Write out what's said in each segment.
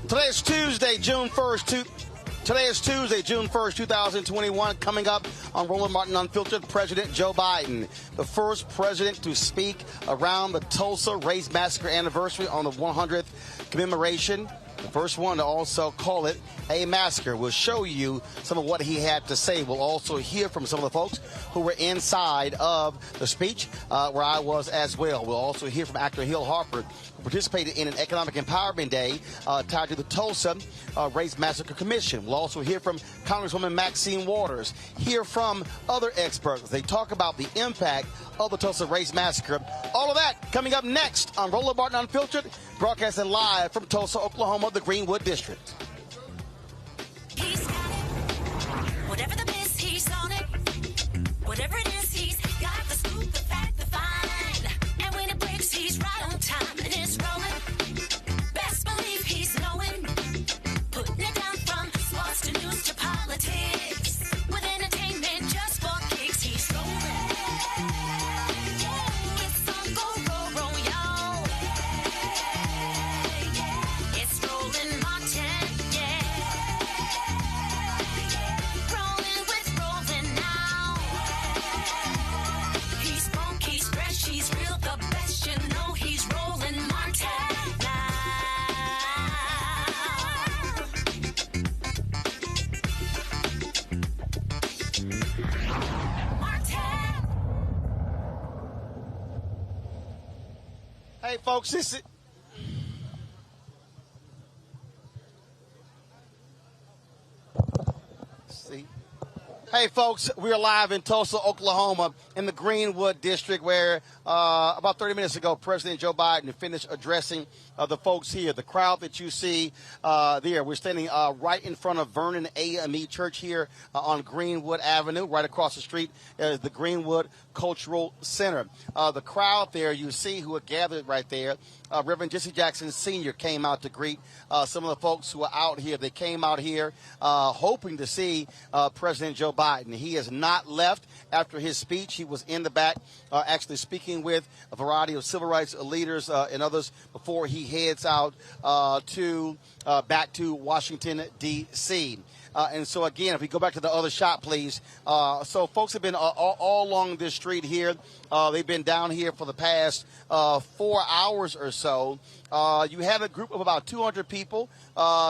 Today is Tuesday, June 1st. Today is Tuesday, June 1st, 2021. Coming up on Roland Martin Unfiltered, President Joe Biden, the first president to speak around the Tulsa Race Massacre anniversary on the 100th commemoration. The first one to also call it a massacre. We'll show you some of what he had to say. We'll also hear from some of the folks who were inside of the speech, where I was as well. We'll also hear from actor Hill Harper, who participated in an economic empowerment day tied to the Tulsa Race Massacre Commission. We'll also hear from Congresswoman Maxine Waters, hear from other experts. They talk about the impact of the Tulsa Race Massacre. All of that coming up next on Roland Martin Unfiltered, broadcasting live from Tulsa, Oklahoma, the Greenwood District. He's got it. Whatever the miss, he's on it. Whatever it is, he's got the scoop, the fact, the find. And when it breaks, he's right on time and it's rolling. Best believe he's knowing. Putting it down from sports to news to politics. With entertainment just for kicks, he's rolling. It's on go, roll, roll, y'all. It's Roland Martin, yeah. Rolling with Roland now. He's funk, he's fresh, he's real, the best, you know he's Roland Martin now. Martin. Hey, folks, this is... See? Hey, folks, we are live in Tulsa, Oklahoma, in the Greenwood District, where about 30 minutes ago, President Joe Biden finished addressing the folks here. The crowd that you see there, we're standing right in front of Vernon AME Church here on Greenwood Avenue. Right across the street is the Greenwood Cultural Center. The crowd there you see who are gathered right there. Reverend Jesse Jackson Sr. came out to greet some of the folks who are out here. They came out here hoping to see President Joe Biden. He has not left after his speech. He was in the back actually speaking with a variety of civil rights leaders and others before he heads out back to Washington, D.C. And so, again, if we go back to the other shot, please. So folks have been all along this street here. They've been down here for the past 4 hours or so. You have a group of about 200 people,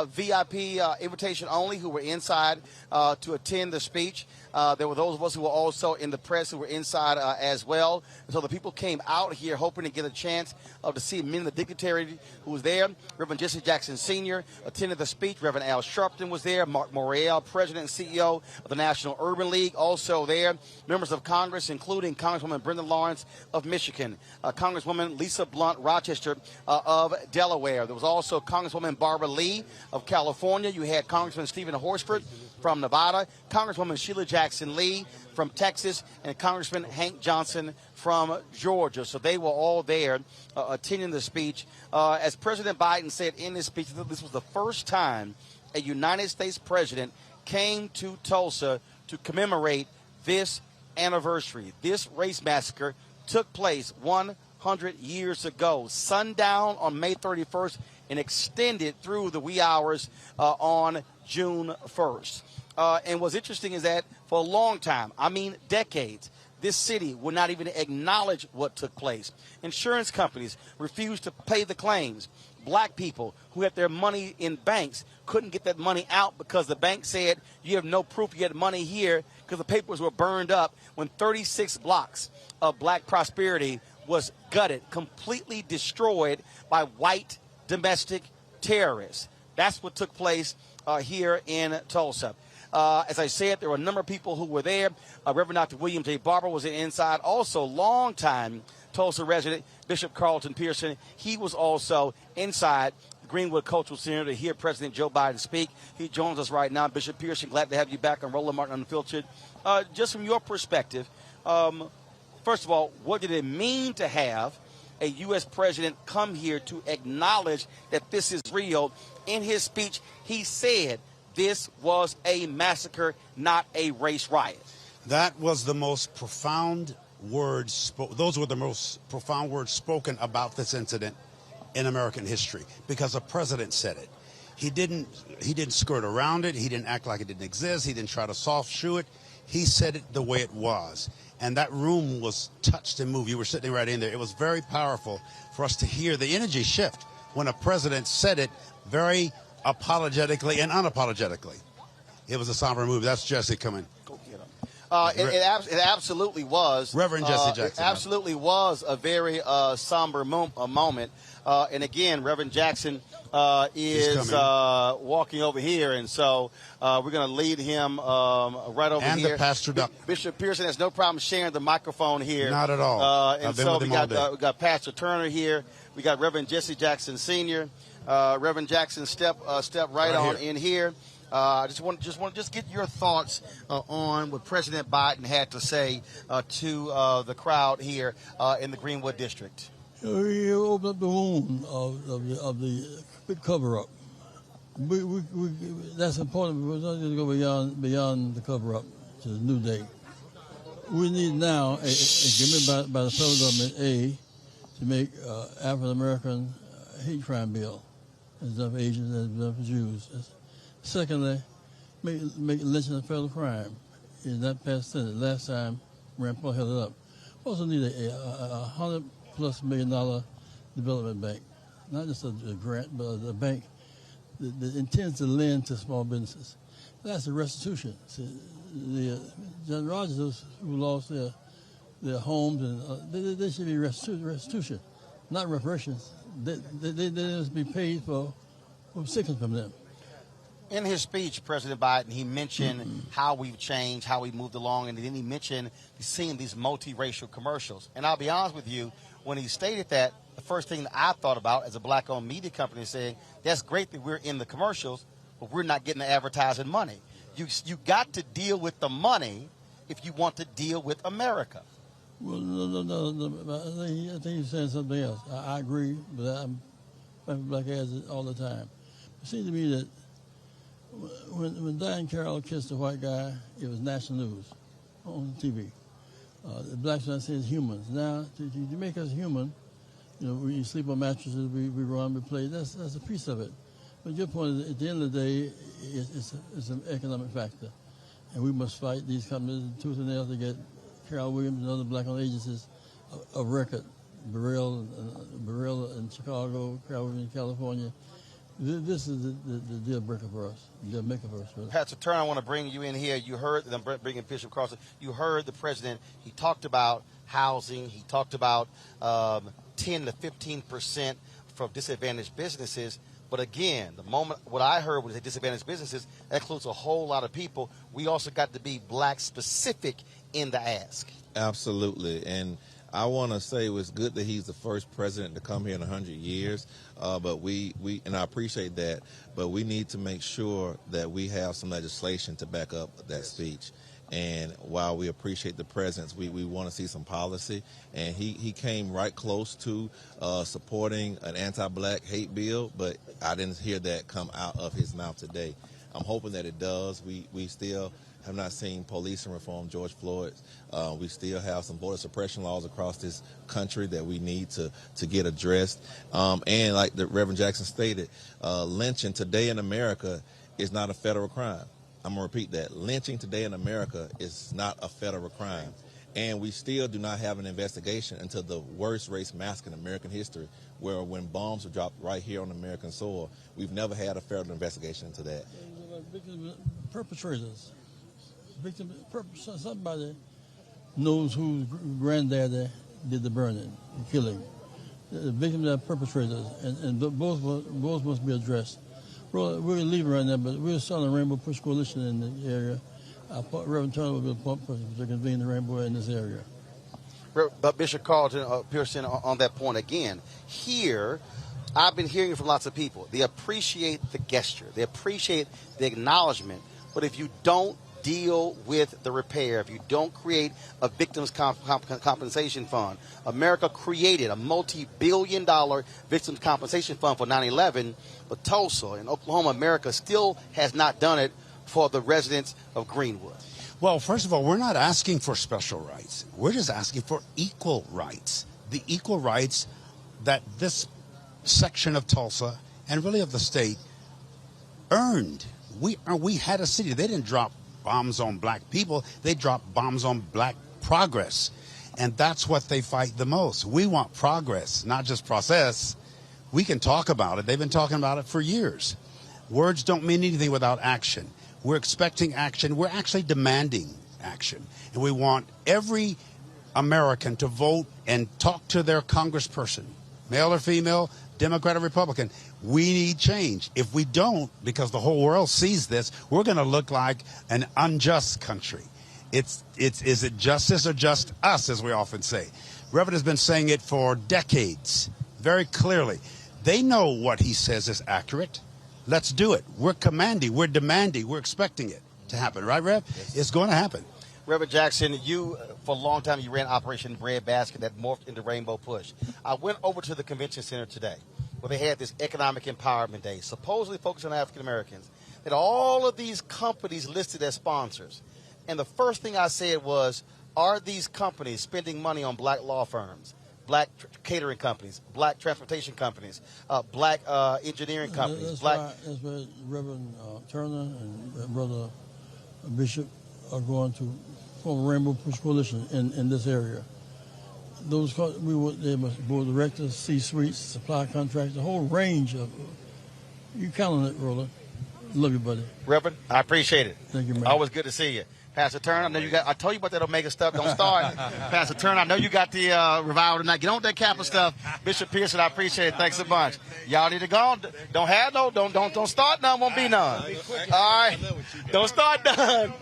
VIP invitation only, who were inside to attend the speech. There were those of us who were also in the press who were inside as well. And so the people came out here hoping to get a chance to see many of the dignitaries who was there. Reverend Jesse Jackson Sr. attended the speech. Reverend Al Sharpton was there. Mark Morrell, President and CEO of the National Urban League, also there. Members of Congress, including Congresswoman Brenda Lawrence of Michigan, Congresswoman Lisa Blunt Rochester of Delaware. There was also Congresswoman Barbara Lee of California. You had Congressman Stephen Horsford from Nevada, Congresswoman Sheila Jackson Lee from Texas, and Congressman Hank Johnson from Georgia. So they were all there attending the speech. As President Biden said in his speech, this was the first time a United States president came to Tulsa to commemorate this anniversary. This race massacre took place 100 years ago, sundown on May 31st, and extended through the wee hours on June 1st. And what's interesting is that for a long time, I mean decades, This city will not even acknowledge what took place. Insurance companies refused to pay the claims. Black people who had their money in banks couldn't get that money out because the bank said you have no proof you had money here because the papers were burned up when 36 blocks of black prosperity was gutted, completely destroyed by white domestic terrorists. That's what took place here in Tulsa. As I said, there were a number of people who were there. Reverend Dr. William J. Barber was inside. Also, longtime Tulsa resident Bishop Carlton Pearson. He was also inside the Greenwood Cultural Center to hear President Joe Biden speak. He joins us right now. Bishop Pearson, glad to have you back on Roland Martin Unfiltered. Just from your perspective, first of all, what did it mean to have a U.S. president come here to acknowledge that this is real? In his speech, he said this was a massacre, not a race riot. That was the most profound words. Those were the most profound words spoken about this incident in American history, because the president said it. He didn't skirt around it. He didn't act like it didn't exist. He didn't try to soft shoe it. He said it the way it was. And that room was touched and moved. You were sitting right in there. It was very powerful for us to hear the energy shift when a president said it very apologetically and unapologetically. It was a somber move. That's Jesse coming. Go get him. It absolutely was. Reverend Jesse Jackson. It absolutely was a very somber moment. And again, Reverend Jackson is walking over here, and so we're going to lead him right over and here. And the pastor. Bishop Pearson has no problem sharing the microphone here. Not at all. And so we got Pastor Turner here. We got Reverend Jesse Jackson Sr. Reverend Jackson, step right on in here. I just want to get your thoughts on what President Biden had to say to the crowd here in the Greenwood District. You open up the wound of the cover-up. That's important. We're not going to go beyond the cover-up to the new day. We need now a commitment by the federal government, to make African-American hate crime bill. It's done for Asians, it's done for Jews. Secondly, make lynching a federal crime. Is that passed Senate? Last time, Rand Paul held it up. Also need a $100+ million development bank, not just a grant, but a bank that intends to lend to small businesses. That's a restitution. John Rogers, who lost their homes, and they should be restitution, not reparations. They must be paid for sickness from them. In his speech, President Biden, he mentioned how we've changed, how we moved along, and then he mentioned seeing these multiracial commercials. And I'll be honest with you, when he stated that, the first thing that I thought about as a black-owned media company is saying, that's great that we're in the commercials, but we're not getting the advertising money. You got to deal with the money if you want to deal with America. Well, no. I think he's saying something else. I agree, but I'm black ads it all the time. It seems to me that when Diane Carroll kissed a white guy, it was national news on TV. The blacks are not saying humans. Now, to make us human, we sleep on mattresses, we run, we play. That's a piece of it. But your point is, at the end of the day, it's an economic factor, and we must fight these companies tooth and nail to get Carroll Williams and other black-owned agencies of record. Burrell in Chicago, Carroll Williams in California. This is the deal breaker for us, deal maker for us. Pastor Turner, I want to bring you in here. You heard them bringing Bishop Carlson. You heard the president. He talked about housing. He talked about 10 to 15% from disadvantaged businesses. But again, what I heard was that disadvantaged businesses, that includes a whole lot of people. We also got to be black specific in the ask. Absolutely. And I want to say it was good that he's the first president to come here in 100 years. But we and I appreciate that. But we need to make sure that we have some legislation to back up that speech. And while we appreciate the presence, we want to see some policy. And he came right close to supporting an anti-black hate bill, but I didn't hear that come out of his mouth today. I'm hoping that it does. We still have not seen policing reform George Floyd. We still have some voter suppression laws across this country that we need to get addressed. And like the Reverend Jackson stated, lynching today in America is not a federal crime. I'm going to repeat that. Lynching today in America is not a federal crime. And we still do not have an investigation into the worst race massacre in American history, where when bombs were dropped right here on American soil, we've never had a federal investigation into that. Perpetrators. Somebody knows whose granddaddy did the burning, the killing. The victims are perpetrators, and both must be addressed. We're leaving right now, but we're starting a Rainbow Push Coalition in the area. Reverend Turner will be the person to convene the Rainbow in this area. But Bishop Carlton Pearson, on that point again, here, I've been hearing from lots of people. They appreciate the gesture. They appreciate the acknowledgement. But if you don't deal with the repair, if you don't create a victims compensation fund, America created a multi-billion-dollar victims compensation fund for 9/11, but Tulsa and Oklahoma, America still has not done it for the residents of Greenwood. Well, first of all, we're not asking for special rights. We're just asking for equal rights. The equal rights that this section of Tulsa and really of the state earned. We had a city. They didn't drop bombs on black people. They dropped bombs on black progress. And that's what they fight the most. We want progress, not just process. We can talk about it. They've been talking about it for years. Words don't mean anything without action. We're expecting action. We're actually demanding action. And we want every American to vote and talk to their congressperson, male or female, Democrat or Republican. We need change. If we don't, because the whole world sees this, we're going to look like an unjust country. Is it justice or just us, as we often say? Reverend has been saying it for decades, very clearly. They know what he says is accurate. Let's do it. We're commanding, we're demanding, we're expecting it to happen. Right, Rev? Yes. It's going to happen. Reverend Jackson, you, for a long time, you ran Operation Breadbasket that morphed into Rainbow Push. I went over to the convention center today where they had this economic empowerment day, supposedly focused on African Americans. That all of these companies listed as sponsors. And the first thing I said was, are these companies spending money on black law firms, black catering companies, black transportation companies, black engineering companies? That's why Reverend Turner and Brother Bishop are going to form a Rainbow Push Coalition in this area. They must board directors, C-suites, supply contracts, a whole range of. You count on it, Roland. Love you, buddy. Reverend, I appreciate it. Thank you, man. Always good to see you. Pastor Turner, I know you got. I told you about that Omega stuff. Don't start. Pastor Turner, I know you got the revival tonight. Get on with that Kappa stuff. Bishop Pearson, I appreciate it. Thanks a bunch. Y'all need to go. Don't have no. Don't start none. Won't be none. All right. Don't start none.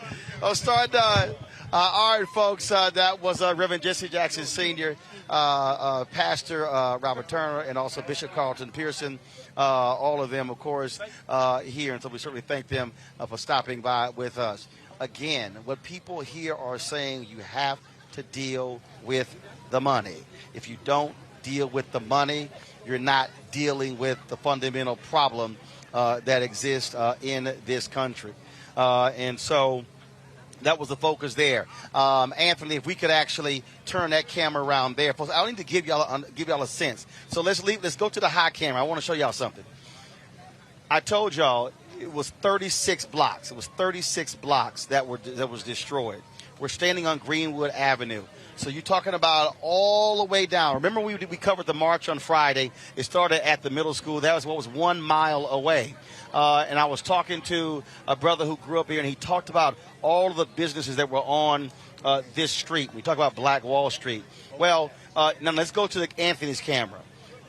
Don't start none. All right, folks. That was Reverend Jesse Jackson Sr., Pastor Robert Turner, and also Bishop Carlton Pearson. All of them, of course, here. And so we certainly thank them for stopping by with us. Again, what people here are saying, you have to deal with the money. If you don't deal with the money, you're not dealing with the fundamental problem that exists in this country. And so that was the focus there. Anthony, if we could actually turn that camera around there. I need to give y'all a sense. So let's go to the high camera. I want to show y'all something. I told y'all it was 36 blocks. It was 36 blocks that was destroyed. We're standing on Greenwood Avenue. So you're talking about all the way down. Remember we covered the march on Friday. It started at the middle school. That was what was 1 mile away. And I was talking to a brother who grew up here, and he talked about all of the businesses that were on this street. We talk about Black Wall Street. Well, now let's go to Anthony's camera.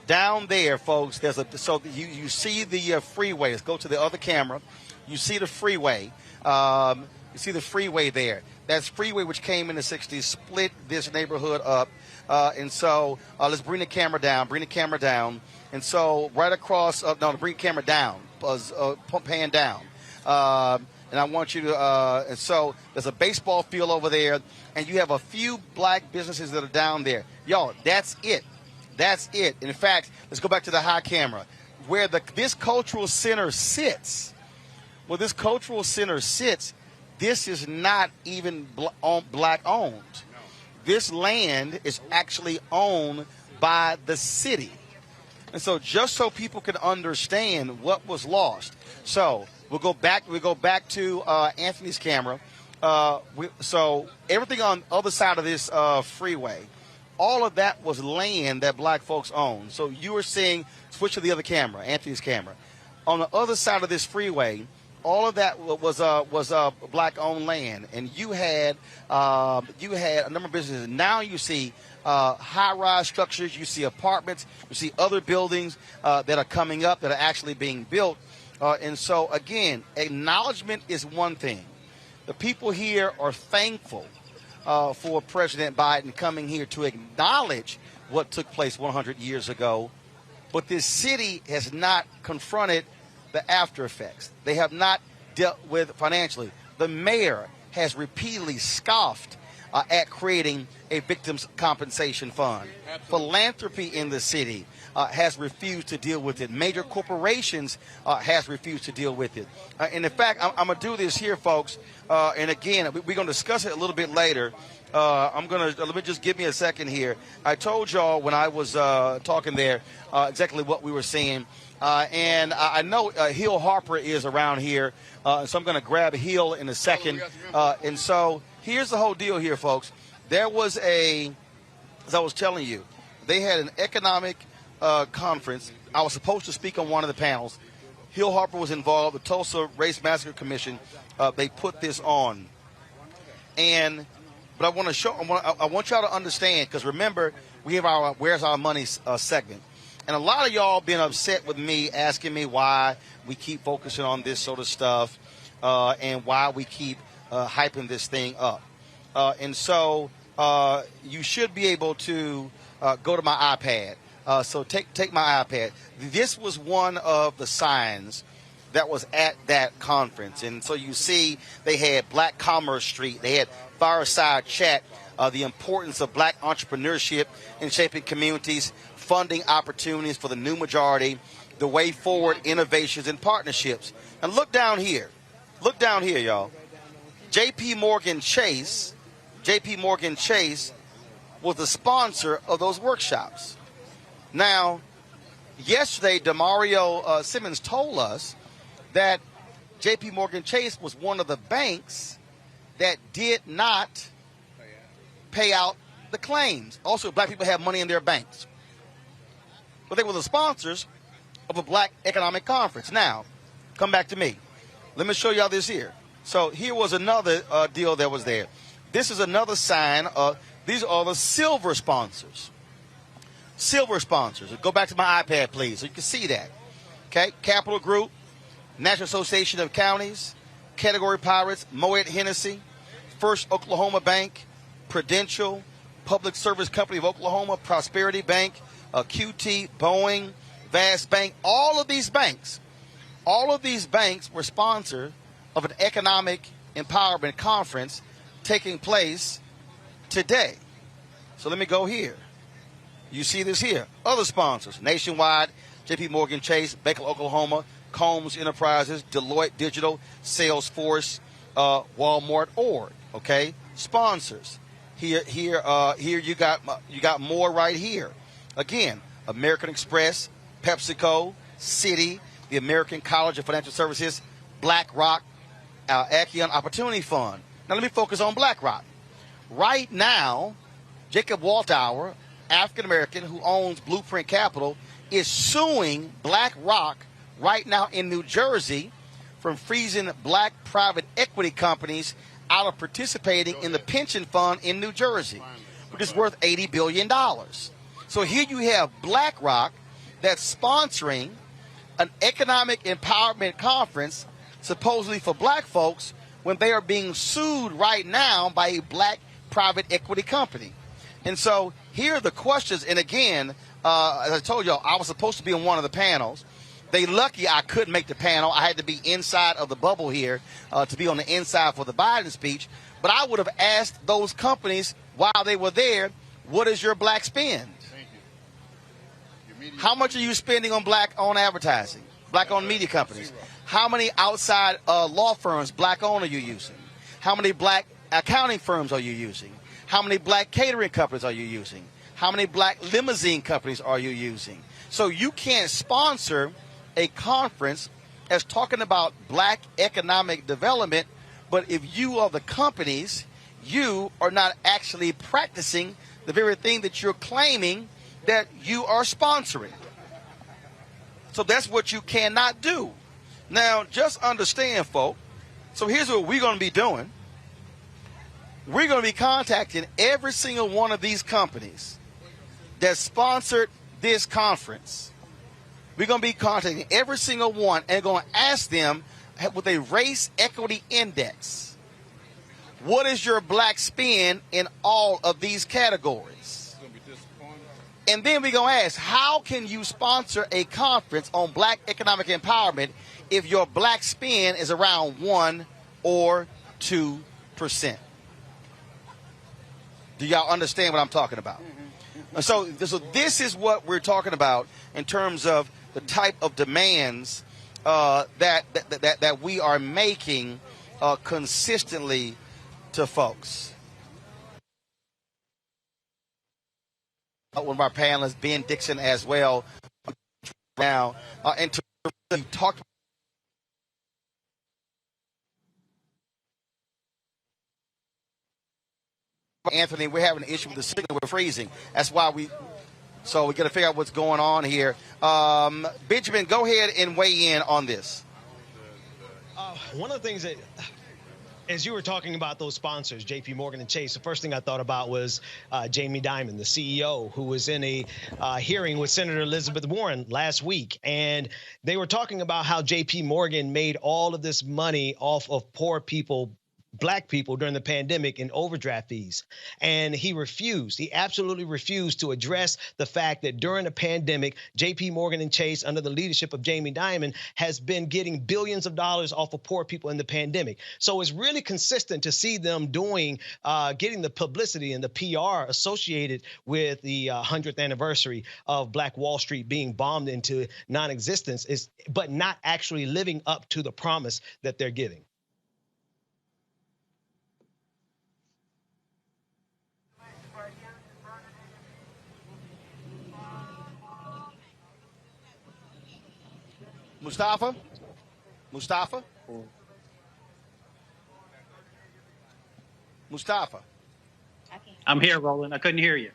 Down there, folks, you see the freeway. Let's go to the other camera. You see the freeway. You see the freeway there. That's freeway which came in the 60s, split this neighborhood up. And so let's bring the camera down. Bring the camera down. And so right across, bring the camera down. Pan down. And I want you to, and so there's a baseball field over there, and you have a few black businesses that are down there. Y'all, that's it. That's it. In fact, let's go back to the high camera. Where this cultural center sits, this is not even black owned. This land is actually owned by the city. And so just so people can understand what was lost. So we'll go back to Anthony's camera. So everything on the other side of this freeway, all of that was land that black folks owned. So you were seeing, switch to the other camera, Anthony's camera. On the other side of this freeway, all of that was black-owned land, and you had a number of businesses. Now you see high-rise structures, you see apartments, you see other buildings that are coming up that are actually being built. And so, again, acknowledgement is one thing. The people here are thankful for President Biden coming here to acknowledge what took place 100 years ago. But this city has not confronted the after effects. They have not dealt with financially. The mayor has repeatedly scoffed at creating a victims compensation fund. Absolutely. Philanthropy in the city has refused to deal with it. Major corporations has refused to deal with it. And in fact, I'm going to do this here, folks. And again, we're going to discuss it a little bit later. Let me just give me a second here. I told y'all when I was talking there exactly what we were seeing. And I know Hill Harper is around here, so I'm going to grab Hill in a second. And so here's the whole deal here, folks. There was as I was telling you, they had an economic conference. I was supposed to speak on one of the panels. Hill Harper was involved. The Tulsa Race Massacre Commission, they put this on. But I want to show. I want y'all to understand, because remember, we have our "Where's Our Money" segment, and a lot of y'all been upset with me, asking me why we keep focusing on this sort of stuff, and why we keep hyping this thing up. And so you should be able to go to my iPad. So take my iPad. This was one of the signs that was at that conference. And so you see they had Black Commerce Street. They had Fireside Chat, the importance of black entrepreneurship in shaping communities, funding opportunities for the new majority, the way forward, innovations, and partnerships. And look down here. Look down here, y'all. J.P. Morgan Chase was the sponsor of those workshops. Now, yesterday, Demario Simmons told us that J.P. Morgan Chase was one of the banks that did not pay out the claims. Also, black people have money in their banks. But they were the sponsors of a black economic conference. Now, come back to me. Let me show y'all this here. So here was another deal that was there. This is another sign of, these are the silver sponsors. Silver sponsors. Go back to my iPad, please, so you can see that. Okay, Capital Group, National Association of Counties, Category Pirates, Moet Hennessy, First Oklahoma Bank, Prudential, Public Service Company of Oklahoma, Prosperity Bank, QT, Boeing, Vast Bank. All of these banks were sponsored of an economic empowerment conference taking place today. So let me go here. You see this here. Other sponsors: Nationwide, J.P. Morgan Chase, Baker, Oklahoma, Combs Enterprises, Deloitte Digital, Salesforce, Walmart, Ord. Okay, sponsors. Here you got more right here. Again, American Express, PepsiCo, Citi, the American College of Financial Services, BlackRock, Acheon Opportunity Fund. Now let me focus on BlackRock. Right now, Jacob Waltauer, African-American who owns Blueprint Capital, is suing BlackRock right now in New Jersey from freezing black private equity companies out of participating in the pension fund in New Jersey, which is worth $80 billion. So here you have BlackRock that's sponsoring an economic empowerment conference supposedly for black folks when they are being sued right now by a black private equity company. And so here are the questions. And again, as I told y'all, I was supposed to be on one of the panels. They lucky I couldn't make the panel. I had to be inside of the bubble here to be on the inside for the Biden speech. But I would have asked those companies while they were there, what is your black spend? Thank you. How much are you spending on black-owned advertising, black-owned media companies? How many outside law firms, black-owned, are you using? How many black accounting firms are you using? How many black catering companies are you using? How many black limousine companies are you using? So you can't sponsor a conference as talking about black economic development But if you are the companies, you are not actually practicing the very thing that you're claiming that you are sponsoring. So that's what you cannot do. Now, just understand, folks. So here's what we're going to be doing. We're going to be contacting every single one of these companies that sponsored this conference. We're going to be contacting every single one and going to ask them with a race equity index, what is your black spin in all of these categories? And then we're going to ask, how can you sponsor a conference on black economic empowerment if your black spin is around 1 or 2%? Do y'all understand what I'm talking about? And so this is what we're talking about in terms of the type of demands that we are making consistently to folks. One of our panelists, Ben Dixon, as well. Now, and to you talked. Anthony, we're having an issue with the signal. We're freezing. That's why we got to figure out what's going on here. Benjamin, go ahead and weigh in on this. One of the things that, as you were talking about those sponsors, JP Morgan and Chase, the first thing I thought about was Jamie Dimon, the CEO, who was in a hearing with Senator Elizabeth Warren last week. And they were talking about how JP Morgan made all of this money off of poor people, black people, during the pandemic in overdraft fees. And he refused. He absolutely refused to address the fact that during the pandemic, JP Morgan and Chase, under the leadership of Jamie Dimon, has been getting billions of dollars off of poor people in the pandemic. So it's really consistent to see them doing, getting the publicity and the PR associated with the 100th anniversary of Black Wall Street being bombed into non-existence, but not actually living up to the promise that they're giving. Mustafa? I'm here, Roland. I couldn't hear you.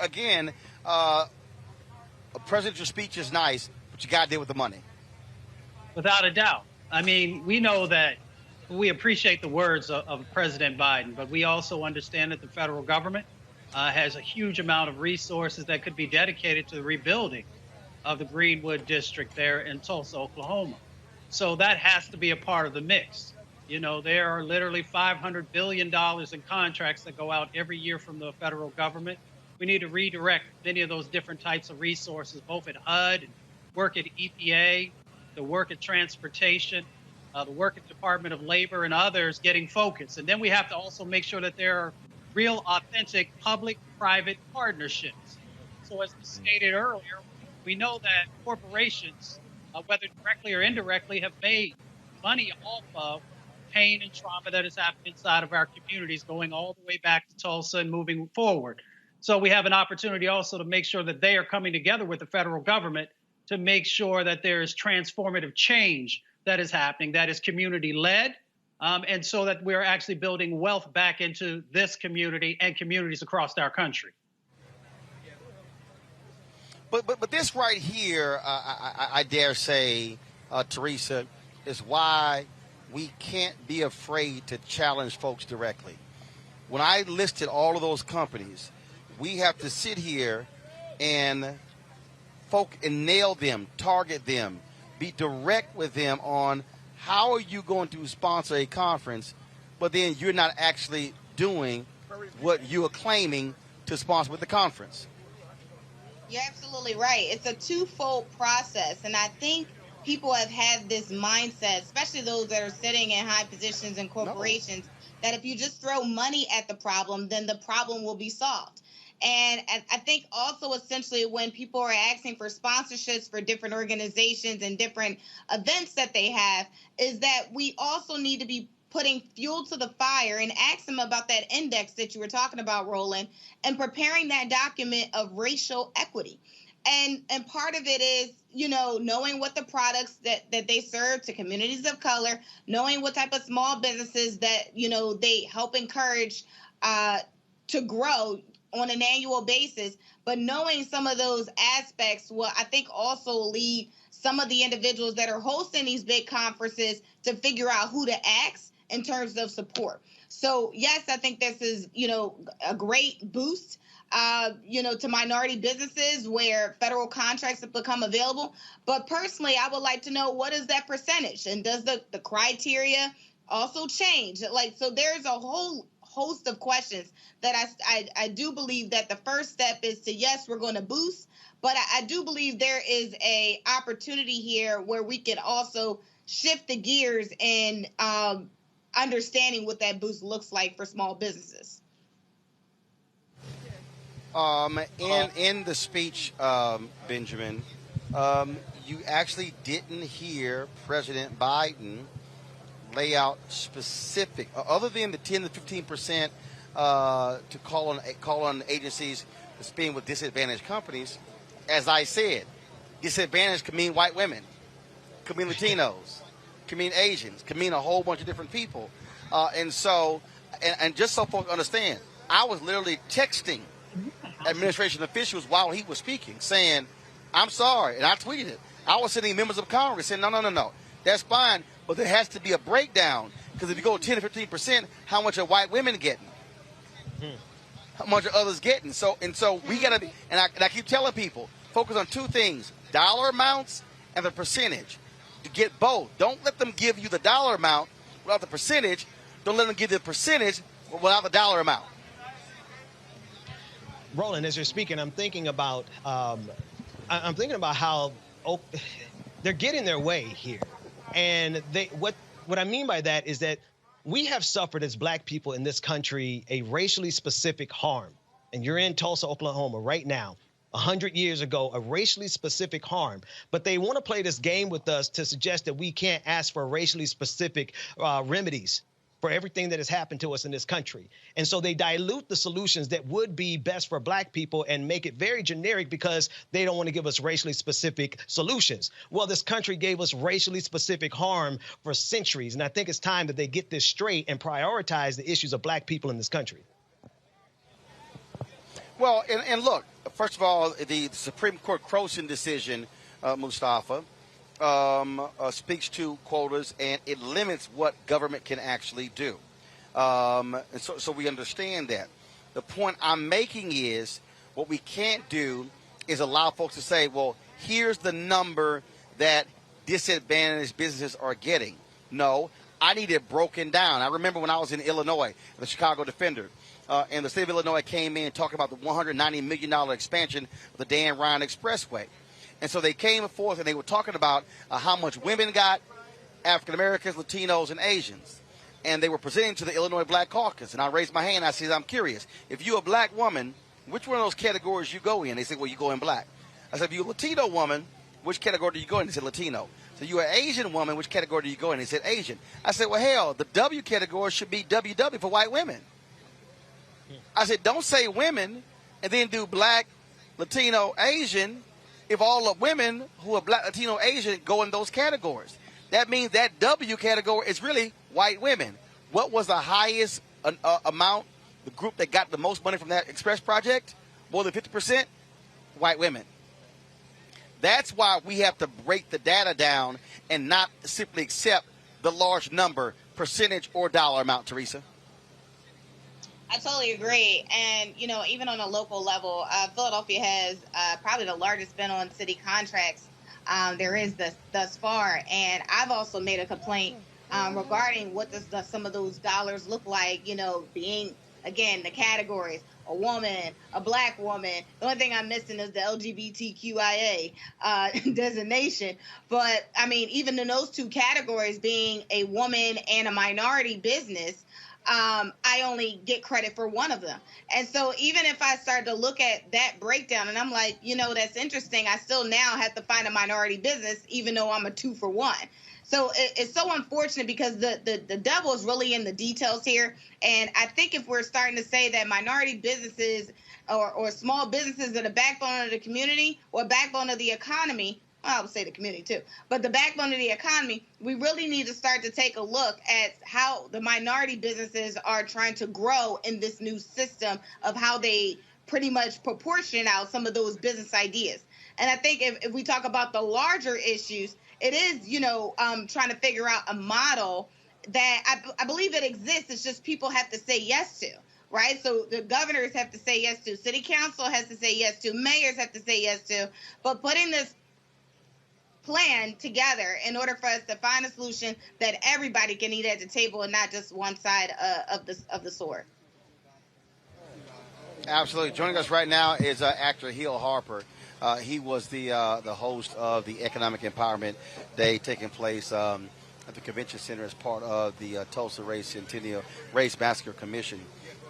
Again, presidential speech is nice, but you got to deal with the money. Without a doubt. I mean, we know that we appreciate the words of President Biden, but we also understand that the federal government has a huge amount of resources that could be dedicated to the rebuilding of the Greenwood district there in Tulsa, Oklahoma. So that has to be a part of the mix. You know, there are literally $500 billion in contracts that go out every year from the federal government. We need to redirect many of those different types of resources, both at HUD, work at EPA, the work at transportation, the work at Department of Labor and others getting focused. And then we have to also make sure that there are real, authentic public-private partnerships. So as we stated earlier, we know that corporations, whether directly or indirectly, have made money off of pain and trauma that has happened inside of our communities, going all the way back to Tulsa and moving forward. So we have an opportunity also to make sure that they are coming together with the federal government to make sure that there is transformative change that is happening, that is community-led, and so that we're actually building wealth back into this community and communities across our country. But this right here, I dare say, Teresa, is why we can't be afraid to challenge folks directly. When I listed all of those companies, we have to sit here and nail them, target them, be direct with them on how are you going to sponsor a conference, but then you're not actually doing what you are claiming to sponsor with the conference. You're absolutely right. It's a twofold process. And I think people have had this mindset, especially those that are sitting in high positions in corporations, that if you just throw money at the problem, then the problem will be solved. And I think also essentially when people are asking for sponsorships for different organizations and different events that they have, is that we also need to be putting fuel to the fire and ask them about that index that you were talking about, Roland, and preparing that document of racial equity. And part of it is, you know, knowing what the products that they serve to communities of color, knowing what type of small businesses that, you know, they help encourage to grow on an annual basis, but knowing some of those aspects will, I think, also lead some of the individuals that are hosting these big conferences to figure out who to ask in terms of support. So yes, I think this is, you know, a great boost, you know, to minority businesses where federal contracts have become available. But personally, I would like to know, what is that percentage, and does the criteria also change? Like, so there's a whole host of questions that I do believe that the first step is to, yes, we're going to boost, but I do believe there is a opportunity here where we can also shift the gears in understanding what that boost looks like for small businesses. In the speech, Benjamin, you actually didn't hear President Biden lay out specific, other than the 10 to 15% to call on agencies that's being with disadvantaged companies. As I said, disadvantaged could mean white women, could mean Latinos, could mean Asians, could mean a whole bunch of different people. And just so folks understand, I was literally texting administration officials while he was speaking, saying, I'm sorry, and I tweeted it. I was sending members of Congress saying, no, that's fine, but there has to be a breakdown, because if you go 10 to 15%, how much are white women getting? How much are others getting? So we got to be, and I keep telling people, focus on two things: dollar amounts and the percentage. To get both. Don't let them give you the dollar amount without the percentage. Don't let them give you the percentage without the dollar amount. Roland, as you're speaking, I'm thinking about how they're getting their way here, and what I mean by that is that we have suffered as black people in this country a racially specific harm, and you're in Tulsa, Oklahoma right now. 100 years ago, a racially specific harm. But they want to play this game with us to suggest that we can't ask for racially specific remedies for everything that has happened to us in this country. And so they dilute the solutions that would be best for black people and make it very generic, because they don't want to give us racially specific solutions. Well, this country gave us racially specific harm for centuries. And I think it's time that they get this straight and prioritize the issues of black people in this country. Well, and look, first of all, the Supreme Court Croson decision, Mustafa, speaks to quotas, and it limits what government can actually do. And so we understand that. The point I'm making is, what we can't do is allow folks to say, well, here's the number that disadvantaged businesses are getting. No, I need it broken down. I remember when I was in Illinois, the Chicago Defender, and the state of Illinois came in talking about the $190 million expansion of the Dan Ryan Expressway. And so they came forth and they were talking about how much women got, African Americans, Latinos, and Asians. And they were presenting to the Illinois Black Caucus. And I raised my hand. I said, I'm curious. If you're a black woman, which one of those categories you go in? They said, well, you go in black. I said, if you're a Latino woman, which category do you go in? They said, Latino. So you're an Asian woman, which category do you go in? They said, Asian. I said, well, hell, the W category should be WW for white women. I said, don't say women and then do black, Latino, Asian, if all the women who are black, Latino, Asian go in those categories. That means that W category is really white women. What was the highest amount, the group that got the most money from that Express project? More than 50%? White women. That's why we have to break the data down and not simply accept the large number, percentage, or dollar amount, Teresa. I totally agree. And, you know, even on a local level, Philadelphia has probably the largest spend on city contracts there is thus far. And I've also made a complaint regarding what does some of those dollars look like, you know, being, again, the categories, a woman, a black woman. The only thing I'm missing is the LGBTQIA designation. But, I mean, even in those two categories, being a woman and a minority business, I only get credit for one of them. And so even if I start to look at that breakdown and I'm like, that's interesting, I still now have to find a minority business, even though I'm a 2-for-1. So it's so unfortunate because the devil is really in the details here. And I think if we're starting to say that minority businesses or small businesses are the backbone of the community or backbone of the economy, well, I would say the community too, but the backbone of the economy, we really need to start to take a look at how the minority businesses are trying to grow in this new system of how they pretty much proportion out some of those business ideas. And I think if we talk about the larger issues, it is, trying to figure out a model that I believe it exists. It's just people have to say yes to, right? So the governors have to say yes to, city council has to say yes to, mayors have to say yes to, but putting this plan together in order for us to find a solution that everybody can eat at the table and not just one side of the sword. Absolutely. Joining us right now is actor Hill Harper. He was the host of the Economic Empowerment Day taking place at the Convention Center as part of the Tulsa Race Massacre Commission.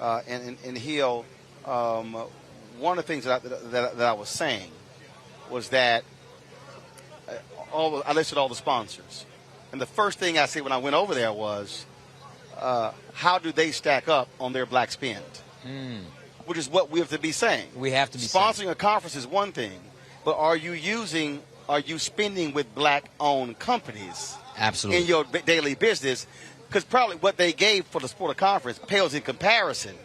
And Hill, one of the things that I was saying was that I listed all the sponsors. And the first thing I said when I went over there was, how do they stack up on their black spend? Which is what we have to be saying. We have to be sponsoring a conference is one thing, but are you spending with black-owned companies? Absolutely. In your daily business? Because probably what they gave for the sport conference pales in comparison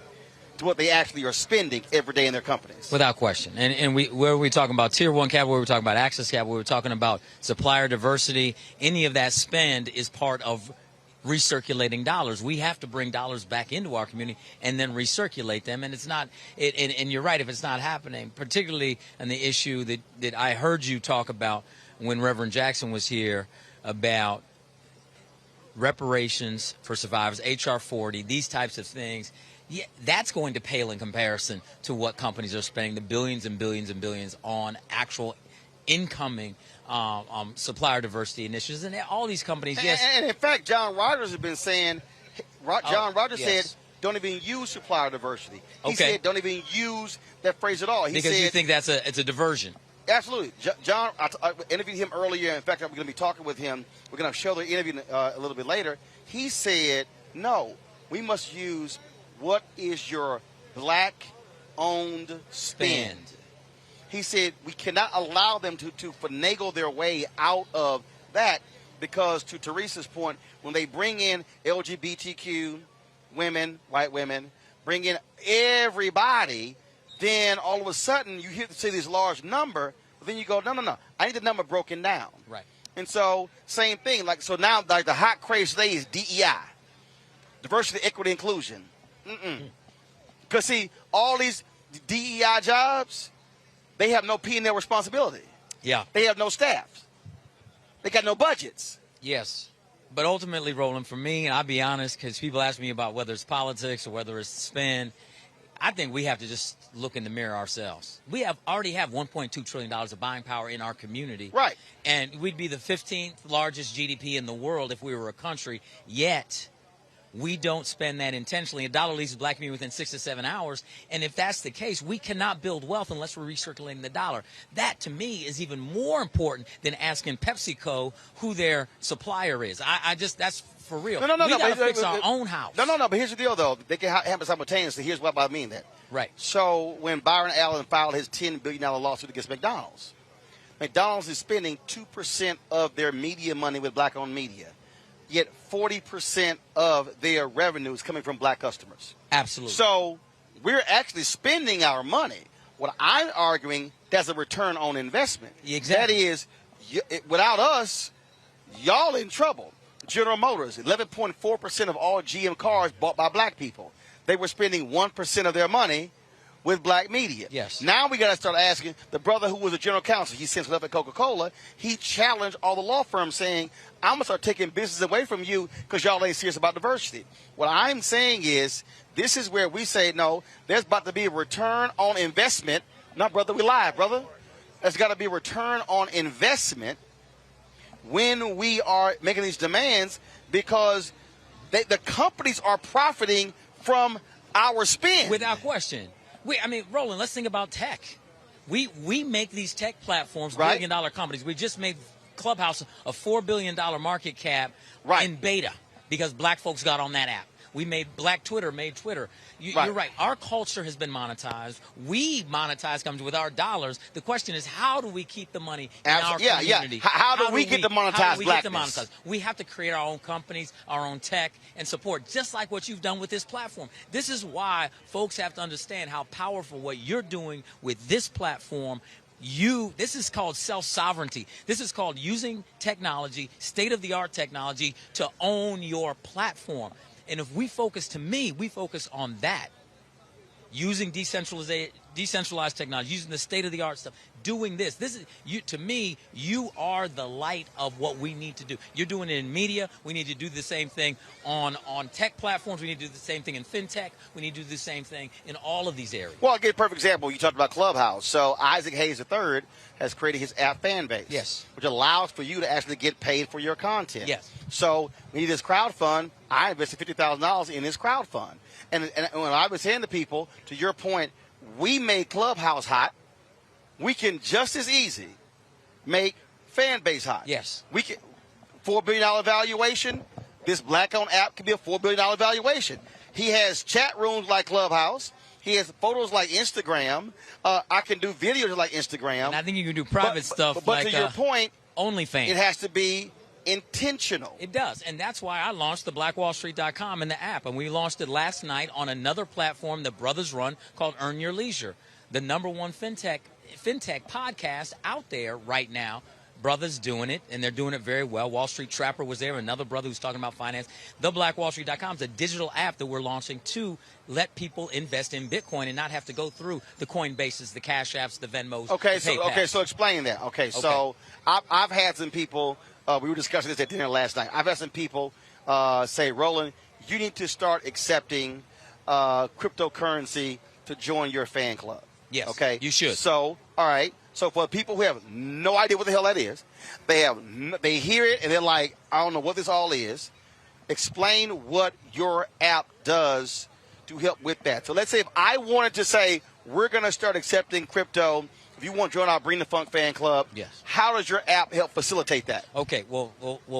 to what they actually are spending every day in their companies. Without question. And where we're talking about Tier 1 capital, where we're talking about access capital, where we're talking about supplier diversity, any of that spend is part of recirculating dollars. We have to bring dollars back into our community and then recirculate them. And it's not, and you're right, if it's not happening, particularly on the issue that I heard you talk about when Reverend Jackson was here about reparations for survivors, H.R. 40, these types of things. Yeah, that's going to pale in comparison to what companies are spending the billions and billions and billions on actual incoming supplier diversity initiatives. And all these companies, yes. And in fact, John Rogers has been saying, John Rogers said, don't even use supplier diversity. He said, don't even use that phrase at all. He because said, you think it's a diversion. Absolutely. John, I interviewed him earlier. In fact, I'm going to be talking with him. We're going to show the interview a little bit later. He said, no, we must use what is your black-owned spend. He said we cannot allow them to finagle their way out of that because, to Teresa's point, when they bring in LGBTQ women, white women, bring in everybody, then all of a sudden you see this large number, but then you go, no, I need the number broken down. Right. And so, same thing. So now the hot craze today is DEI, diversity, equity, inclusion. Because, see, all these DEI jobs, they have no P&L responsibility. Yeah. They have no staff. They got no budgets. Yes. But ultimately, Roland, for me, and I'll be honest, because people ask me about whether it's politics or whether it's spend, I think we have to just look in the mirror ourselves. We already have $1.2 trillion of buying power in our community. Right. And we'd be the 15th largest GDP in the world if we were a country, yet we don't spend that intentionally. A dollar leaves the black community within 6 to 7 hours. And if that's the case, we cannot build wealth unless we're recirculating the dollar. That, to me, is even more important than asking PepsiCo who their supplier is. That's for real. No. We got to fix our own house. No. But here's the deal, though. They can happen simultaneously. Here's what I mean that. Right. So when Byron Allen filed his $10 billion lawsuit against McDonald's is spending 2% of their media money with black-owned media. Yet 40% of their revenue is coming from black customers. Absolutely. So we're actually spending our money. What I'm arguing, there's a return on investment. Exactly. That is, without us, y'all in trouble. General Motors, 11.4% of all GM cars bought by black people. They were spending 1% of their money with black media. Yes. Now we got to start asking the brother who was a general counsel. He since left at Coca-Cola. He challenged all the law firms saying, I'm going to start taking business away from you because y'all ain't serious about diversity. What I'm saying is this is where we say, no, there's about to be a return on investment. No, brother, we live, brother. There's got to be a return on investment when we are making these demands because the companies are profiting from our spend. Without question. Roland, let's think about tech. We make these tech platforms billion-dollar companies. We just made Clubhouse a $4 billion market cap in beta because black folks got on that app. We made Black Twitter, made Twitter. You're right. Our culture has been monetized. We monetize companies with our dollars. The question is, how do we keep the money in our community? Yeah. How do we get to monetize blackness? We have to create our own companies, our own tech, and support, just like what you've done with this platform. This is why folks have to understand how powerful what you're doing with this platform. This is called self-sovereignty. This is called using technology, state-of-the-art technology, to own your platform. And if we focus on that, using decentralized technology, using the state-of-the-art stuff, doing this. To me, you are the light of what we need to do. You're doing it in media. We need to do the same thing on tech platforms. We need to do the same thing in fintech. We need to do the same thing in all of these areas. Well, I'll give a perfect example. You talked about Clubhouse. So Isaac Hayes III has created his app fan base. Yes. Which allows for you to actually get paid for your content. Yes. So we need this crowd fund. I invested $50,000 in this crowd fund. And when I was saying to people, to your point, we made Clubhouse hot. We can just as easy make fan base hot. Yes. We can $4 billion valuation. This black-owned app could be a $4 billion valuation. He has chat rooms like Clubhouse. He has photos like Instagram. I can do videos like Instagram. And I think you can do private stuff but like to your point, OnlyFans. It has to be intentional. It does, and that's why I launched the blackwallstreet.com and the app, and we launched it last night on another platform that brothers run called Earn Your Leisure, the #1 fintech podcast out there right now. Brothers doing it, and they're doing it very well. Wall Street Trapper was there, another brother who's talking about finance. The blackwallstreet.com is a digital app that we're launching to let people invest in Bitcoin and not have to go through the Coinbases, the Cash Apps, the Venmos. So explain that. So I've had some people. We were discussing this at dinner last night. I've had some people say, Roland, you need to start accepting cryptocurrency to join your fan club. Yes, okay, you should. So, all right. So for people who have no idea what the hell that is, they hear it and they're like, I don't know what this all is. Explain what your app does to help with that. So let's say if I wanted to say we're going to start accepting crypto. If you want to join our Bring the Funk fan club, yes. How does your app help facilitate that? Okay, well,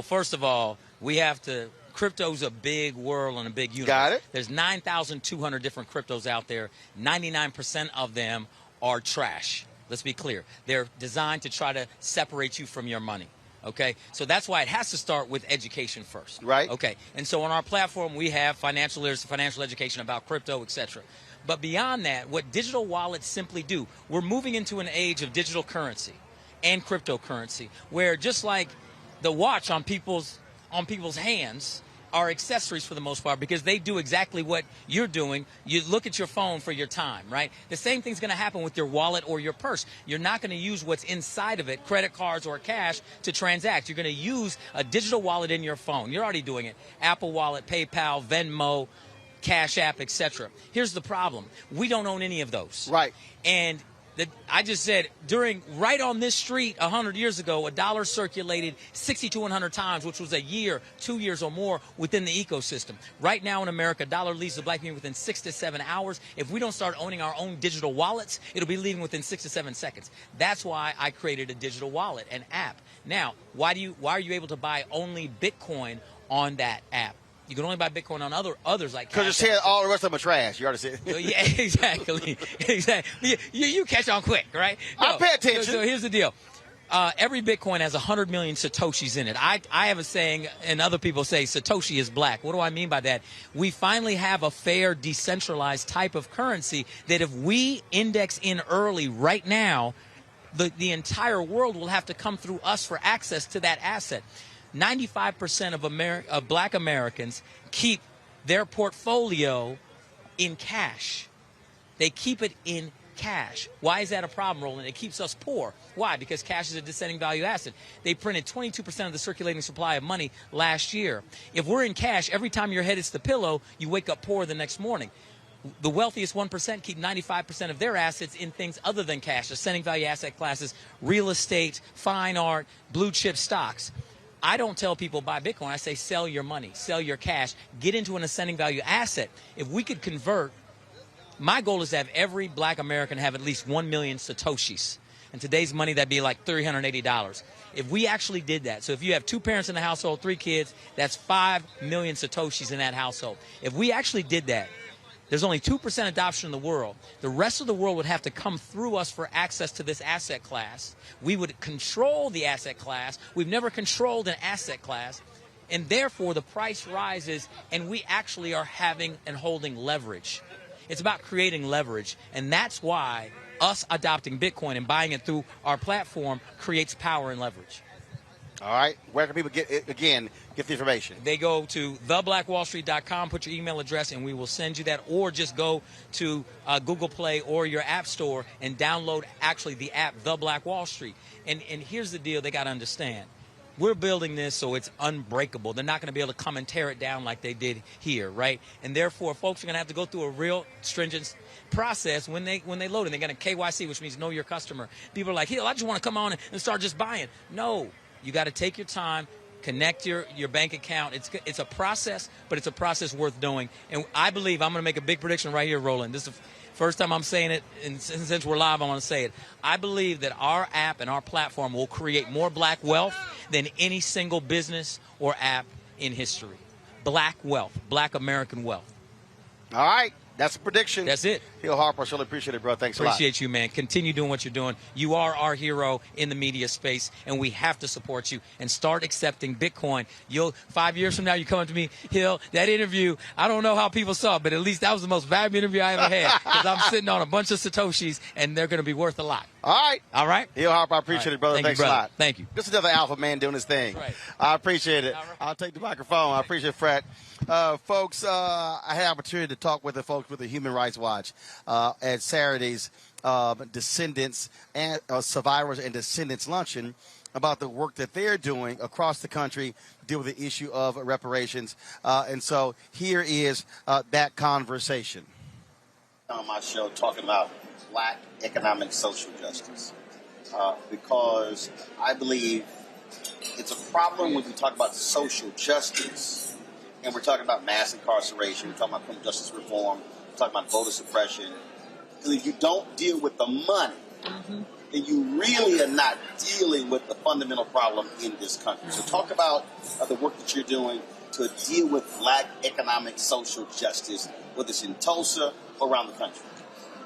first of all, we have to. Crypto's a big world and a big universe. Got it. There's 9,200 different cryptos out there. 99% of them are trash. Let's be clear. They're designed to try to separate you from your money. Okay, so that's why it has to start with education first. Right. Okay, and so on our platform we have financial literacy, financial education about crypto, etc. But beyond that, what digital wallets simply do, we're moving into an age of digital currency and cryptocurrency, where just like the watch on people's hands are accessories for the most part because they do exactly what you're doing. You look at your phone for your time, right? The same thing's going to happen with your wallet or your purse. You're not going to use what's inside of it, credit cards or cash, to transact. You're going to use a digital wallet in your phone. You're already doing it. Apple Wallet, PayPal, Venmo, Cash App, etc. Here's the problem. We don't own any of those. Right. And I just said, right on this street 100 years ago, a dollar circulated 60 to 100 times, which was a year, 2 years or more within the ecosystem. Right now in America, a dollar leaves the black community within 6 to 7 hours. If we don't start owning our own digital wallets, it'll be leaving within 6 to 7 seconds. That's why I created a digital wallet, an app. Now, why are you able to buy only Bitcoin on that app? You can only buy Bitcoin on others like because you said all the rest of them are trash. You already said. Yeah, exactly. You catch on quick, right? I pay attention. So here's the deal. Every Bitcoin has 100 million Satoshis in it. I have a saying, and other people say Satoshi is black. What do I mean by that? We finally have a fair, decentralized type of currency that if we index in early right now, the entire world will have to come through us for access to that asset. 95% of black Americans keep their portfolio in cash. They keep it in cash. Why is that a problem, Roland? It keeps us poor. Why? Because cash is a descending value asset. They printed 22% of the circulating supply of money last year. If we're in cash, every time your head hits the pillow, you wake up poor the next morning. The wealthiest 1% keep 95% of their assets in things other than cash, ascending value asset classes, real estate, fine art, blue chip stocks. I don't tell people buy Bitcoin. I say sell your money, sell your cash, get into an ascending value asset. If we could convert, my goal is to have every black American have at least 1 million Satoshis. In today's money, that'd be like $380. If we actually did that, so if you have 2 parents in the household, 3 kids, that's 5 million Satoshis in that household. If we actually did that, there's only 2% adoption in the world. The rest of the world would have to come through us for access to this asset class. We would control the asset class. We've never controlled an asset class. And therefore, the price rises, and we actually are having and holding leverage. It's about creating leverage. And that's why us adopting Bitcoin and buying it through our platform creates power and leverage. All right. Where can people get the information? They go to theblackwallstreet.com, put your email address, and we will send you that. Or just go to Google Play or your app store and download actually the app, The Black Wall Street. And here's the deal they got to understand. We're building this so it's unbreakable. They're not going to be able to come and tear it down like they did here, right? And therefore, folks are going to have to go through a real stringent process when they load it. They're going to KYC, which means know your customer. People are like, I just want to come on and start just buying. No. You got to take your time, connect your bank account. It's a process, but it's a process worth doing. And I believe I'm going to make a big prediction right here, Roland. This is the first time I'm saying it, and since we're live, I want to say it. I believe that our app and our platform will create more black wealth than any single business or app in history. Black wealth, black American wealth. All right. That's a prediction. That's it. Hill Harper, I really appreciate it, bro. Thanks a lot. Appreciate you, man. Continue doing what you're doing. You are our hero in the media space, and we have to support you and start accepting Bitcoin. 5 years from now, you come up to me, Hill, that interview, I don't know how people saw it, but at least that was the most valuable interview I ever had because I'm sitting on a bunch of Satoshis, and they're going to be worth a lot. All right. All right? Hill Harper, I appreciate it, brother. Thanks a lot. Thank you. Just another alpha man doing his thing. Right. I appreciate it. I'll take the microphone. I appreciate it, Fred. Folks, I had an opportunity to talk with the folks with the Human Rights Watch at Saturday's Descendants and Survivors and Descendants Luncheon about the work that they're doing across the country to deal with the issue of reparations. And so here is that conversation. On my show talking about black economic social justice because I believe it's a problem when we talk about social justice and we're talking about mass incarceration, we're talking about criminal justice reform, we're talking about voter suppression. Because if you don't deal with the money, then you really are not dealing with the fundamental problem in this country. So talk about the work that you're doing to deal with black economic social justice, whether it's in Tulsa or around the country.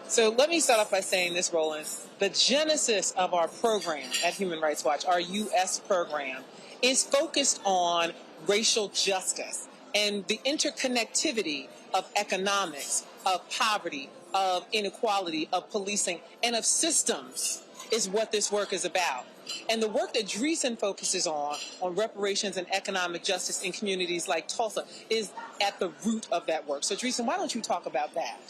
So let me start off by saying this, Roland. The genesis of our program at Human Rights Watch, our U.S. program, is focused on racial justice and the interconnectivity of economics, of poverty, of inequality, of policing, and of systems is what this work is about. And the work that Dreesen focuses on reparations and economic justice in communities like Tulsa, is at the root of that work. So, Dreesen, why don't you talk about that?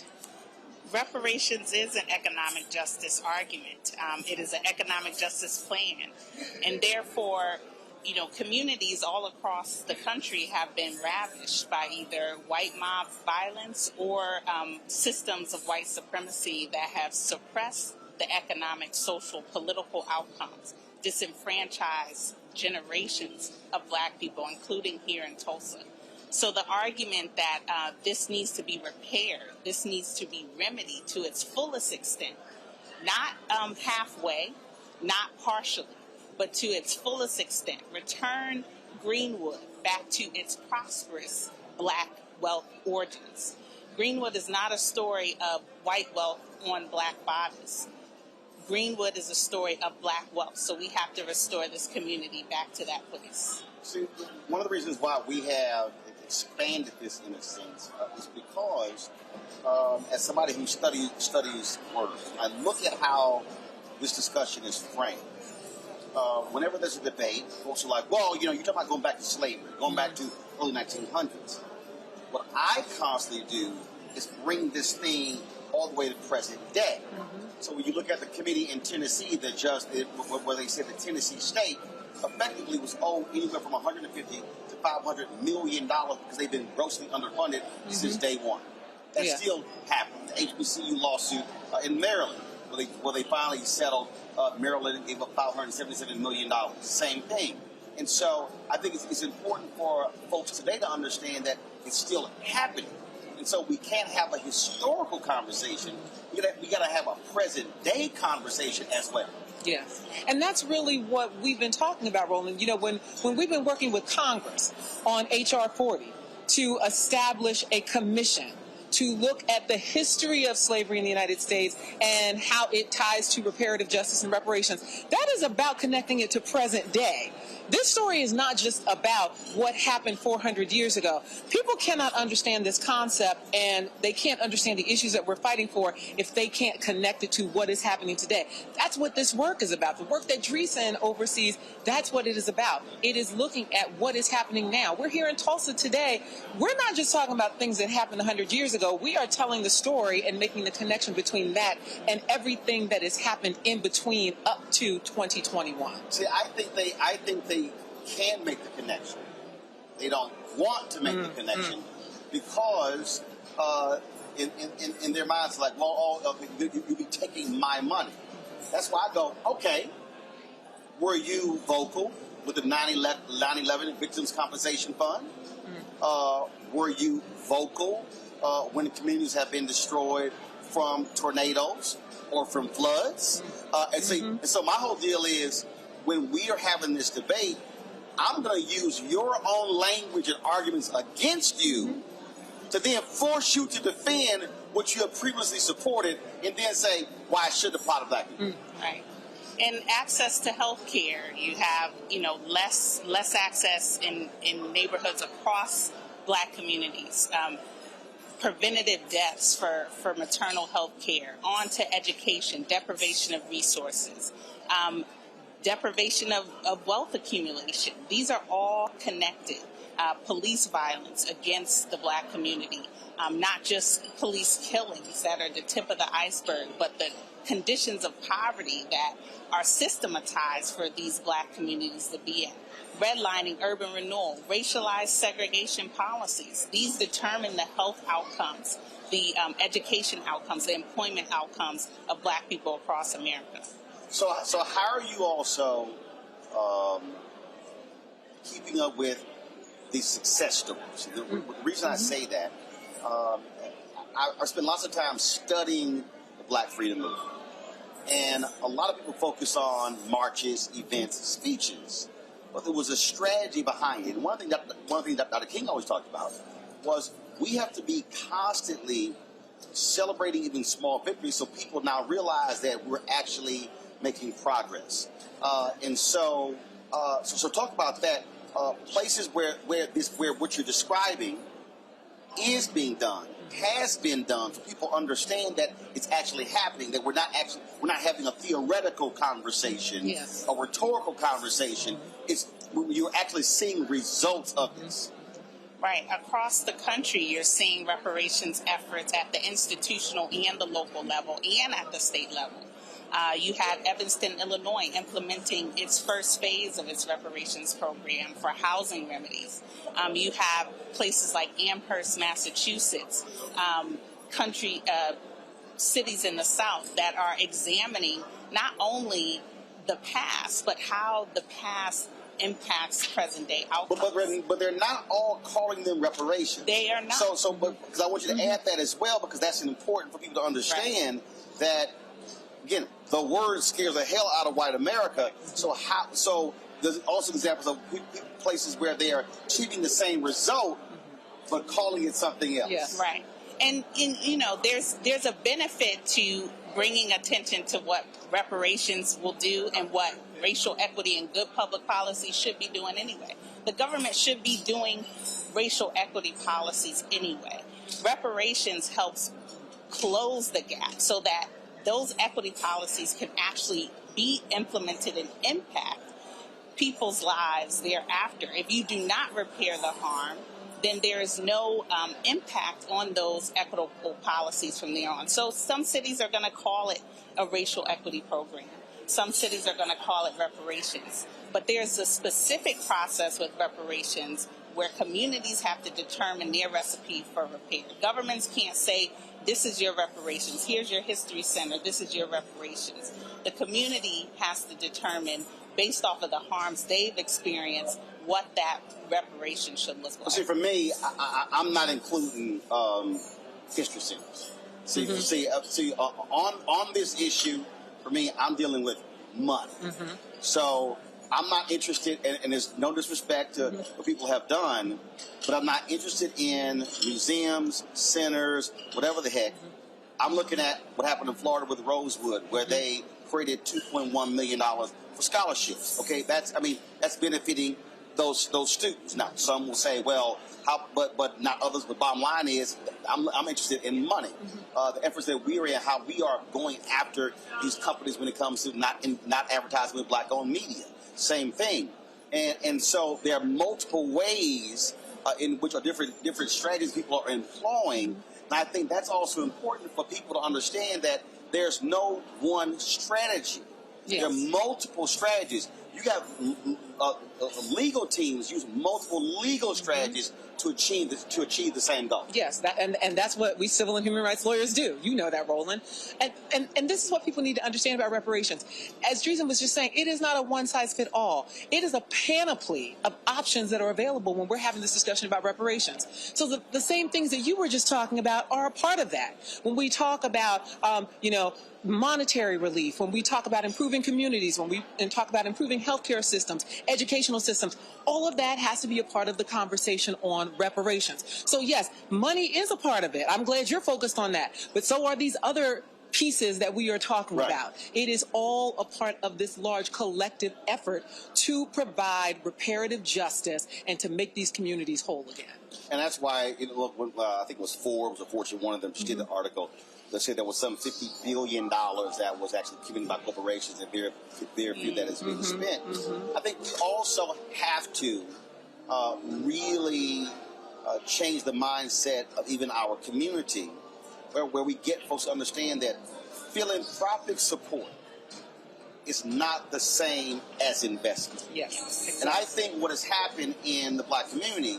Reparations is an economic justice argument. It is an economic justice plan. And therefore, communities all across the country have been ravished by either white mob violence or systems of white supremacy that have suppressed the economic, social, political outcomes, disenfranchised generations of black people, including here in Tulsa. So the argument that this needs to be repaired, this needs to be remedied to its fullest extent, not halfway, not partially, but to its fullest extent, return Greenwood back to its prosperous black wealth origins. Greenwood is not a story of white wealth on black bodies. Greenwood is a story of black wealth, so we have to restore this community back to that place. See, one of the reasons why we have expanded this in a sense is because as somebody who studies words, I look at how this discussion is framed. Whenever there's a debate, folks are like, well, you're talking about going back to slavery, going back to early 1900s. What I constantly do is bring this thing all the way to present day. So when you look at the committee in Tennessee that just where they said the Tennessee state effectively was owed anywhere from $150 to $500 million because they've been grossly underfunded since day one. That still happened. The HBCU lawsuit in Maryland, where they finally settled. Maryland gave up $577 million. Same thing. And so I think it's important for folks today to understand that it's still happening. And so we can't have a historical conversation. We got to have a present day conversation as well. Yes. And that's really what we've been talking about, Roland. You know, when we've been working with Congress on H.R. 40 to establish a commission to look at the history of slavery in the United States and how it ties to reparative justice and reparations, that is about connecting it to present day. This story is not just about what happened 400 years ago. People cannot understand this concept, and they can't understand the issues that we're fighting for if they can't connect it to what is happening today. That's what this work is about. The work that Dreesen oversees, that's what it is about. It is looking at what is happening now. We're here in Tulsa today. We're not just talking about things that happened 100 years ago. We are telling the story and making the connection between that and everything that has happened in between up to 2021. See, I think they can make the connection. They don't want to make the connection because in their minds, like, well, you be taking my money. That's why I go, okay, were you vocal with the 9/11 Victims Compensation Fund? Were you vocal when communities have been destroyed from tornadoes or from floods? And so my whole deal is, when we are having this debate, I'm going to use your own language and arguments against you to then force you to defend what you have previously supported, and then say why it should apply to black people. Right. And access to health care, you have, less access in neighborhoods across black communities. Preventative deaths for maternal health care, on to education, deprivation of resources, deprivation of wealth accumulation. These are all connected. Police violence against the black community, not just police killings that are the tip of the iceberg, but the conditions of poverty that are systematized for these black communities to be in. Redlining, urban renewal, racialized segregation policies. These determine the health outcomes, the education outcomes, the employment outcomes of black people across America. So how are you also keeping up with these success stories? The reason I say that, I spend lots of time studying the Black Freedom Movement. And a lot of people focus on marches, events, speeches. But there was a strategy behind it. And one thing that Dr. King always talked about was we have to be constantly celebrating even small victories so people now realize that we're actually making progress. So talk about that. Places where what you're describing is being done, has been done, so people understand that it's actually happening, that we're not having a theoretical conversation, a rhetorical conversation. You're actually seeing results of this. Right. Across the country, you're seeing reparations efforts at the institutional and the local level and at the state level. You had Evanston, Illinois, implementing its first phase of its reparations program for housing remedies. You have places like Amherst, Massachusetts, cities in the South that are examining not only the past, but how the past impacts present-day outcomes. But they're not all calling them reparations. They are not. Because I want you to add that as well, because that's important for people to understand that, again, the word scares the hell out of white America. So there's also examples of places where they are achieving the same result, but calling it something else. Yes. Right. And there's a benefit to bringing attention to what reparations will do and what racial equity and good public policy should be doing anyway. The government should be doing racial equity policies anyway. Reparations helps close the gap so that those equity policies can actually be implemented and impact people's lives thereafter. If you do not repair the harm, then there is no impact on those equitable policies from there on. So some cities are going to call it a racial equity program. Some cities are going to call it reparations. But there's a specific process with reparations where communities have to determine their recipe for repair. Governments can't say, this is your reparations, here's your history center, this is your reparations. The community has to determine based off of the harms they've experienced, what that reparation should look like. Well, see, for me, I'm not including history centers. On this issue, for me, I'm dealing with money. So I'm not interested, and there's no disrespect to what people have done, but I'm not interested in museums, centers, whatever the heck. I'm looking at what happened in Florida with Rosewood, where they created $2.1 million for scholarships. Okay, that's benefiting those students. Now, some will say, well, but not others. But bottom line is, I'm interested in money. The efforts that we are in, how we are going after these companies when it comes to not advertising with black-owned media. Same thing. And so there are multiple ways in which are different strategies people are employing. And I think that's also important for people to understand that there's no one strategy. Yes. There are multiple strategies. You got legal teams use multiple legal strategies to achieve the same goal. Yes, and that's what we civil and human rights lawyers do. You know that, Roland. And this is what people need to understand about reparations. As Dreesen was just saying, it is not a one-size-fits-all. It is a panoply of options that are available when we're having this discussion about reparations. So the same things that you were just talking about are a part of that. When we talk about, monetary relief, when we talk about improving communities, when we talk about improving healthcare systems, educational systems, all of that has to be a part of the conversation on reparations. So yes, money is a part of it. I'm glad you're focused on that. But so are these other pieces that we are talking about. It is all a part of this large collective effort to provide reparative justice and to make these communities whole again. And that's why, I think it was Forbes or Fortune, one of them just did an article that said there was some $50 billion that was actually given by corporations, and very few that is being spent. I think we also have to really change the mindset of even our community, where we get folks to understand that philanthropic support is not the same as investment. Yes, exactly. And I think what has happened in the black community,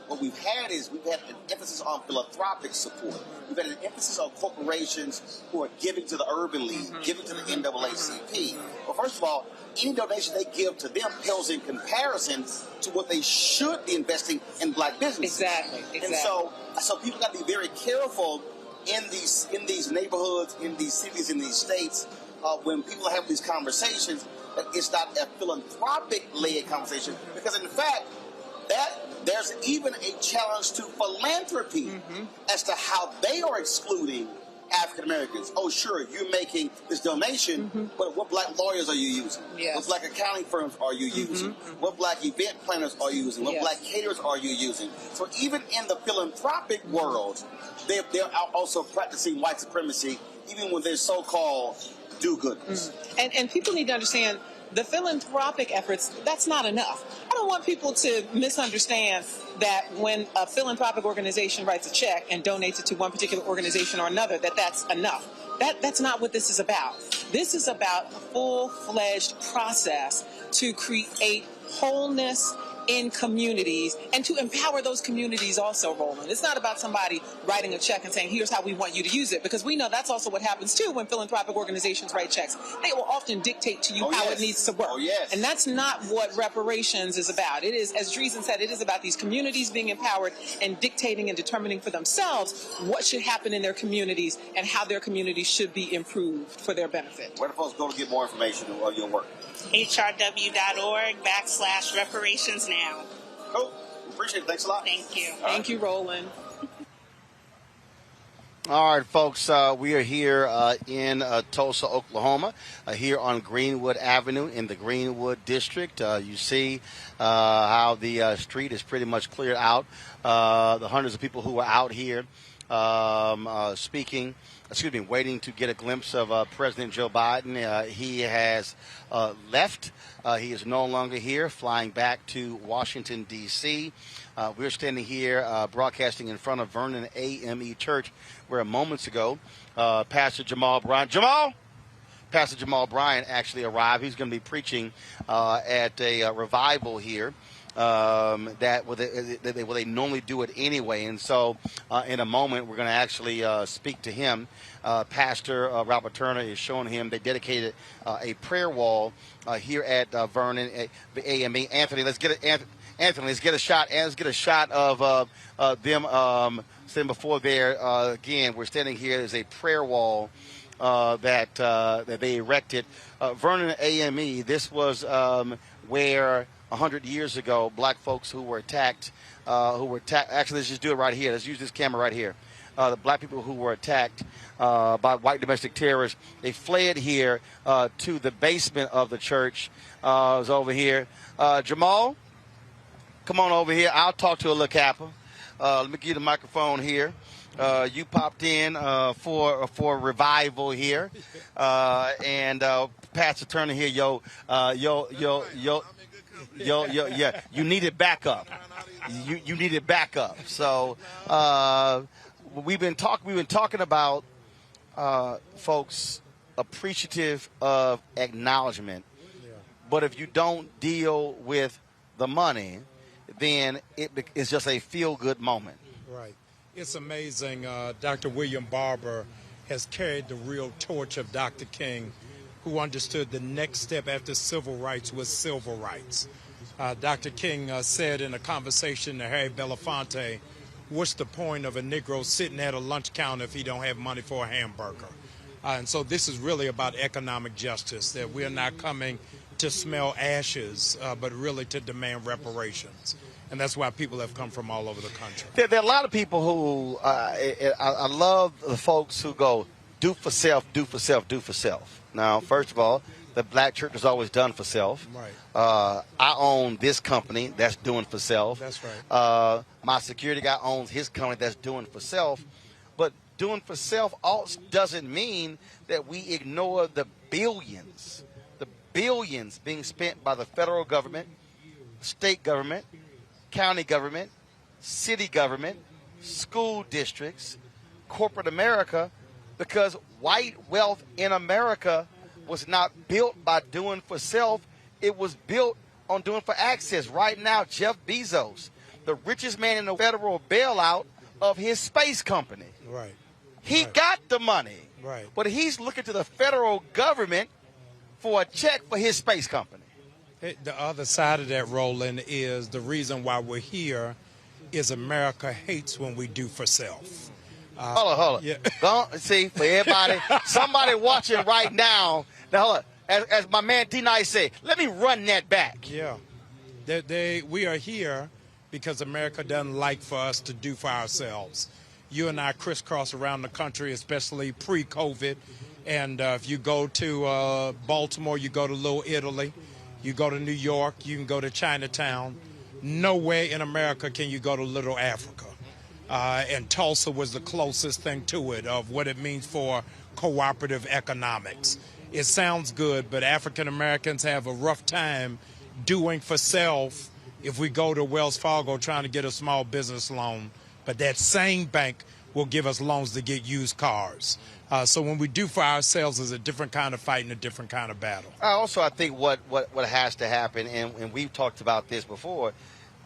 what we've had an emphasis on philanthropic support. We've had an emphasis on corporations who are giving to the Urban League, giving to the NAACP. Well, first of all, any donation they give to them pales in comparison to what they should be investing in black businesses. Exactly. And so people got to be very careful in these neighborhoods, in these cities, in these states, when people have these conversations, that it's not a philanthropic-led conversation, because in fact, there's even a challenge to philanthropy as to how they are excluding African Americans. Oh, sure, you're making this donation, but what black lawyers are you using? Yes. What black accounting firms are you using? What black event planners are you using? What black caterers are you using? So even in the philanthropic world, they're also practicing white supremacy, even when they're so-called do-gooders. And people need to understand the philanthropic efforts, that's not enough. I don't want people to misunderstand that when a philanthropic organization writes a check and donates it to one particular organization or another, that's enough. That's not what this is about. This is about a full-fledged process to create wholeness in communities and to empower those communities also, Roland. It's not about somebody writing a check and saying, here's how we want you to use it, because we know that's also what happens too when philanthropic organizations write checks. They will often dictate to you how it needs to work. And that's not what reparations is about. It is, as Dreesen said, it is about these communities being empowered and dictating and determining for themselves what should happen in their communities and how their communities should be improved for their benefit. Where do folks go to get more information on your work? hrw.org/reparations now. Cool. Appreciate it. Thanks a lot. Thank you. Thank you, Roland. All right, folks, we are here in Tulsa, Oklahoma, here on Greenwood Avenue in the Greenwood District. You see how the street is pretty much cleared out. The hundreds of people who are out here waiting to get a glimpse of President Joe Biden. He has left. He is no longer here, flying back to Washington, D.C. We're standing here broadcasting in front of Vernon AME Church, where moments ago, Pastor Jamal Bryant actually arrived. He's going to be preaching at a revival here that they normally do it anyway. And so in a moment, we're going to actually speak to him. Pastor Robert Turner is showing him. They dedicated a prayer wall here at Vernon, the AME. Anthony, let's get it. Anthony, let's get a shot. And let's get a shot of them standing before there. Again, we're standing here. There's a prayer wall that they erected. Vernon AME. This was where 100 years ago, black folks who were attacked. Actually, let's just do it right here. Let's use this camera right here. The black people who were attacked by white domestic terrorists, they fled here to the basement of the church. It was over here. Jamal, come on over here. I'll talk to a Kappa. Let me give you the microphone here. You popped in for revival here, and Pastor Turner here, yeah, you needed backup. You needed backup. So we've been talking about folks appreciative of acknowledgement, but if you don't deal with the money, then it's just a feel-good moment. Right. It's amazing. Dr. William Barber has carried the real torch of Dr. King, who understood the next step after civil rights was civil rights. Dr. King said in a conversation to Harry Belafonte, what's the point of a Negro sitting at a lunch counter if he don't have money for a hamburger? And so this is really about economic justice, that we're not coming to smell ashes, but really to demand reparations. And that's why people have come from all over the country. There are a lot of people who, I love the folks who go, do for self, do for self, do for self. Now, first of all, the black church has always done for self. Right. I own this company that's doing for self. That's right. My security guy owns his company that's doing for self. But doing for self also doesn't mean that we ignore the billions being spent by the federal government, state government, county government, city government, school districts, corporate America, because white wealth in America was not built by doing for self. It was built on doing for access. Right now, Jeff Bezos, the richest man in the federal bailout of his space company. Right. He got the money. Right. But he's looking to the federal government for a check for his space company. The other side of that, Roland, is the reason why we're here is America hates when we do for self. Hold on. Yeah. See, for everybody, somebody watching right now, hold on. As my man D-Nice said, let me run that back. Yeah. We are here because America doesn't like for us to do for ourselves. You and I crisscross around the country, especially pre-COVID. And if you go to Baltimore, you go to Little Italy, you go to New York, you can go to Chinatown. Nowhere in America can you go to Little Africa. And Tulsa was the closest thing to it of what it means for cooperative economics. It sounds good, but African Americans have a rough time doing for self if we go to Wells Fargo trying to get a small business loan. But that same bank will give us loans to get used cars. So when we do for ourselves, is a different kind of fight and a different kind of battle. Also, I think what has to happen, and we've talked about this before,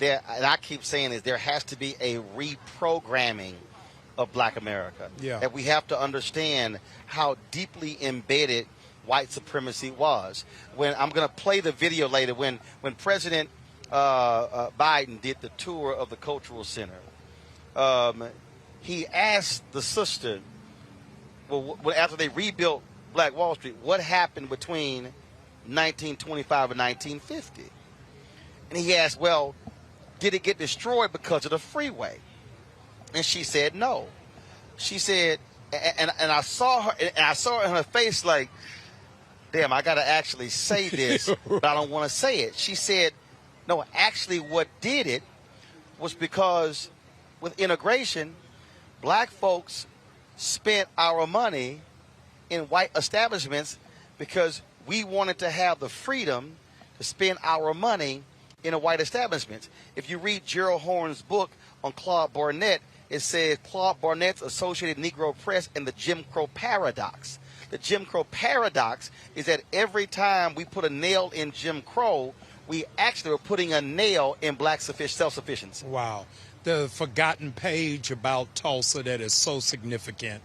and I keep saying is there has to be a reprogramming of black America. Yeah. That we have to understand how deeply embedded white supremacy was. When I'm going to play the video later, when President Biden did the tour of the Cultural Center, he asked the sister, well, after they rebuilt Black Wall Street, what happened between 1925 and 1950? And he asked, well, did it get destroyed because of the freeway? And she said no. She said, and I saw her, and I saw it in her face like, damn, I got to actually say this, but I don't want to say it. She said, no, actually what did it was because with integration, black folks spent our money in white establishments because we wanted to have the freedom to spend our money in a white establishment. If you read Gerald Horne's book on Claude Barnett, it says Claude Barnett's Associated Negro Press and the Jim Crow Paradox. The Jim Crow Paradox is that every time we put a nail in Jim Crow, we actually were putting a nail in black self-sufficiency. Wow. The forgotten page about Tulsa that is so significant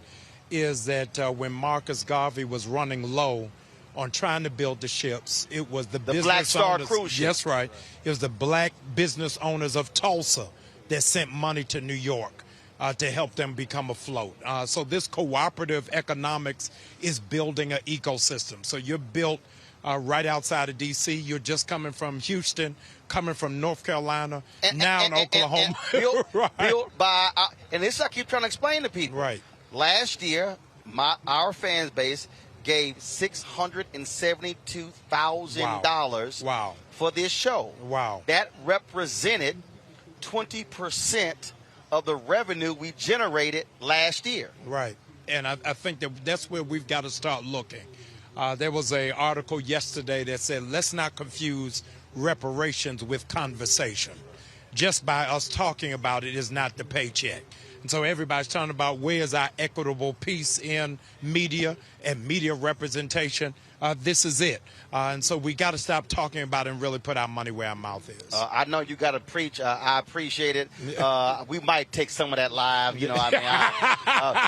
is that when Marcus Garvey was running low on trying to build the ships, it was the business Black Star owners. cruise ship. Yes, right. It was the black business owners of Tulsa that sent money to New York to help them become afloat. So this cooperative economics is building an ecosystem. So you're built right outside of D.C. You're just coming from Houston, coming from North Carolina, now in Oklahoma. Built by, and this I keep trying to explain to people. Right. Last year, our fan base gave $672,000 Wow. for this show. Wow. That represented 20% of the revenue we generated last year. Right. And I think that's where we've got to start looking. There was an article yesterday that said, let's not confuse reparations with conversation. Just by us talking about it is not the paycheck. And so everybody's talking about where's our equitable piece in media and media representation. This is it. And so we got to stop talking about it and really put our money where our mouth is. I know you got to preach. I appreciate it. We might take some of that live, you know what I mean?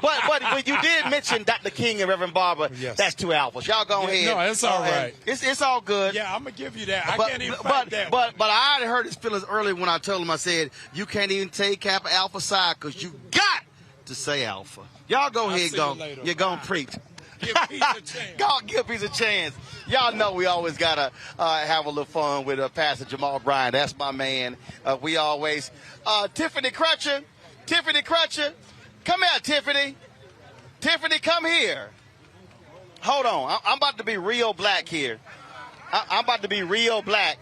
But when you did mention Dr. King and Reverend Barber, yes. That's two alphas. Y'all go ahead. No, it's all right. It's all good. Yeah, I'm going to give you that. I can't even fight that. But I already hurt his feelings early when I told him, I said, you can't even take Kappa Alpha side because you got to say alpha. Y'all go ahead and go. You're going to preach. Give peace a chance. God, give peace a chance. Y'all know we always got to have a little fun with Pastor Jamal Bryan. That's my man. We always. Tiffany Crutcher. Come here, Tiffany. Tiffany, come here. Hold on. I'm about to be real black here. I'm about to be real black.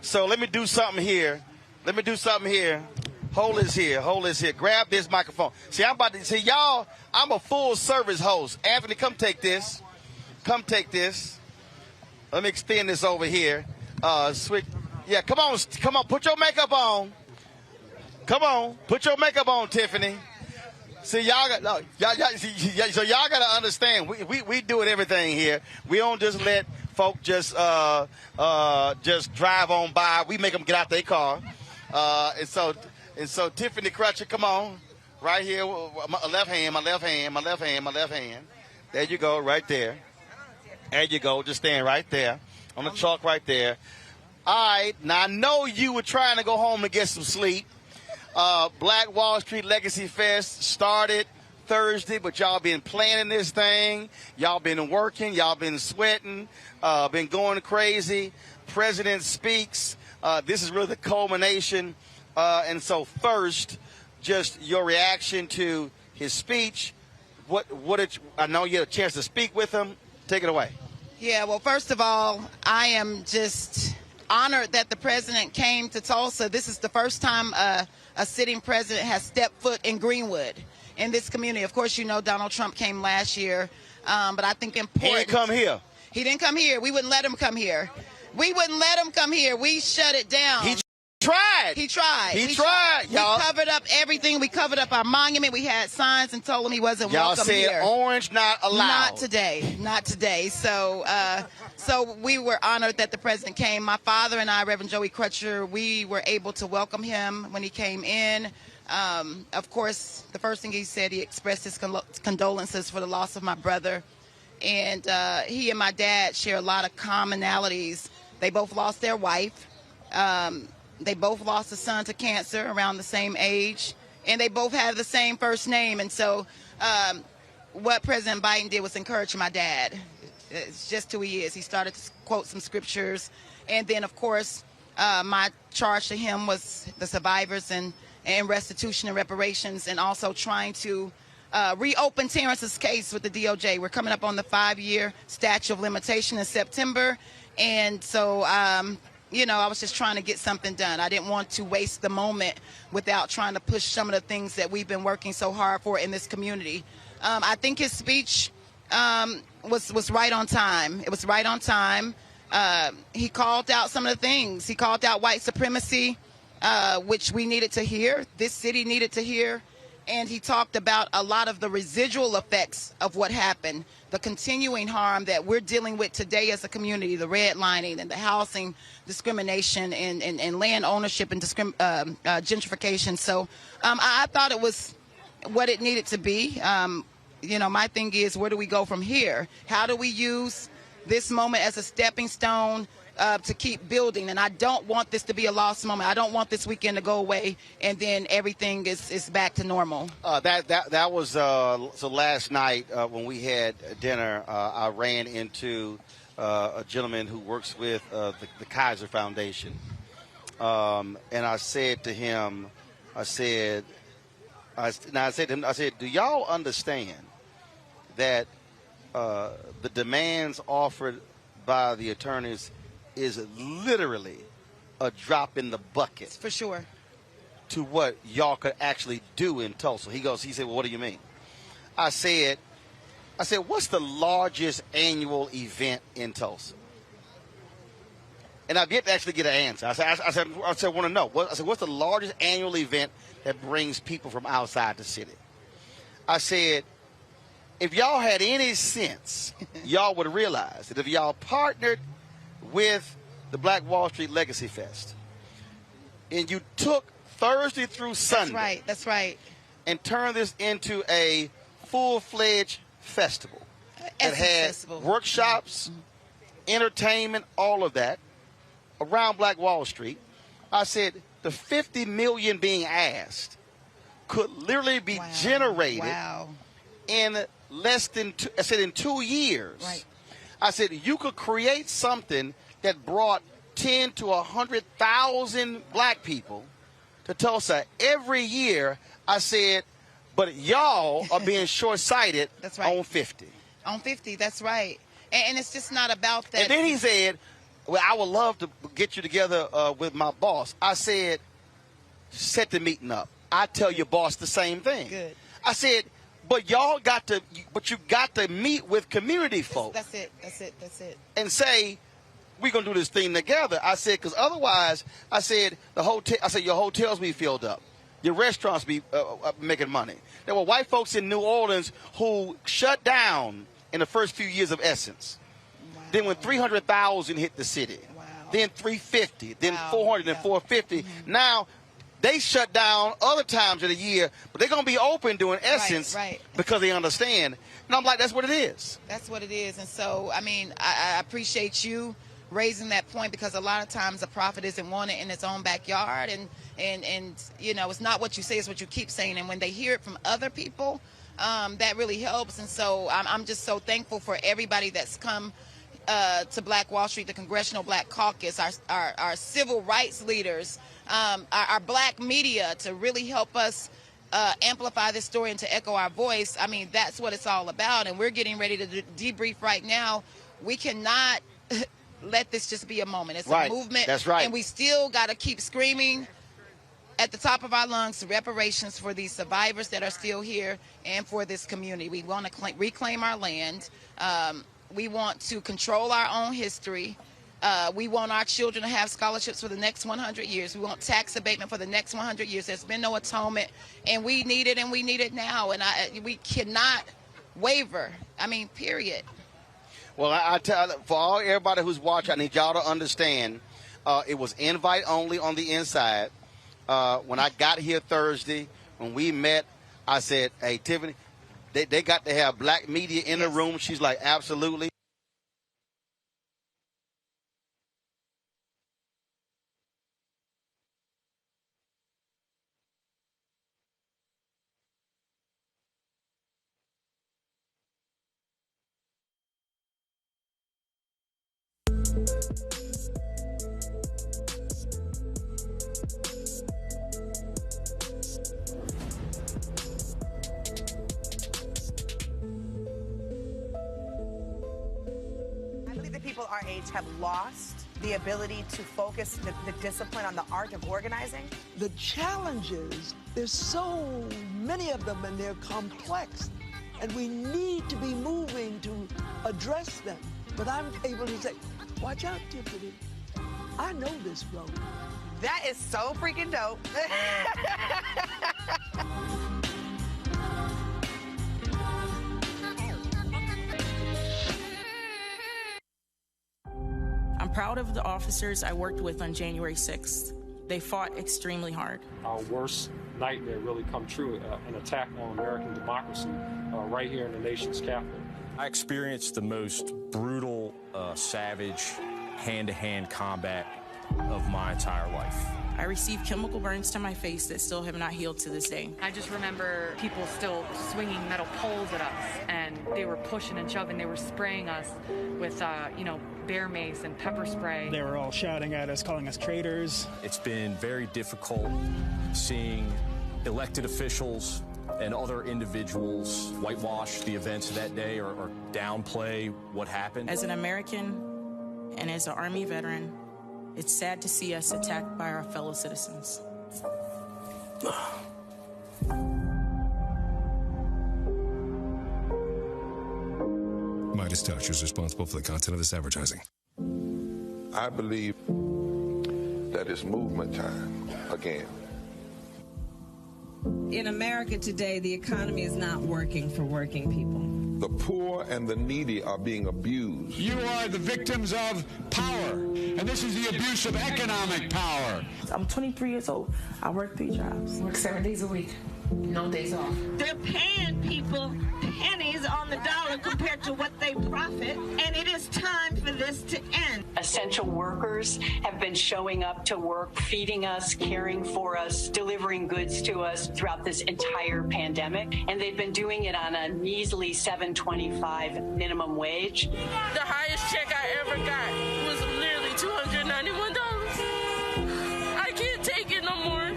So let me do something here. Hold this here. Grab this microphone. See, y'all, I'm a full service host. Anthony, come take this. Let me extend this over here. Switch. Yeah, come on. Put your makeup on. Put your makeup on, Tiffany. See, y'all got to understand. We do everything here. We don't just let folk just drive on by. We make them get out their car. And so Tiffany Crutcher, come on, right here, my left hand. There you go, right there. There you go, just stand right there on the chalk right there. All right, now I know you were trying to go home to get some sleep. Black Wall Street Legacy Fest started Thursday, but y'all been planning this thing. Y'all been working. Y'all been sweating. Been going crazy. President speaks. This is really the culmination. And so first, just your reaction to his speech. I know you had a chance to speak with him. Take it away. Yeah, well, first of all, I am just honored that the president came to Tulsa. This is the first time a sitting president has stepped foot in Greenwood, in this community. Of course, you know Donald Trump came last year, but I think important. He didn't come here. He didn't come here. We wouldn't let him come here. We shut it down. He tried. He tried. Y'all. We covered up everything. We covered up our monument. We had signs and told him he wasn't welcome here. Y'all said orange not allowed. Not today. So we were honored that the president came. My father and I, Reverend Joey Crutcher, we were able to welcome him when he came in. Of course, the first thing he said, he expressed his condolences for the loss of my brother. And he and my dad share a lot of commonalities. They both lost their wife. They both lost a son to cancer around the same age, and they both have the same first name. And so what President Biden did was encourage my dad. It's just who he is. He started to quote some scriptures. And then, of course, my charge to him was the survivors and restitution and reparations, and also trying to reopen Terrence's case with the DOJ. We're coming up on the 5-year statute of limitation in September. And so I was just trying to get something done. I didn't want to waste the moment without trying to push some of the things that we've been working so hard for in this community. I think his speech was right on time. It was right on time. He called out some of the things. He called out white supremacy, which we needed to hear. This city needed to hear. And he talked about a lot of the residual effects of what happened, the continuing harm that we're dealing with today as a community, the redlining and the housing discrimination and land ownership and gentrification. So I thought it was what it needed to be. You know, my thing is, where do we go from here? How do we use this moment as a stepping stone to keep building? And I don't want this to be a lost moment. I don't want this weekend to go away and then everything is back to normal. That was so last night when we had dinner, I ran into a gentleman who works with the Kaiser Foundation, and I said to him, I said, do y'all understand that the demands offered by the attorneys is literally a drop in the bucket? For sure. To what y'all could actually do in Tulsa. He said, well, what do you mean? I said, what's the largest annual event in Tulsa? And I've yet to actually get an answer. I said, I want to know. I said, what's the largest annual event that brings people from outside the city? I said, if y'all had any sense, y'all would realize that if y'all partnered with the Black Wall Street Legacy Fest and you took Thursday through Sunday. That's right. And turned this into a full-fledged festival that had workshops, entertainment, all of that around Black Wall Street. I said the $50 million being asked could literally be generated in less than in 2 years. Right. I said you could create something that brought 10 to 100,000 black people to Tulsa every year. I said, but y'all are being short-sighted on 50. On 50, that's right. And it's just not about that. And then he said, well, I would love to get you together with my boss. I said, set the meeting up. I tell your boss the same thing. Good. I said, but you got to meet with community folks. That's it. And say, we're going to do this thing together. I said, because otherwise, I said, your hotels be filled up. Your restaurants be making money. There were white folks in New Orleans who shut down in the first few years of Essence. Wow. Then when 300,000 hit the city, then 350, then 400, then 450. Mm-hmm. Now, they shut down other times of the year, but they're going to be open during Essence because they understand. And I'm like, that's what it is. That's what it is. And so, I mean, I appreciate you raising that point, because a lot of times a prophet isn't wanted in its own backyard, and you know, it's not what you say, it's what you keep saying. And when they hear it from other people, that really helps. And so I'm just so thankful for everybody that's come to Black Wall Street, the Congressional Black Caucus, our civil rights leaders, our black media, to really help us amplify this story and to echo our voice. I mean, that's what it's all about. And we're getting ready to debrief right now. We cannot let this just be a moment. It's a movement. That's right. And we still got to keep screaming at the top of our lungs reparations for these survivors that are still here and for this community. We want to reclaim our land. We want to control our own history. We want our children to have scholarships for the next 100 years. We want tax abatement for the next 100 years. There's been no atonement, and we need it, and we need it now. And we cannot waver. I mean, period. Well, I tell for everybody who's watching, I need y'all to understand, it was invite only on the inside. When I got here Thursday, when we met, I said, hey, Tiffany, they got to have black media in the room. She's like, absolutely. People our age have lost the ability to focus the discipline on the art of organizing? The challenges, there's so many of them, and they're complex, and we need to be moving to address them. But I'm able to say, watch out, Tiffany. I know this road. That is so freaking dope. proud of the officers I worked with on January 6th. They fought extremely hard. Our worst nightmare really come true, an attack on American democracy right here in the nation's capital. I experienced the most brutal, savage, hand-to-hand combat of my entire life. I received chemical burns to my face that still have not healed to this day. I just remember people still swinging metal poles at us, and they were pushing and shoving. They were spraying us with, bear mace and pepper spray. They were all shouting at us, calling us traitors. It's been very difficult seeing elected officials and other individuals whitewash the events of that day or downplay what happened. As an American and as an Army veteran, it's sad to see us attacked by our fellow citizens. Midas Touch is responsible for the content of this advertising. I believe that it's movement time again. In America today, the economy is not working for working people. The poor and the needy are being abused. You are the victims of power, and this is the abuse of economic power. I'm 23 years old. I work 3 jobs. Work 7 days a week. No days off. They're paying people pennies on the dollar compared to what they profit, and it is time for this to end. Essential workers have been showing up to work, feeding us, caring for us, delivering goods to us throughout this entire pandemic, and they've been doing it on a measly $7.25 minimum wage. The highest check I ever got was literally $291. I can't take it no more.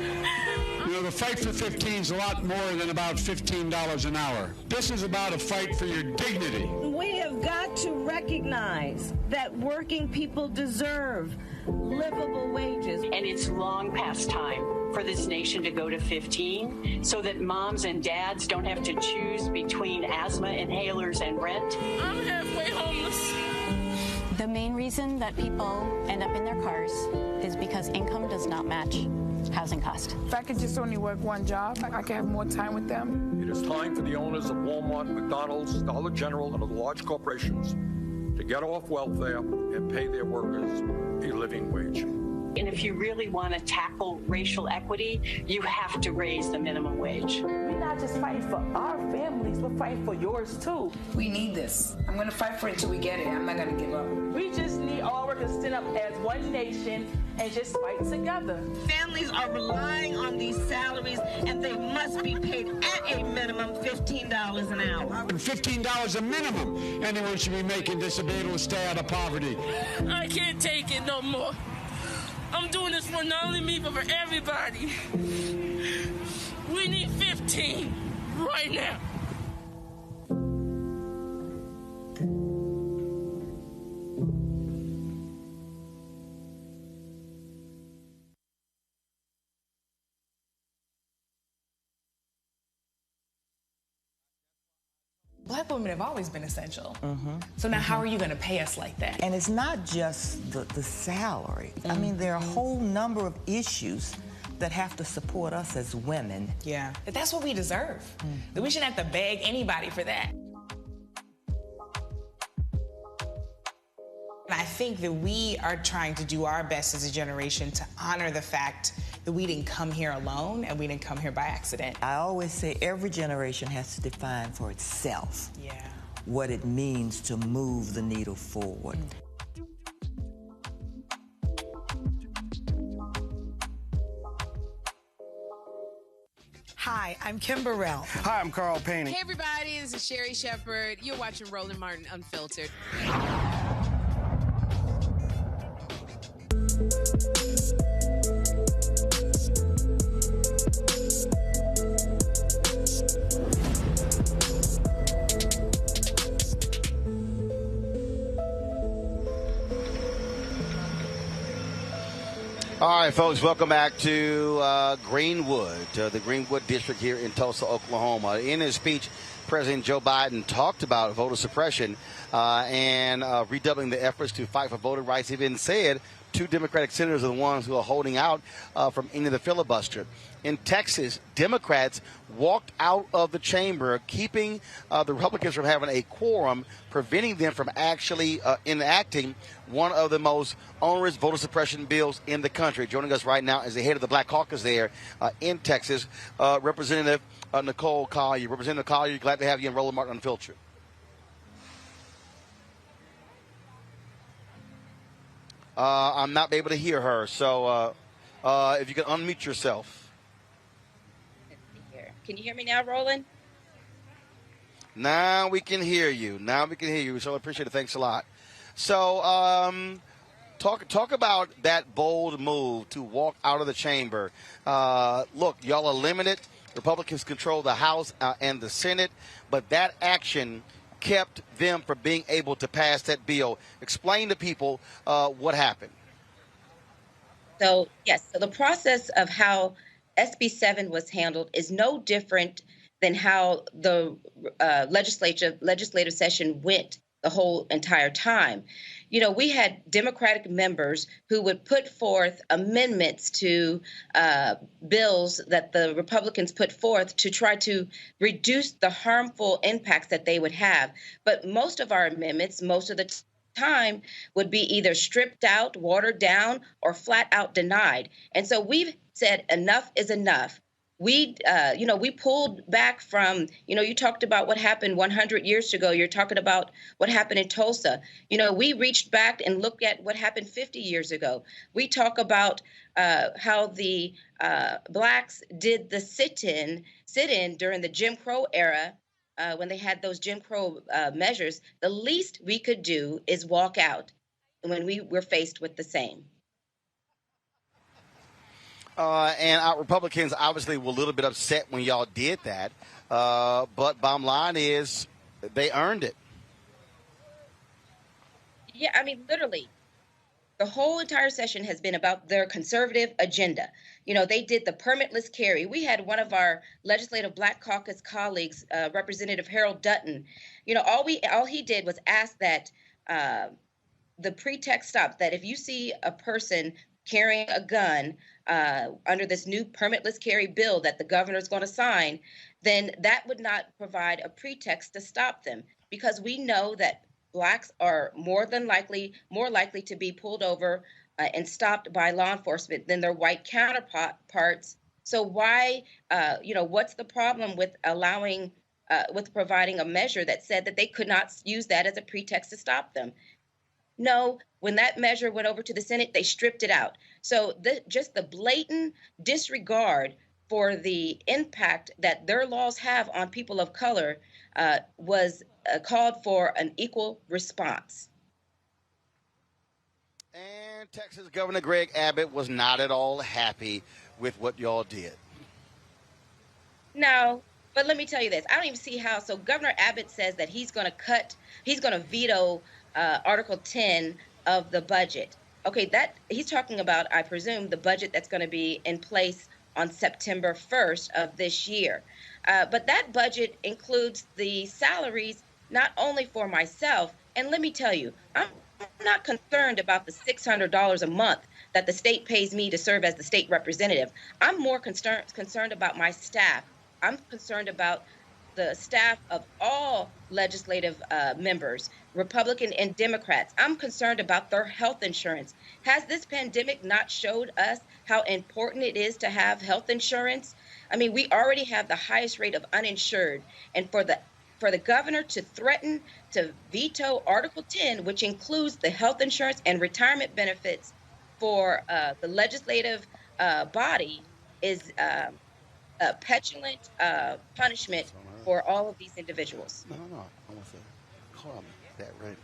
You know, the fight for 15 is a lot more than about $15 an hour. This is about a fight for your dignity. We have got to recognize that working people deserve livable wages. And it's long past time for this nation to go to 15 so that moms and dads don't have to choose between asthma inhalers and rent. I'm halfway homeless. The main reason that people end up in their cars is because income does not match housing cost. If I could just only work one job, I could have more time with them. It is time for the owners of Walmart, McDonald's, Dollar General, and other large corporations to get off welfare and pay their workers a living wage. And if you really want to tackle racial equity, you have to raise the minimum wage. We're not just fighting for our families, we're fighting for yours too. We need this. I'm going to fight for it until we get it. I'm not going to give up. We just need all workers to stand up as one nation and just fight together. Families are relying on these salaries, and they must be paid at a minimum $15 an hour. $15 a minimum. Anyone should be making this to be able to stay out of poverty. I can't take it no more. I'm doing this for not only me, but for everybody. We need 15 right now. Black women have always been essential. So now how are you going to pay us like that? And it's not just the salary. I mean, there are a whole number of issues that have to support us as women. Yeah, but that's what we deserve. That we shouldn't have to beg anybody for that. And I think that we are trying to do our best as a generation to honor the fact that we didn't come here alone and we didn't come here by accident. I always say every generation has to define for itself what it means to move the needle forward. Hi, I'm Kim Burrell. Hi, I'm Carl Payne. Hey, everybody, this is Sherry Shepherd. You're watching Roland Martin Unfiltered. All right, folks, welcome back to Greenwood, the Greenwood District here in Tulsa, Oklahoma. In his speech, President Joe Biden talked about voter suppression and redoubling the efforts to fight for voting rights. He even said 2 Democratic senators are the ones who are holding out from ending the filibuster. In Texas, Democrats walked out of the chamber, keeping the Republicans from having a quorum, preventing them from actually enacting one of the most onerous voter suppression bills in the country. Joining us right now is the head of the Black Caucus there in Texas, Representative Nicole Collier. Representative Collier, glad to have you in Roland Martin Unfiltered. I'm not able to hear her, so if you can unmute yourself. Can you hear me now, Roland? Now we can hear you. So I appreciate it. Thanks a lot. So talk about that bold move to walk out of the chamber. Look, y'all are limited. Republicans control the House and the Senate, but that action kept them from being able to pass that bill. Explain to people what happened. So, yes, so the process of how SB 7 was handled is no different than how the legislative session went the whole entire time. You know, we had Democratic members who would put forth amendments to bills that the Republicans put forth to try to reduce the harmful impacts that they would have. But most of our amendments, most of the time, would be either stripped out, watered down, or flat out denied. And so we've said enough is enough. We pulled back from, you talked about what happened 100 years ago. You're talking about what happened in Tulsa. We reached back and looked at what happened 50 years ago. We talk about how the blacks did the sit-in during the Jim Crow era when they had those Jim Crow measures. The least we could do is walk out when we were faced with the same. And our Republicans obviously were a little bit upset when y'all did that. But bottom line is they earned it. Yeah, I mean, literally, the whole entire session has been about their conservative agenda. They did the permitless carry. We had one of our legislative Black Caucus colleagues, Representative Harold Dutton. All he did was ask that the pretext stop, that if you see a person carrying a gun under this new permitless carry bill that the governor is going to sign, then that would not provide a pretext to stop them, because we know that blacks are more likely to be pulled over and stopped by law enforcement than their white counterparts. So why, what's the problem with with providing a measure that said that they could not use that as a pretext to stop them? No, when that measure went over to the Senate, they stripped it out. So just the blatant disregard for the impact that their laws have on people of color was called for an equal response. And Texas Governor Greg Abbott was not at all happy with what y'all did. No, but let me tell you this. I don't even see how. So Governor Abbott says that he's going to veto Article 10 of the budget. Okay, that he's talking about, I presume, the budget that's going to be in place on September 1st of this year. But that budget includes the salaries not only for myself, and let me tell you, I'm not concerned about the $600 a month that the state pays me to serve as the state representative. I'm more concerned about my staff. I'm concerned about the staff of all legislative members, Republican and Democrats. I'm concerned about their health insurance. Has this pandemic not showed us how important it is to have health insurance? I mean, we already have the highest rate of uninsured, and for the governor to threaten to veto Article 10, which includes the health insurance and retirement benefits for the legislative body, is a petulant punishment for all of these individuals. No. I want to call that right.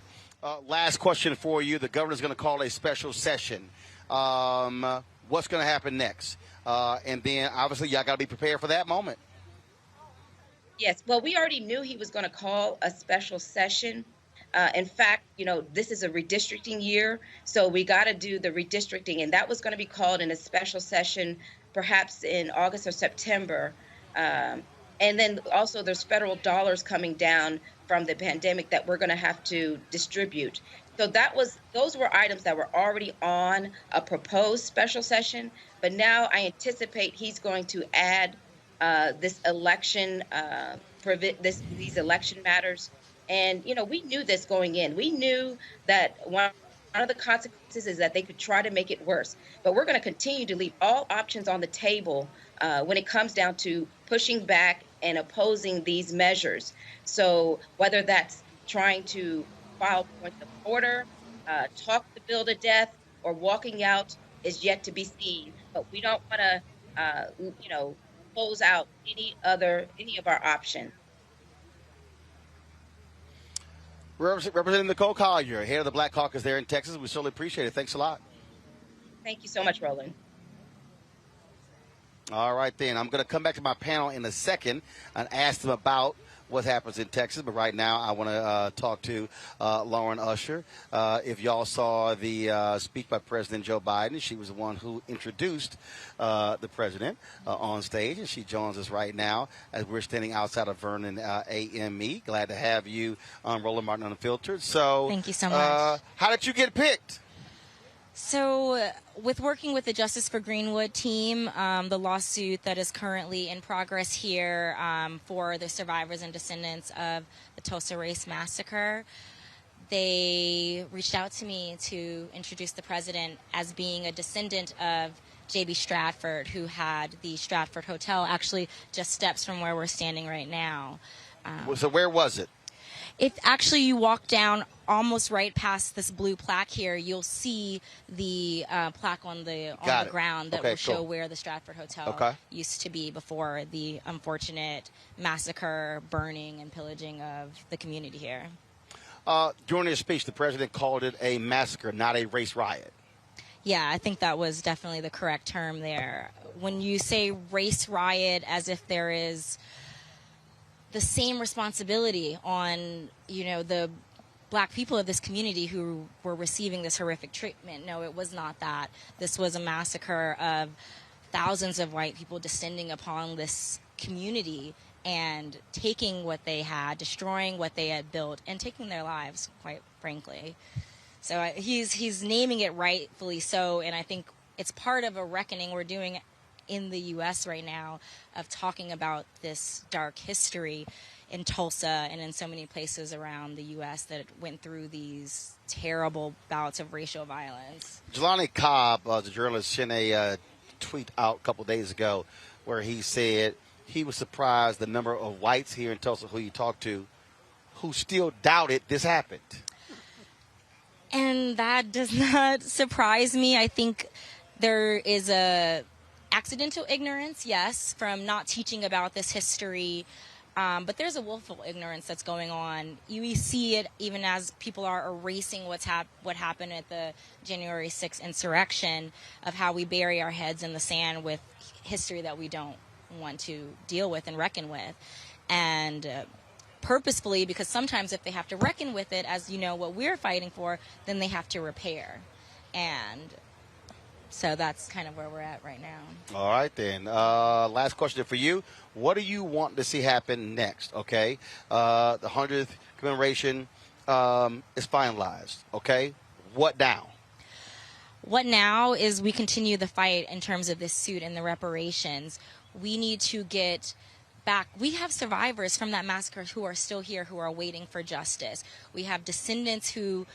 Last question for you. The governor's going to call a special session. What's going to happen next? And then, obviously, y'all got to be prepared for that moment. Yes. Well, we already knew he was going to call a special session. In fact, this is a redistricting year, so we got to do the redistricting, and that was going to be called in a special session, perhaps in August or September. And then also there's federal dollars coming down from the pandemic that we're going to have to distribute. So those were items that were already on a proposed special session, but now I anticipate he's going to add this election, these election matters. And, we knew this going in. We knew that one of the consequences is that they could try to make it worse. But we're going to continue to leave all options on the table when it comes down to pushing back and opposing these measures. So whether that's trying to file points of order, talk the bill to death, or walking out is yet to be seen. But we don't want to, close out any of our options. Representing Nicole Collier, head of the Black Caucus there in Texas. We certainly appreciate it. Thanks a lot. Thank you so much, Roland. All right, then. I'm going to come back to my panel in a second and ask them about what happens in Texas. But right now, I want to talk to Lauren Usher. If y'all saw the speech by President Joe Biden, she was the one who introduced the president on stage, and she joins us right now as we're standing outside of Vernon AME. Glad to have you on Roland Martin Unfiltered. So, thank you so much. How did you get picked? So, with working with the Justice for Greenwood team, the lawsuit that is currently in progress here for the survivors and descendants of the Tulsa Race Massacre, they reached out to me to introduce the president as being a descendant of J.B. Stratford, who had the Stratford Hotel, actually just steps from where we're standing right now. So where was it? If actually you walk down almost right past this blue plaque here, you'll see the plaque on the ground that will show where the Stratford Hotel used to be before the unfortunate massacre, burning, and pillaging of the community here. During his speech, the president called it a massacre, not a race riot. Yeah, I think that was definitely the correct term there. When you say race riot, as if there is the same responsibility on, the Black people of this community who were receiving this horrific treatment. No, it was not that. This was a massacre of thousands of white people descending upon this community and taking what they had, destroying what they had built, and taking their lives, quite frankly. So he's naming it rightfully so, and I think it's part of a reckoning we're doing in the U.S. right now of talking about this dark history in Tulsa and in so many places around the U.S. that went through these terrible bouts of racial violence. Jelani Cobb, the journalist, sent a tweet out a couple days ago where he said he was surprised the number of whites here in Tulsa who he talked to who still doubted this happened. And that does not surprise me. I think there is a accidental ignorance, yes, from not teaching about this history, but there's a willful ignorance that's going on. You see it even as people are erasing what happened at the January 6th insurrection, of how we bury our heads in the sand with history that we don't want to deal with and reckon with. And purposefully, because sometimes if they have to reckon with it, as you know, what we're fighting for, then they have to repair. And so that's kind of where we're at right now. All right, then. Last question for you. What do you want to see happen next, okay? The 100th commemoration is finalized, okay? What now? What now is we continue the fight in terms of this suit and the reparations. We need to get back. We have survivors from that massacre who are still here, who are waiting for justice. We have descendants who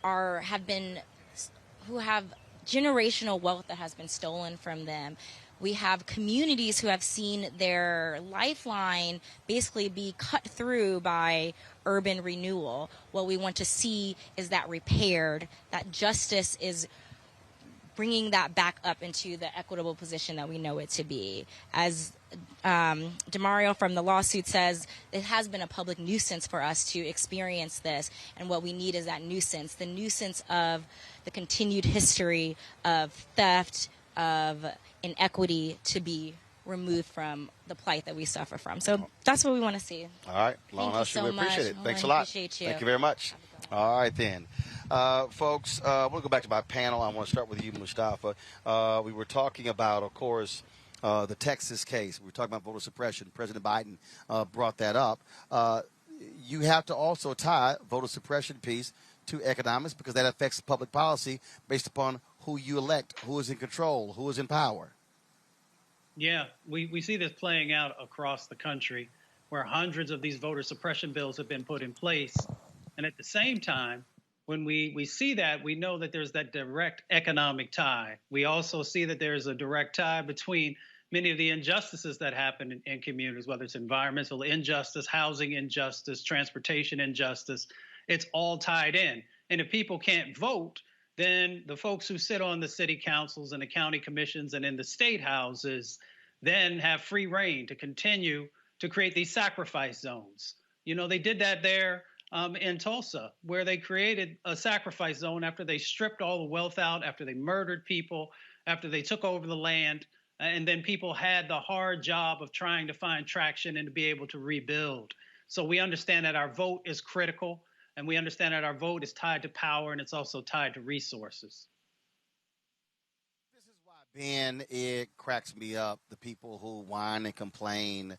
have generational wealth that has been stolen from them. We have communities who have seen their lifeline basically be cut through by urban renewal. What we want to see is that repaired, that justice is bringing that back up into the equitable position that we know it to be. As DeMario from the lawsuit says, it has been a public nuisance for us to experience this, and what we need is that nuisance, the nuisance of the continued history of theft, of inequity, to be removed from the plight that we suffer from. So that's what we want to see. All right. Thank you so we much. appreciate it. Thanks a I lot. Appreciate you. Thank you very much. All right, then. Folks, I want to go back to my panel. I want to start with you, Mustafa. We were talking about, of course, the Texas case. We're talking about voter suppression. President Biden brought that up. You have to also tie voter suppression piece to economics because that affects public policy based upon who you elect, who is in control, who is in power. Yeah, we see this playing out across the country where hundreds of these voter suppression bills have been put in place. And at the same time, when we see that, we know that there's that direct economic tie. We also see that there's a direct tie between many of the injustices that happen in communities, whether it's environmental injustice, housing injustice, transportation injustice. It's all tied in. And if people can't vote, then the folks who sit on the city councils and the county commissions and in the state houses then have free reign to continue to create these sacrifice zones. You know, they did that there in Tulsa, where they created a sacrifice zone after they stripped all the wealth out, after they murdered people, after they took over the land, and then people had the hard job of trying to find traction and to be able to rebuild. So we understand that our vote is critical, and we understand that our vote is tied to power, and it's also tied to resources. This is why, Ben, it cracks me up, the people who whine and complain,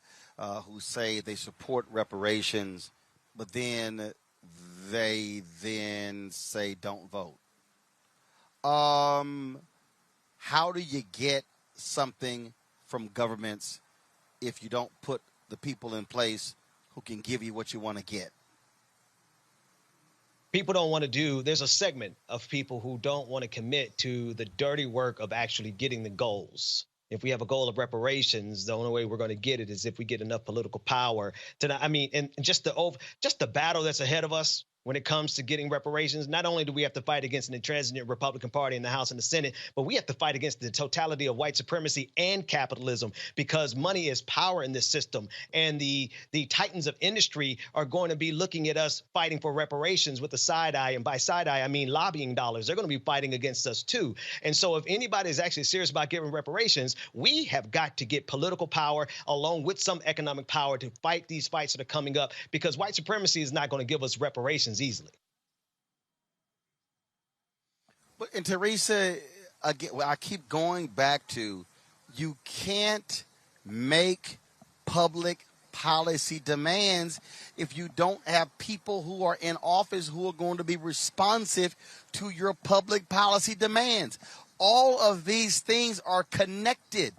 who say they support reparations, but then they then say don't vote. How do you get something from governments if you don't put the people in place who can give you what you want to get? People don't want to do, there's a segment of people who don't want to commit to the dirty work of actually getting the goals. If we have a goal of reparations, the only way we're going to get it is if we get enough political power to, and just the battle that's ahead of us when it comes to getting reparations. Not only do we have to fight against an intransigent Republican Party in the House and the Senate, but we have to fight against the totality of white supremacy and capitalism, because money is power in this system. And the titans of industry are going to be looking at us fighting for reparations with a side eye. And by side eye, I mean lobbying dollars. They're going to be fighting against us, too. And so if anybody is actually serious about giving reparations, we have got to get political power along with some economic power to fight these fights that are coming up, because white supremacy is not going to give us reparations easily. But, and Teresa, again, I keep going back to, you can't make public policy demands if you don't have people who are in office who are going to be responsive to your public policy demands. All of these things are connected.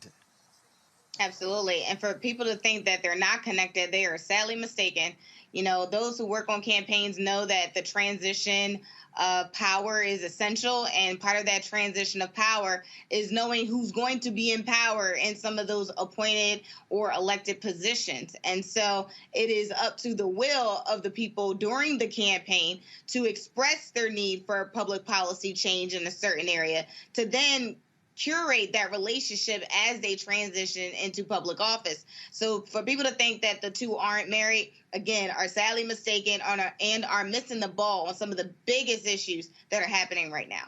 Absolutely. And for people to think that they're not connected, they are sadly mistaken. You know, those who work on campaigns know that the transition of power is essential, and part of that transition of power is knowing who's going to be in power in some of those appointed or elected positions. And so it is up to the will of the people during the campaign to express their need for public policy change in a certain area, to then curate that relationship as they transition into public office. So for people to think that the two aren't married, again, are sadly mistaken and are missing the ball on some of the biggest issues that are happening right now.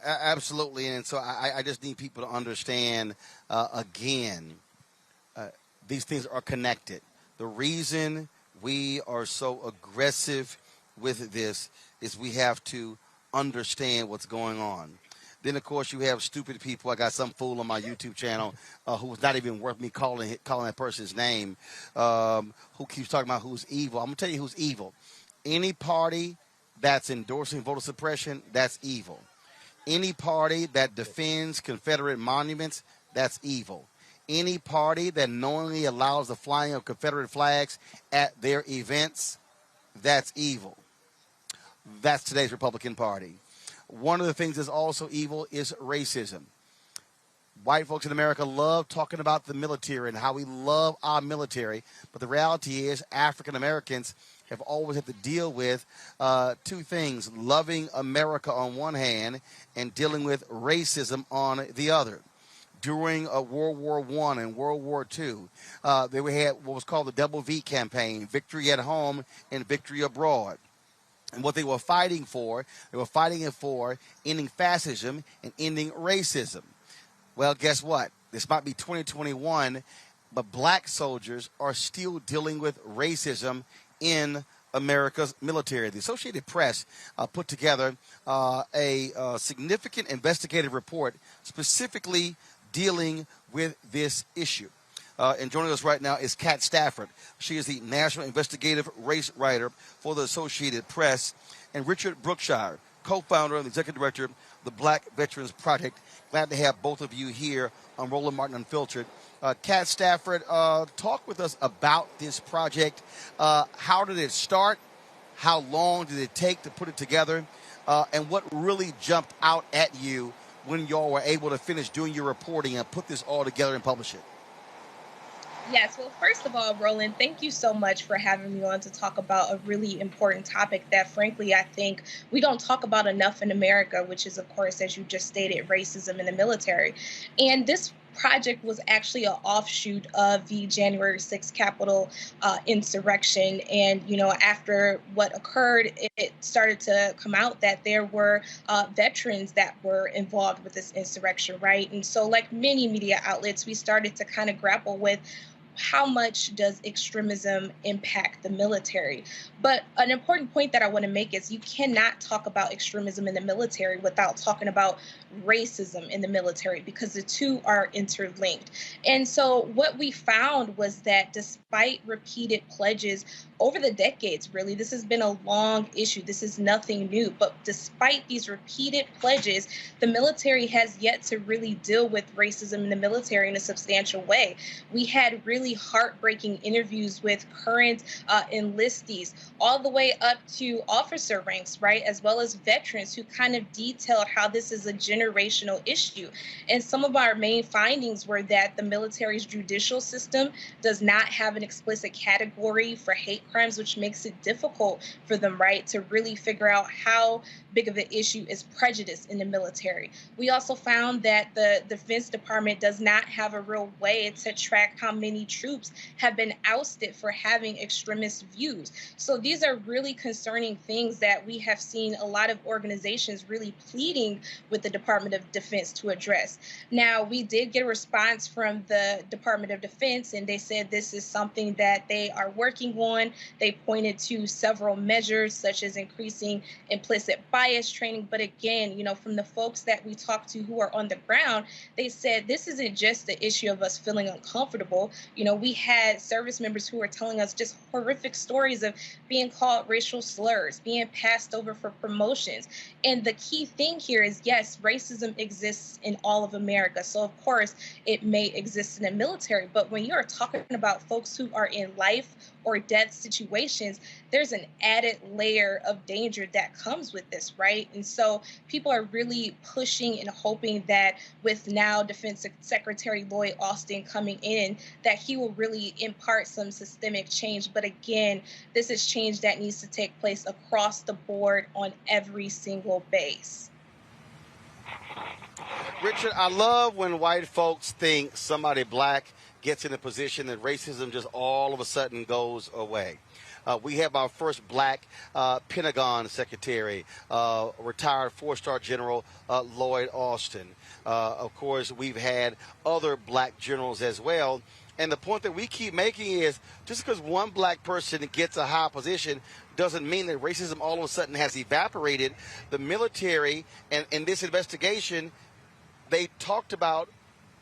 Absolutely. And so I just need people to understand, again, these things are connected. The reason we are so aggressive with this is we have to understand what's going on. Then, of course, you have stupid people. I got some fool on my YouTube channel who was not even worth me calling that person's name, who keeps talking about who's evil. I'm going to tell you who's evil. Any party that's endorsing voter suppression, that's evil. Any party that defends Confederate monuments, that's evil. Any party that knowingly allows the flying of Confederate flags at their events, that's evil. That's today's Republican Party. One of the things that's also evil is racism. White folks in America love talking about the military and how we love our military, but the reality is African Americans have always had to deal with two things: loving America on one hand and dealing with racism on the other. During World War I and World War II, they had what was called the Double V campaign: victory at home and victory abroad. And what they were fighting for, ending fascism and ending racism. Well, guess what? This might be 2021, but black soldiers are still dealing with racism in America's military. The Associated Press put together a significant investigative report specifically dealing with this issue. And joining us right now is Kat Stafford. She is the National Investigative Race Writer for the Associated Press, and Richard Brookshire, co-founder and executive director of the Black Veterans Project. Glad to have both of you here on Roland Martin Unfiltered. Kat Stafford, talk with us about this project. How did it start? How long did it take to put it together? And what really jumped out at you when y'all were able to finish doing your reporting and put this all together and publish it? Yes, well, first of all, Roland, thank you so much for having me on to talk about a really important topic that, frankly, I think we don't talk about enough in America, which is, of course, as you just stated, racism in the military. And this project was actually an offshoot of the January 6th Capitol insurrection. And, you know, after what occurred, it started to come out that there were veterans that were involved with this insurrection, right? And so, like many media outlets, we started to kind of grapple with how much does extremism impact the military? But an important point that I want to make is you cannot talk about extremism in the military without talking about racism in the military, because the two are interlinked. And so what we found was that despite repeated pledges over the decades, really, this has been a long issue. This is nothing new. But despite these repeated pledges, the military has yet to really deal with racism in the military in a substantial way. We had really heartbreaking interviews with current enlistees, all the way up to officer ranks, right, as well as veterans, who kind of detailed how this is a generational issue. And some of our main findings were that the military's judicial system does not have an explicit category for hate crimes, which makes it difficult for them, right, to really figure out how big of an issue is prejudice in the military. We also found that the Defense Department does not have a real way to track how many troops have been ousted for having extremist views. So these are really concerning things that we have seen a lot of organizations really pleading with the Department of Defense to address. Now, we did get a response from the Department of Defense, and they said this is something that they are working on. They pointed to several measures, such as increasing implicit bias training. But again, you know, from the folks that we talked to who are on the ground, they said this isn't just the issue of us feeling uncomfortable. You know, we had service members who were telling us just horrific stories of being called racial slurs, being passed over for promotions. And the key thing here is, yes, racism exists in all of America. So, of course, it may exist in the military. But when you're talking about folks who are in life or death situations, there's an added layer of danger that comes with this, right? And so people are really pushing and hoping that with now Defense Secretary Lloyd Austin coming in, that he will really impart some systemic change. But again, this is change that needs to take place across the board on every single base. Richard, I love when white folks think somebody black gets in a position that racism just all of a sudden goes away. We have our first black Pentagon secretary, retired four-star General Lloyd Austin. Of course, we've had other black generals as well. And the point that we keep making is just because one black person gets a high position doesn't mean that racism all of a sudden has evaporated. The military, and in this investigation, they talked about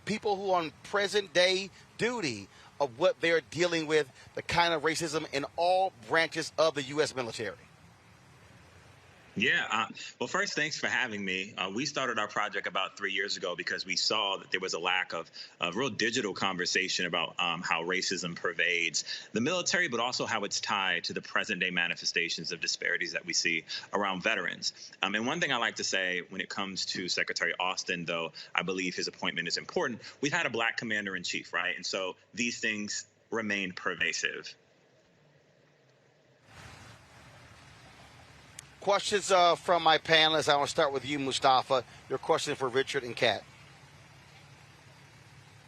people who are on present-day duty of what they're dealing with, the kind of racism in all branches of the U.S. military. Yeah. Well, first, thanks for having me. We started our project about 3 years ago because we saw that there was a lack of real digital conversation about how racism pervades the military, but also how it's tied to the present day manifestations of disparities that we see around veterans. And one thing I like to say when it comes to Secretary Austin, though I believe his appointment is important, we've had a black commander in chief, right? And so these things remain pervasive. Questions from my panelists. I want to start with you, Mustafa. Your question for Richard and Kat.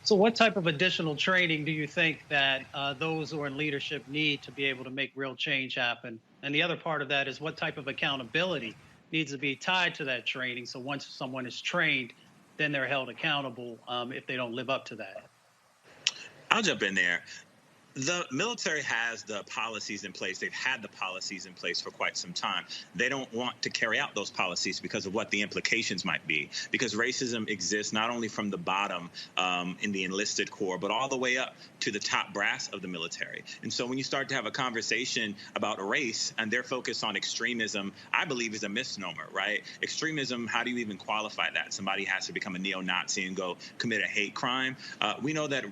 So what type of additional training do you think that those who are in leadership need to be able to make real change happen? And the other part of that is what type of accountability needs to be tied to that training, so once someone is trained, then they're held accountable if they don't live up to that? I'll jump in there. The military has the policies in place. They've had the policies in place for quite some time. They don't want to carry out those policies because of what the implications might be. Because racism exists not only from the bottom in the enlisted corps, but all the way up to the top brass of the military. And so when you start to have a conversation about race and their focus on extremism, I believe is a misnomer, right? Extremism, how do you even qualify that? Somebody has to become a neo-Nazi and go commit a hate crime. We know that,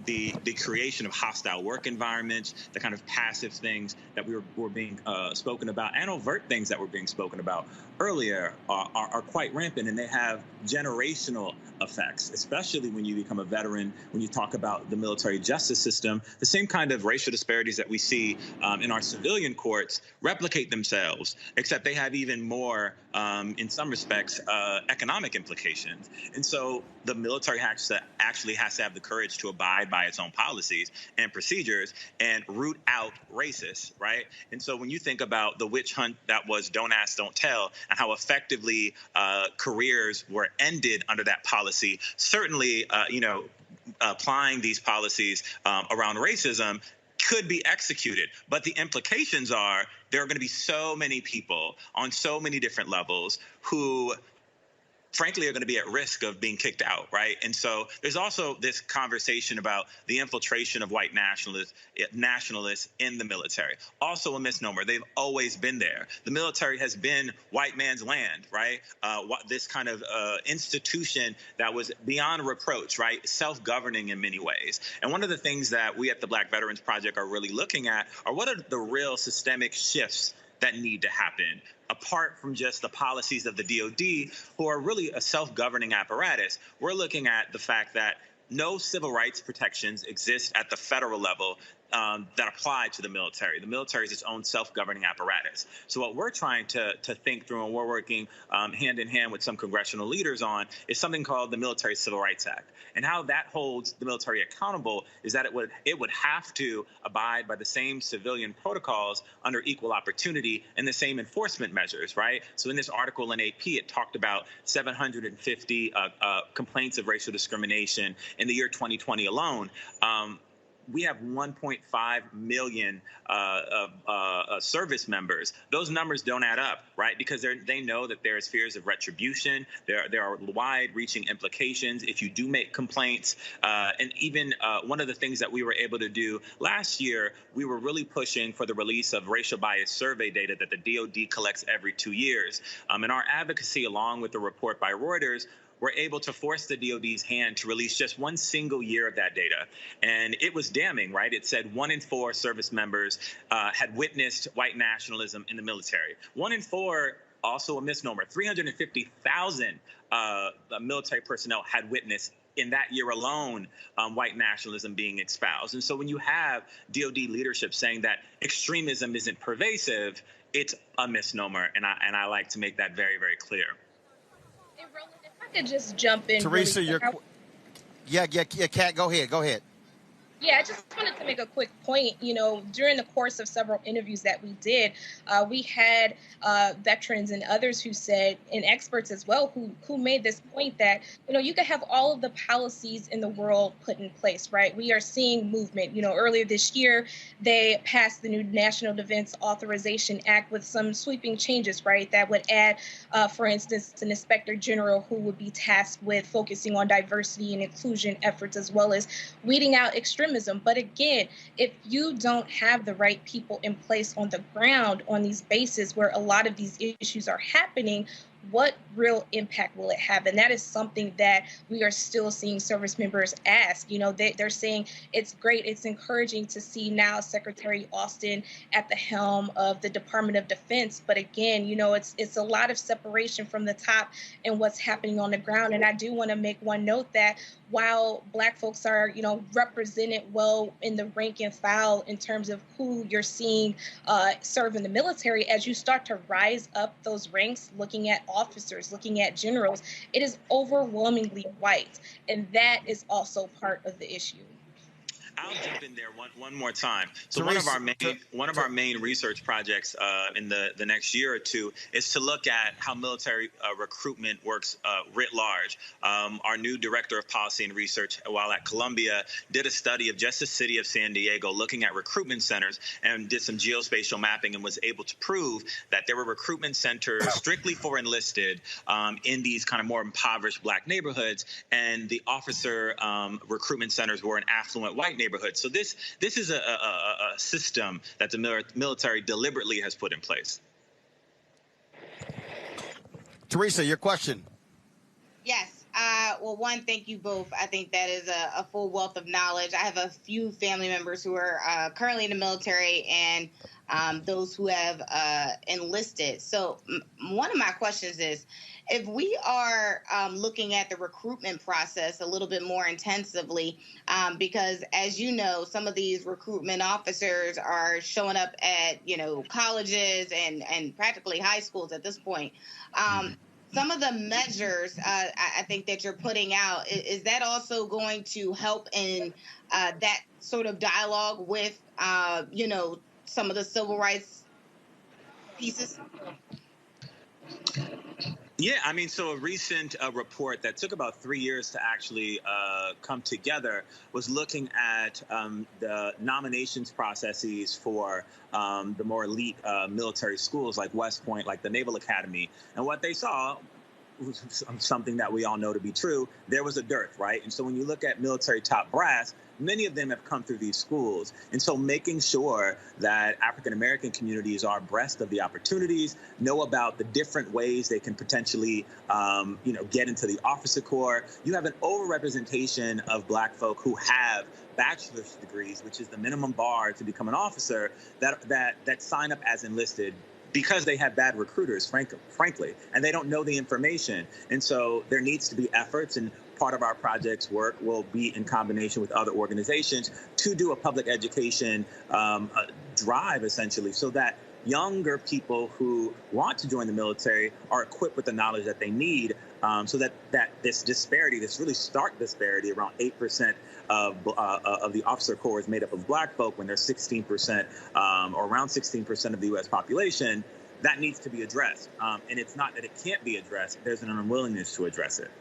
the creation of hostile work environments, the kind of passive things that were being spoken about, and overt things that were being spoken about earlier are quite rampant, and they have generational effects, especially when you become a veteran. When you talk about the military justice system, the same kind of racial disparities that we see in our civilian courts replicate themselves, except they have even more, in some respects, economic implications. And so the military actually has to have the courage to abide by its own policies and procedures and root out racists, right? And so when you think about the witch hunt that was Don't Ask, Don't Tell, and how effectively careers were ended under that policy, certainly, applying these policies around racism could be executed. But the implications are there are going to be so many people on so many different levels who frankly are going to be at risk of being kicked out, right? And so there's also this conversation about the infiltration of white nationalists in the military. Also a misnomer. They've always been there. The military has been white man's land, right? This kind of institution that was beyond reproach, right? Self-governing in many ways. And one of the things that we at the Black Veterans Project are really looking at are what are the real systemic shifts that need to happen, apart from just the policies of the DOD, who are really a self-governing apparatus. We're looking at the fact that no civil rights protections exist at the federal level that apply to the military. The military is its own self-governing apparatus. So what we're trying to think through, and we're working hand in hand with some congressional leaders on, is something called the Military Civil Rights Act. And how that holds the military accountable is that it would have to abide by the same civilian protocols under equal opportunity and the same enforcement measures, right? So in this article in AP, it talked about 750 complaints of racial discrimination in the year 2020 alone. We have 1.5 million service members. Those numbers don't add up, right? Because they know that there's fears of retribution. There are wide-reaching implications if you do make complaints. And even one of the things that we were able to do last year, we were really pushing for the release of racial bias survey data that the DOD collects every 2 years. And our advocacy, along with the report by Reuters, were able to force the DOD's hand to release just one single year of that data. And it was damning, right? It said 1 in 4 service members had witnessed white nationalism in the military. 1 in 4, also a misnomer. 350,000 military personnel had witnessed in that year alone white nationalism being espoused. And so when you have DOD leadership saying that extremism isn't pervasive, it's a misnomer. And I like to make that very, very clear. Hey, Roland, if I could just jump in. Teresa, really Kat, go ahead. Yeah, I just wanted to make a quick point. During the course of several interviews that we did, we had veterans and others who said, and experts as well, who made this point that, you could have all of the policies in the world put in place, right? We are seeing movement. Earlier this year, they passed the new National Defense Authorization Act with some sweeping changes, right? That would add, for instance, an inspector general who would be tasked with focusing on diversity and inclusion efforts, as well as weeding out extremism. But again, if you don't have the right people in place on the ground on these bases where a lot of these issues are happening, what real impact will it have? And that is something that we are still seeing service members ask. They're saying it's great, it's encouraging to see now Secretary Austin at the helm of the Department of Defense. But again, it's a lot of separation from the top and what's happening on the ground. And I do want to make one note that while Black folks are, represented well in the rank and file in terms of who you're seeing serve in the military, as you start to rise up those ranks, looking at officers, looking at generals, it is overwhelmingly white. And that is also part of the issue. I'll jump in there one more time. So Teresa, one of our main research projects in the next year or two is to look at how military recruitment works writ large. Our new director of policy and research, while at Columbia, did a study of just the city of San Diego, looking at recruitment centers, and did some geospatial mapping, and was able to prove that there were recruitment centers strictly for enlisted in these kind of more impoverished black neighborhoods, and the officer recruitment centers were in affluent white neighborhoods. So this is a system that the military deliberately has put in place. Teresa, your question. Yes. Well, one, thank you both. I think that is a full wealth of knowledge. I have a few family members who are currently in the military and those who have enlisted. So one of my questions is, if we are looking at the recruitment process a little bit more intensively, because as you know, some of these recruitment officers are showing up at, colleges and practically high schools at this point. Some of the measures I think that you're putting out, is that also going to help in that sort of dialogue with, some of the civil rights pieces? Yeah, I mean, so a recent report that took about 3 years to actually come together was looking at the nominations processes for the more elite military schools like West Point, like the Naval Academy. And what they saw was something that we all know to be true. There was a dearth, right? And so when you look at military top brass, many of them have come through these schools. And so making sure that African-American communities are abreast of the opportunities, know about the different ways they can potentially, get into the officer corps. You have an overrepresentation of black folk who have bachelor's degrees, which is the minimum bar to become an officer, that sign up as enlisted because they have bad recruiters, frankly, and they don't know the information. And so there needs to be efforts, and part of our project's work will be in combination with other organizations to do a public education drive, essentially, so that younger people who want to join the military are equipped with the knowledge that they need, so that this disparity, this really stark disparity, around 8% of the officer corps is made up of black folk when they're 16% or around 16% of the U.S. population, that needs to be addressed. And it's not that it can't be addressed. There's an unwillingness to address it.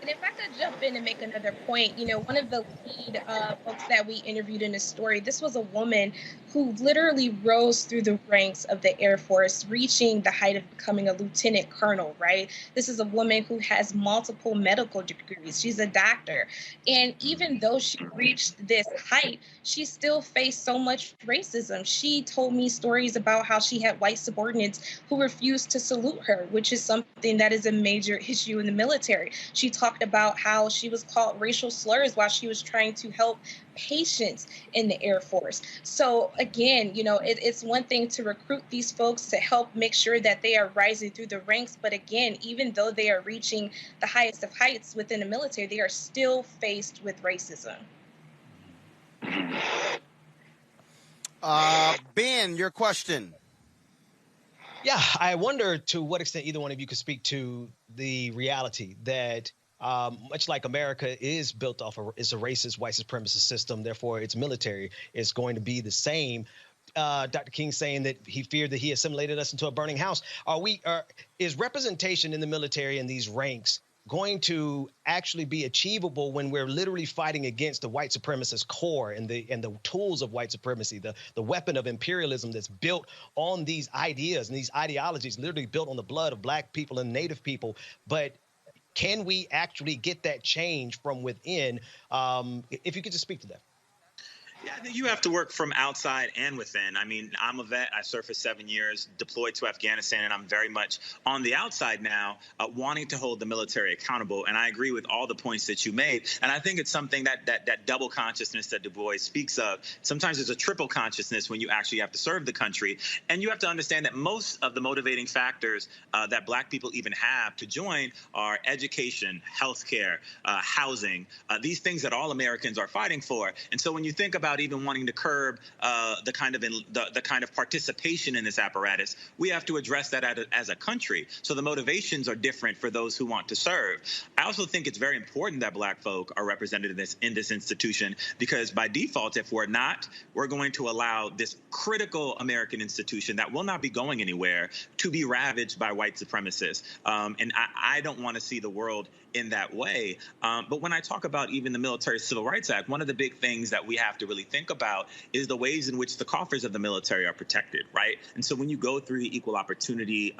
And if I could jump in and make another point, one of the lead folks that we interviewed in this story, this was a woman who literally rose through the ranks of the Air Force, reaching the height of becoming a lieutenant colonel, right? This is a woman who has multiple medical degrees. She's a doctor. And even though she reached this height, she still faced so much racism. She told me stories about how she had white subordinates who refused to salute her, which is something that is a major issue in the military. She talked about how she was called racial slurs while she was trying to help patients in the Air Force. So again, it's one thing to recruit these folks to help make sure that they are rising through the ranks. But again, even though they are reaching the highest of heights within the military, they are still faced with racism. Ben, your question. Yeah, I wonder to what extent either one of you could speak to the reality that much like America is built off of, it's a racist, white supremacist system. Therefore, its military is going to be the same. Dr. King saying that he feared that he assimilated us into a burning house. Is representation in the military in these ranks going to actually be achievable when we're literally fighting against the white supremacist core and the tools of white supremacy, the weapon of imperialism that's built on these ideas and these ideologies, literally built on the blood of black people and native people? But can we actually get that change from within? If you could just speak to that. Yeah, I think you have to work from outside and within. I mean, I'm a vet. I served for 7 years, deployed to Afghanistan, and I'm very much on the outside now, wanting to hold the military accountable. And I agree with all the points that you made. And I think it's something that double consciousness that Du Bois speaks of. Sometimes there's a triple consciousness when you actually have to serve the country. And you have to understand that most of the motivating factors that black people even have to join are education, healthcare, housing, these things that all Americans are fighting for. And so when you think about about even wanting to curb the kind of participation in this apparatus. We have to address that as a country. So the motivations are different for those who want to serve. I also think it's very important that Black folk are represented in this institution, because by default, if we're not, we're going to allow this critical American institution that will not be going anywhere to be ravaged by white supremacists. And I don't want to see the world in that way. But when I talk about even the Military Civil Rights Act, one of the big things that we have to really think about is the ways in which the coffers of the military are protected, right? And so when you go through the equal opportunity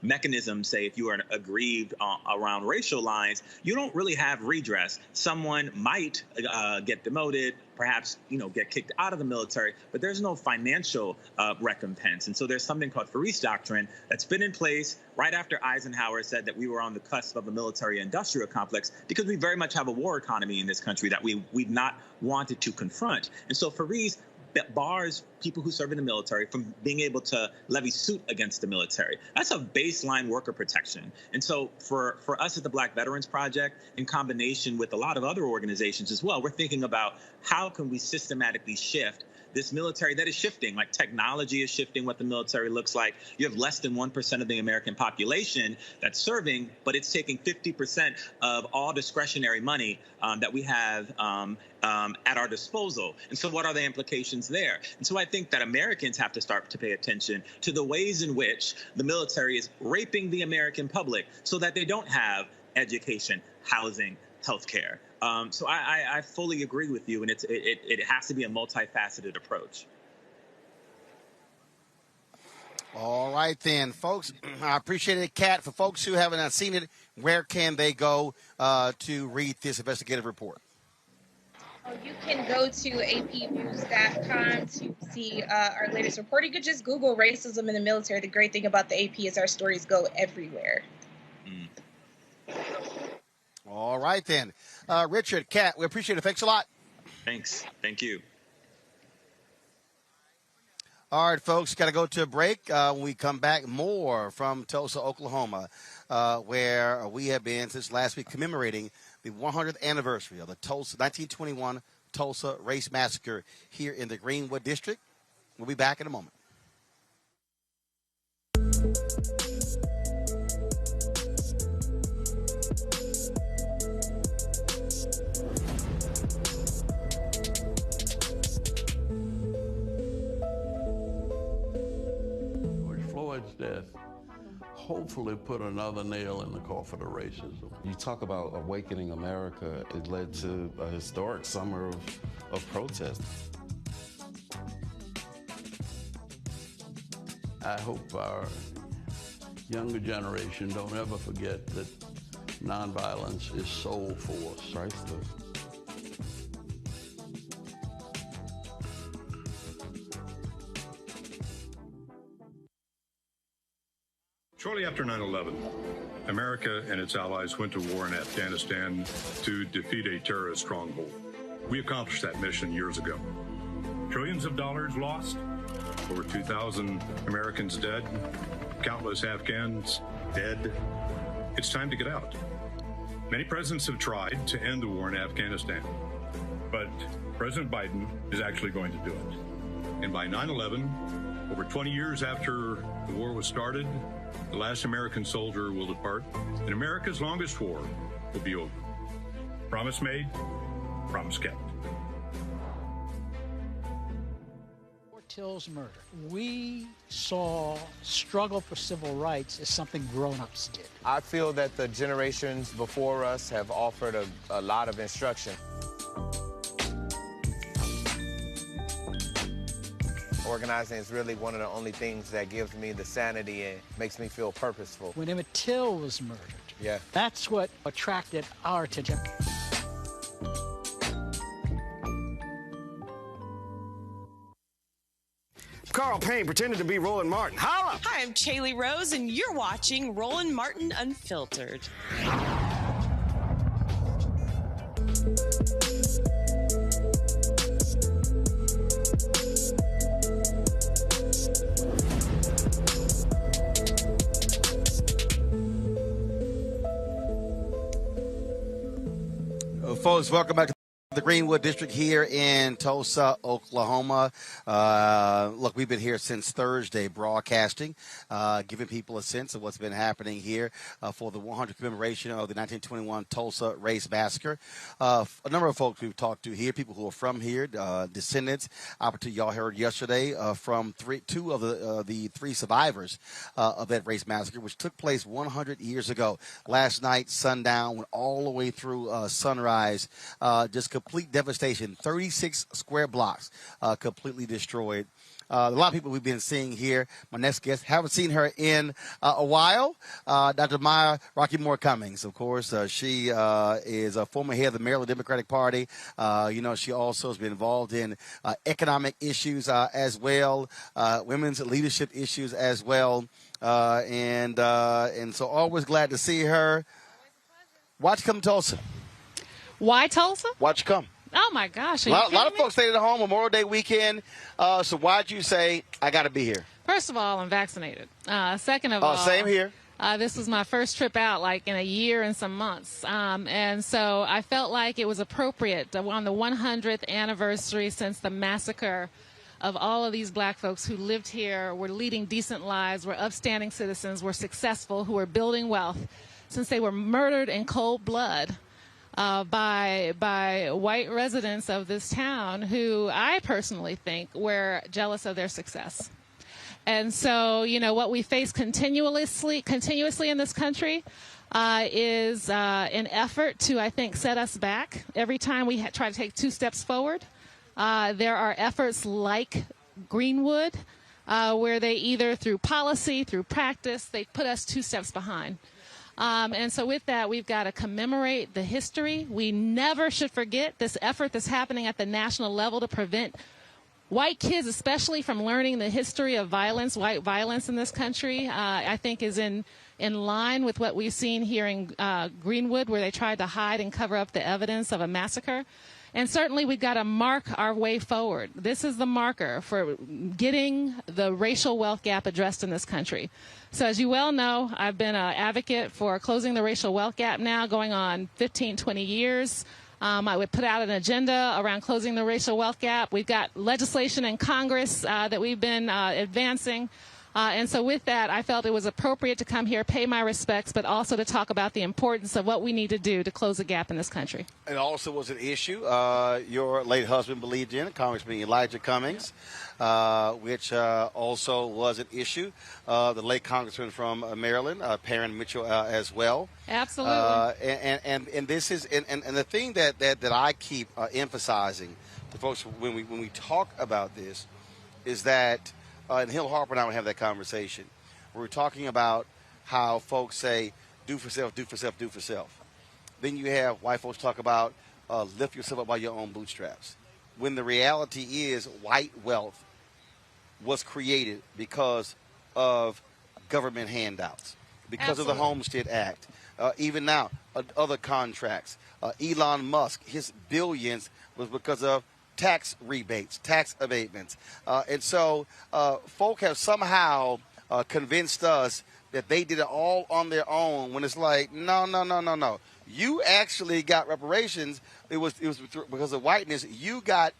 mechanism, say if you are aggrieved around racial lines, you don't really have redress. Someone might get demoted, perhaps, get kicked out of the military, but there's no financial recompense. And so there's something called Faris Doctrine that's been in place right after Eisenhower said that we were on the cusp of a military-industrial complex, because we very much have a war economy in this country that we've not wanted to confront. And so Faris bars people who serve in the military from being able to levy suit against the military. That's a baseline worker protection. And so for us at the Black Veterans Project, in combination with a lot of other organizations as well, we're thinking about how can we systematically shift this military that is shifting, like technology is shifting what the military looks like. You have less than 1% of the American population that's serving, but it's taking 50% of all discretionary money that we have at our disposal. And so what are the implications there? And so I think that Americans have to start to pay attention to the ways in which the military is raping the American public so that they don't have education, housing, healthcare. So I fully agree with you, and it has to be a multifaceted approach. All right, then, folks. I appreciate it, Kat. For folks who haven't seen it, where can they go to read this investigative report? You can go to apnews.com to see our latest report. You could just Google racism in the military. The great thing about the AP is our stories go everywhere. All right, then. Richard, Kat, we appreciate it. Thanks a lot. Thanks. Thank you. All right, folks, got to go to a break. When we come back, more from Tulsa, Oklahoma, where we have been since last week commemorating the 100th anniversary of the 1921 Tulsa Race Massacre here in the Greenwood District. We'll be back in a moment. Death hopefully put another nail in the coffin of racism. You talk about awakening America. It led to a historic summer of protest. I hope our younger generation don't ever forget that nonviolence is soul force. Priceless. Shortly after 9/11, America and its allies went to war in Afghanistan to defeat a terrorist stronghold. We accomplished that mission years ago. Trillions of dollars lost, over 2,000 Americans dead, countless Afghans dead. It's time to get out. Many presidents have tried to end the war in Afghanistan, but President Biden is actually going to do it. And by 9/11, over 20 years after the war was started, the last American soldier will depart, and America's longest war will be over. Promise made, promise kept. Till's murder, we saw struggle for civil rights as something grown-ups did. I feel that the generations before us have offered a lot of instruction. Organizing is really one of the only things that gives me the sanity and makes me feel purposeful. When Emmett Till was murdered, that's what attracted our attention. Carl Payne pretended to be Roland Martin. Holla! Hi, I'm Chaley Rose, and you're watching Roland Martin Unfiltered. Folks, welcome back to The Greenwood District here in Tulsa, Oklahoma. Look, we've been here since Thursday broadcasting, giving people a sense of what's been happening here for the 100th commemoration of the 1921 Tulsa Race Massacre. A number of folks we've talked to here, people who are from here, descendants. Opportunity y'all heard yesterday from two of the three survivors of that race massacre, which took place 100 years ago. Last night, sundown, went all the way through sunrise, just complete devastation. 36 square blocks completely destroyed. A lot of people we've been seeing here. My next guest, haven't seen her in a while. Dr. Maya Rocky Moore Cummings, of course. She is a former head of the Maryland Democratic Party. She also has been involved in economic issues as well, women's leadership issues as well. And so always glad to see her. Watch come Tulsa. Why Tulsa? Watch come. Oh, my gosh. A lot of folks stayed at home Memorial Day weekend. So why'd you say, I got to be here? First of all, I'm vaccinated. Second of all. Same here. This was my first trip out, in a year and some months. And so I felt like it was appropriate on the 100th anniversary since the massacre of all of these black folks who lived here, were leading decent lives, were upstanding citizens, were successful, who were building wealth, since they were murdered in cold blood. By white residents of this town who I personally think were jealous of their success. And so, what we face continuously in this country is an effort to, I think, set us back. Every time we try to take two steps forward, there are efforts like Greenwood, where they either through policy, through practice, they put us two steps behind. And so with that, we've got to commemorate the history. We never should forget this effort that's happening at the national level to prevent white kids, especially from learning the history of violence, white violence in this country, I think is in line with what we've seen here in Greenwood, where they tried to hide and cover up the evidence of a massacre. And certainly we've got to mark our way forward. This is the marker for getting the racial wealth gap addressed in this country. So as you well know, I've been an advocate for closing the racial wealth gap now going on 15, 20 years. I would put out an agenda around closing the racial wealth gap. We've got legislation in Congress that we've been advancing. And so with that, I felt it was appropriate to come here, pay my respects, but also to talk about the importance of what we need to do to close the gap in this country. It also was an issue your late husband believed in, Congressman Elijah Cummings, which also was an issue. The late congressman from Maryland, Perrin Mitchell, as well. Absolutely. And this is and the thing that I keep emphasizing to folks when we talk about this is that. And Hill Harper and I would have that conversation. We're talking about how folks say, do for self, do for self, do for self. Then you have white folks talk about lift yourself up by your own bootstraps. When the reality is white wealth was created because of government handouts, because of the Homestead Act. Even now, other contracts. Elon Musk, his billions was because of tax rebates, tax abatements. And so folk have somehow convinced us that they did it all on their own when it's like, no. You actually got reparations. It was because of whiteness. You got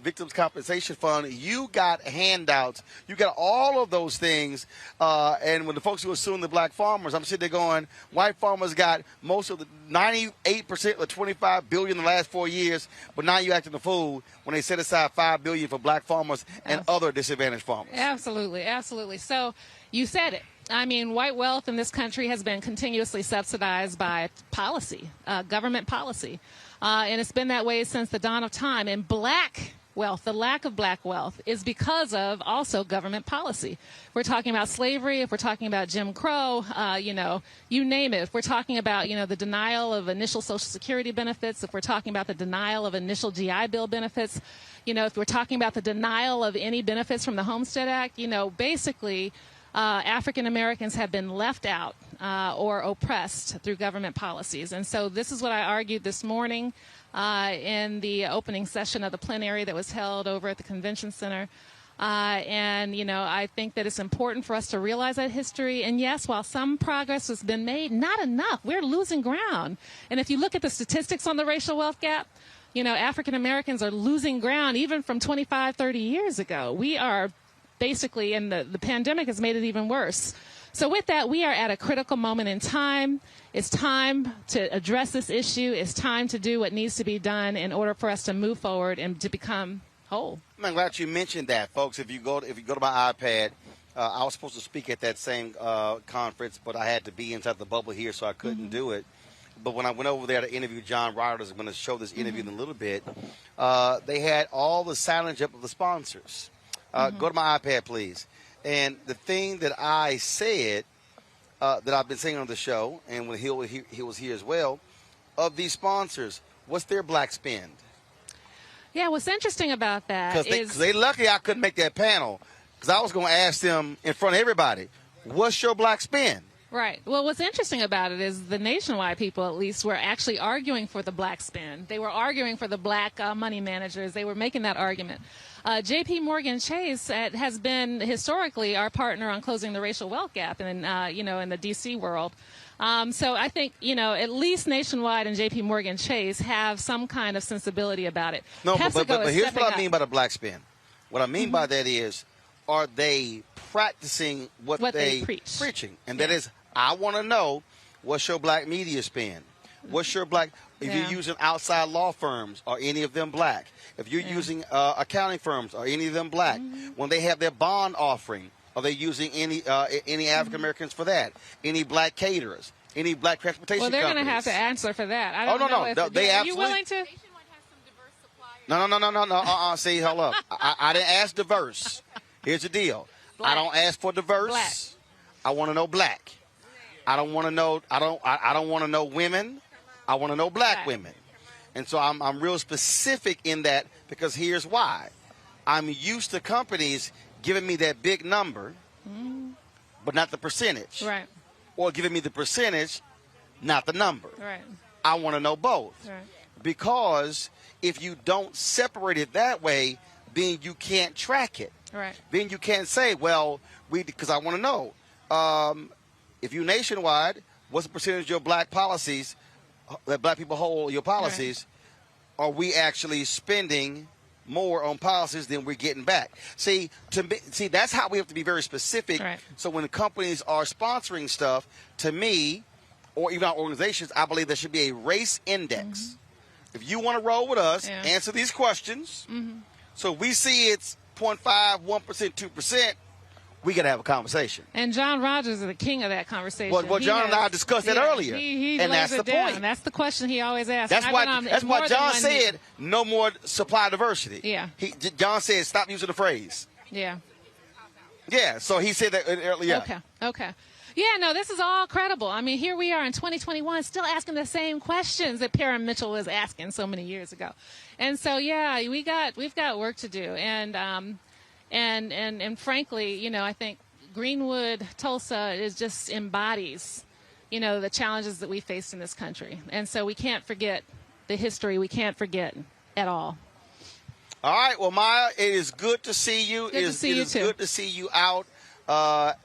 Victims Compensation Fund. You got handouts. You got all of those things. And when the folks who are suing the black farmers, I'm sitting there going, white farmers got most of the 98% of $25 billion in the last 4 years, but now you're acting a fool when they set aside $5 billion for black farmers and other disadvantaged farmers. Absolutely. So you said it. I mean, white wealth in this country has been continuously subsidized by policy, government policy. And it's been that way since the dawn of time. And black wealth, the lack of black wealth, is because of also government policy. We're talking about slavery, if we're talking about Jim Crow, you name it. If we're talking about, the denial of initial Social Security benefits, if we're talking about the denial of initial GI Bill benefits, if we're talking about the denial of any benefits from the Homestead Act, basically African Americans have been left out or oppressed through government policies. And so this is what I argued this morning in the opening session of the plenary that was held over at the Convention Center. I think that it's important for us to realize that history. And yes, while some progress has been made, not enough. We're losing ground. And if you look at the statistics on the racial wealth gap, African Americans are losing ground even from 25, 30 years ago. We are basically, and the pandemic has made it even worse. So with that, we are at a critical moment in time. It's time to address this issue. It's time to do what needs to be done in order for us to move forward and to become whole. I'm glad you mentioned that, folks. If you go to my iPad, I was supposed to speak at that same conference, but I had to be inside the bubble here, so I couldn't do it. But when I went over there to interview John Rogers, I'm going to show this interview in a little bit, they had all the signing up of the sponsors. Go to my iPad, please. And the thing that I said that I've been saying on the show, and when he was here as well, of these sponsors, what's their black spend? Yeah, what's interesting about that Because they lucky I couldn't make that panel, because I was going to ask them in front of everybody, what's your black spend? Right. Well, what's interesting about it is the nationwide people, at least, were actually arguing for the black spend. They were arguing for the black money managers. They were making that argument. J.P. Morgan Chase has been historically our partner on closing the racial wealth gap in the D.C. world. So I think, at least Nationwide and J.P. Morgan Chase have some kind of sensibility about it. No, but here's what I mean by the black spend. What I mean by that is, are they practicing what they preaching? And that is, I want to know, what's your black media spend? What's your black, if you're using outside law firms, are any of them black? If you're using accounting firms, are any of them black? When they have their bond offering, are they using any African Americans for that? Any black caterers? Any black transportation companies? Well, they're going to have to answer for that. I don't know. They absolutely. Are you willing to? No. See, hold up. I didn't ask diverse. Here's the deal. Black. I don't ask for diverse. Black. I want to know black. I don't want to know. I don't want to know women. I want to know black women. And so I'm real specific in that, because here's why. I'm used to companies giving me that big number, but not the percentage. Right. Or giving me the percentage, not the number. Right. I want to know both. Right. Because if you don't separate it that way, then you can't track it. Right. Then you can't say, well, because I want to know. If you nationwide, what's the percentage of your black policies that black people hold your policies? Right. Are we actually spending more on policies than we're getting back? See, that's how we have to be very specific. Right. So when companies are sponsoring stuff, to me, or even our organizations, I believe there should be a race index. If you want to roll with us, answer these questions. So we see it's 0.5, 1%, 2%. We got to have a conversation. And John Rogers is the king of that conversation. Well, John and I discussed that earlier. And that's the point. And that's the question he always asks. That's why John said no more supply diversity. Yeah. John said stop using the phrase. Yeah. Yeah, so he said that earlier. Okay. Yeah, no, this is all credible. I mean, here we are in 2021 still asking the same questions that Parham Mitchell was asking so many years ago. And so, yeah, we've got work to do. And frankly, I think Greenwood, Tulsa just embodies, the challenges that we faced in this country. And so we can't forget the history. We can't forget at all. All right. Well, Maya, it is good to see you. It is good to see you out.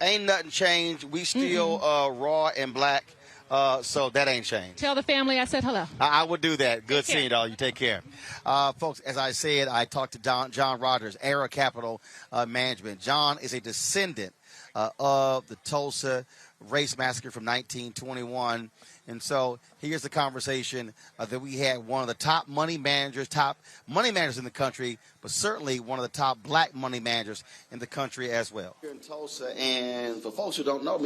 Ain't nothing changed. We still raw and black. So that ain't changed. Tell the family I said hello. I would do that. Good seeing y'all. You take care. Folks, as I said, I talked to John Rogers, Era Capital Management. John is a descendant of the Tulsa Race Massacre from 1921. And so here's the conversation that we had. One of the top money managers in the country, but certainly one of the top black money managers in the country as well. Here in Tulsa, and for folks who don't know,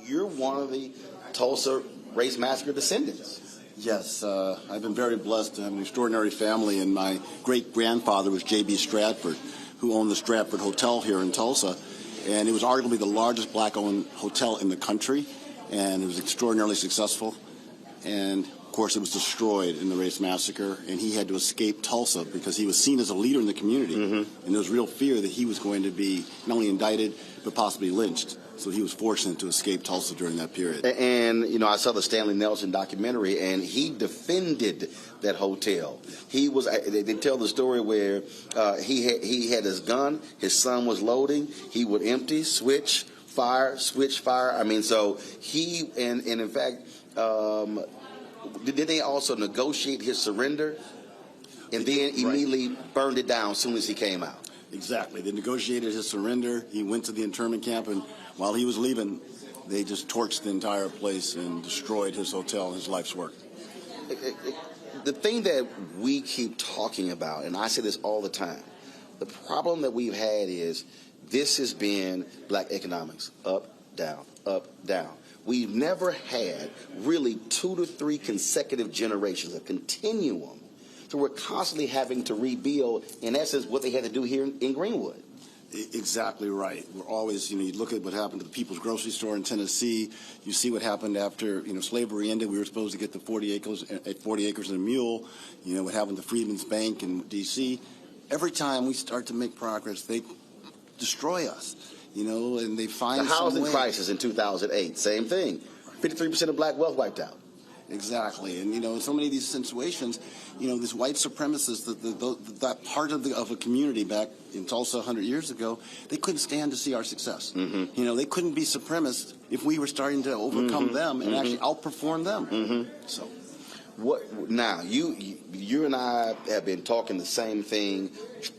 you're one of the Tulsa Race Massacre descendants. Yes, I've been very blessed to have an extraordinary family, and my great-grandfather was J.B. Stratford, who owned the Stratford Hotel here in Tulsa, and it was arguably the largest black-owned hotel in the country, and it was extraordinarily successful, and of course it was destroyed in the Race Massacre, and he had to escape Tulsa because he was seen as a leader in the community, and there was real fear that he was going to be not only indicted but possibly lynched. So he was fortunate to escape Tulsa during that period. And, I saw the Stanley Nelson documentary, and he defended that hotel. They tell the story where he had his gun, his son was loading, he would empty, switch, fire. So he, and in fact, did they also negotiate his surrender? and then immediately burned it down as soon as he came out. Exactly. They negotiated his surrender. He went to the internment camp, and while he was leaving, they just torched the entire place and destroyed his hotel and his life's work. The thing that we keep talking about, and I say this all the time, the problem that we've had is this has been black economics, up, down, up, down. We've never had really 2 to 3 consecutive generations, a continuum. So we're constantly having to rebuild, in essence, what they had to do here in Greenwood. Exactly right. We're always, you look at what happened to the People's Grocery Store in Tennessee. You see what happened after, slavery ended. We were supposed to get the 40 acres and a mule. What happened to Freedmen's Bank in D.C. Every time we start to make progress, they destroy us, and they find the housing some way. crisis in 2008, same thing. 53% of black wealth wiped out. Exactly, and in so many of these situations, this white supremacist, that part of a community back in Tulsa 100 years ago, they couldn't stand to see our success. Mm-hmm. They couldn't be supremacist if we were starting to overcome them and actually outperform them. So, what now? You and I have been talking the same thing,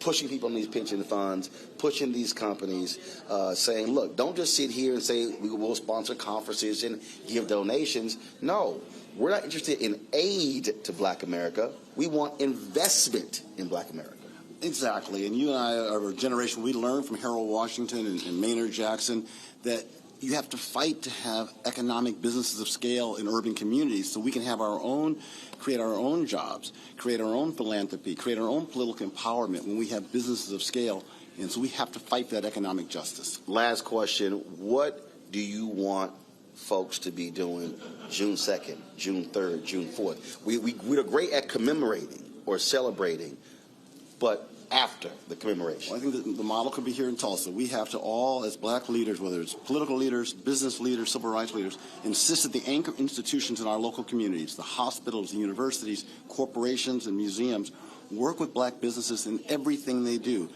pushing people on these pension funds, pushing these companies, saying, look, don't just sit here and say we will sponsor conferences and give donations. No. We're not interested in aid to black America. We want investment in black America. Exactly. And you and I are a generation, we learned from Harold Washington and Maynard Jackson that you have to fight to have economic businesses of scale in urban communities so we can have create our own jobs, create our own philanthropy, create our own political empowerment when we have businesses of scale. And so we have to fight for that economic justice. Last question. What do you want folks to be doing June 2nd, June 3rd, June 4th? We're great at commemorating or celebrating, but after the commemoration. Well, I think the model could be here in Tulsa. We have to all, as black leaders, whether it's political leaders, business leaders, civil rights leaders, insist that the anchor institutions in our local communities, the hospitals, the universities, corporations, and museums, work with black businesses in everything they do.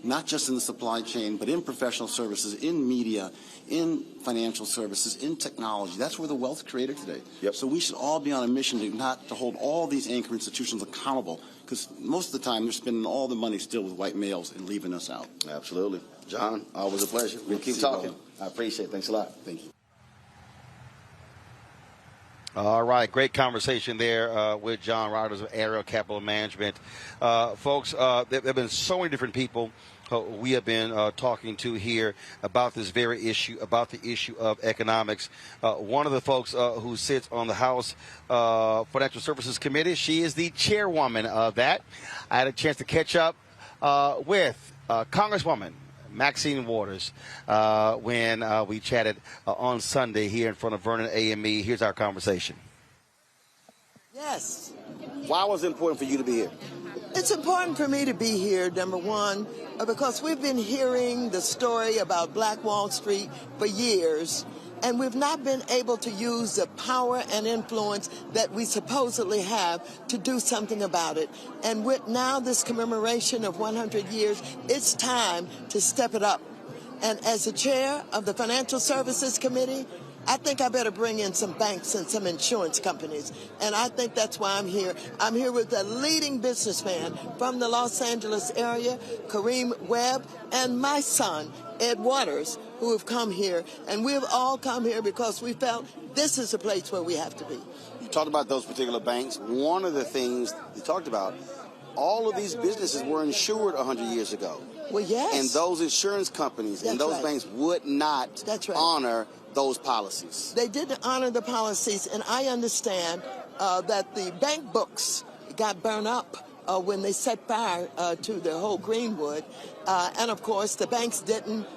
Not just in the supply chain, but in professional services, in media, in financial services, in technology. That's where the wealth created today. Yep. So we should all be on a mission to hold all these anchor institutions accountable, because most of the time they're spending all the money still with white males and leaving us out. Absolutely. John, always a pleasure. We'll keep talking. I appreciate it. Thanks a lot. Thank you. All right, great conversation there with John Rodgers of Aerial Capital Management. Folks, there have been so many different people we have been talking to here about this very issue, about the issue of economics. One of the folks who sits on the House Financial Services Committee, she is the chairwoman of that. I had a chance to catch up with Congresswoman Maxine Waters when we chatted on Sunday here in front of Vernon AME. Here's our conversation. Yes. Why was it important for you to be here? It's important for me to be here, number one, because we've been hearing the story about Black Wall Street for years, and we've not been able to use the power and influence that we supposedly have to do something about it. And with now this commemoration of 100 years, it's time to step it up. And as the chair of the Financial Services Committee, I think I better bring in some banks and some insurance companies. And I think that's why I'm here. I'm here with a leading businessman from the Los Angeles area, Kareem Webb, and my son, Ed Waters, who have come here. And we've all come here because we felt this is a place where we have to be. You talked about those particular banks. One of the things you talked about, all of these businesses were insured 100 years ago. Well, yes. And those insurance companies and those banks would not honor those policies. They didn't honor the policies, and I understand that the bank books got burned up when they set fire to the whole Greenwood. And, of course, the banks didn't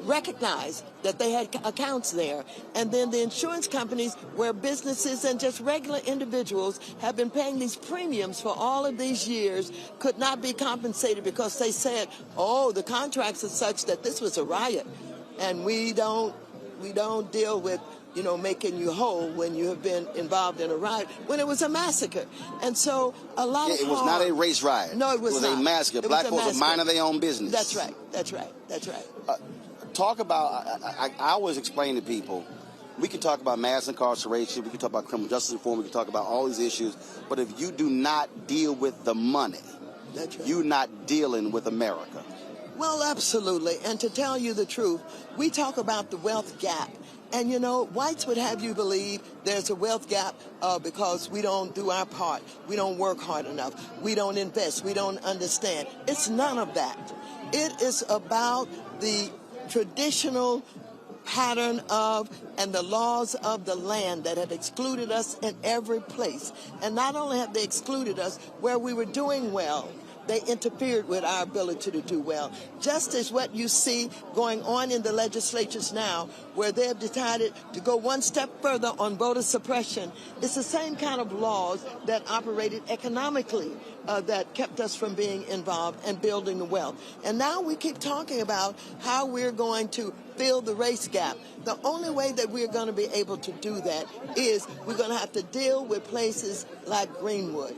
recognize that they had accounts there. And then the insurance companies, where businesses and just regular individuals have been paying these premiums for all of these years, could not be compensated because they said, oh, the contracts are such that this was a riot. And we don't deal with, making you whole when you have been involved in a riot, when it was a massacre. And so a lot of it was not a race riot. No, it was not. It was a massacre. Black folks were minding their own business. That's right. Talk about, I always explain to people, We can talk about mass incarceration, we can talk about criminal justice reform, we can talk about all these issues, but if you do not deal with the money, you're not dealing with America. Well, absolutely. And to tell you the truth, we talk about the wealth gap. And, you know, whites would have you believe there's a wealth gap because we don't do our part. We don't work hard enough. We don't invest. We don't understand. It's none of that. It is about the traditional pattern of and the laws of the land that have excluded us in every place. And not only have they excluded us where we were doing well, they interfered with our ability to do well. Just as what you see going on in the legislatures now, where they have decided to go one step further on voter suppression. It's the same kind of laws that operated economically that kept us from being involved and building the wealth. And now we keep talking about how we're going to fill the race gap. The only way that we're going to be able to do that is we're going to have to deal with places like Greenwood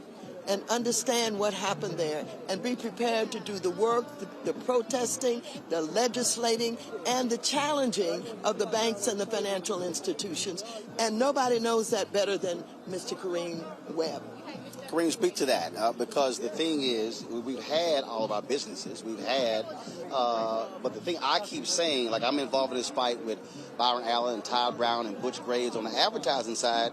and understand what happened there and be prepared to do the work, the protesting, the legislating, and the challenging of the banks and the financial institutions. And nobody knows that better than Mr. Kareem Webb. Kareem, speak to that, because the thing is, we've had all of our businesses, but the thing I keep saying, like I'm involved in this fight with Byron Allen and Ty Brown and Butch Graves on the advertising side.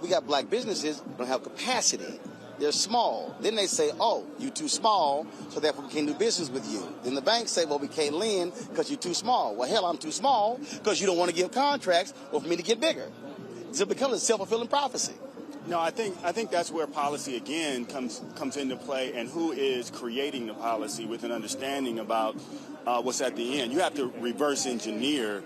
We got black businesses that don't have capacity. They're small. Then they say, oh, you're too small, so therefore we can't do business with you. Then the banks say, well, we can't lend because you're too small. Well, hell, I'm too small because you don't want to give contracts or for me to get bigger. So it becomes a self-fulfilling prophecy. No, I think that's where policy again comes into play, and who is creating the policy with an understanding about what's at the end. You have to reverse engineer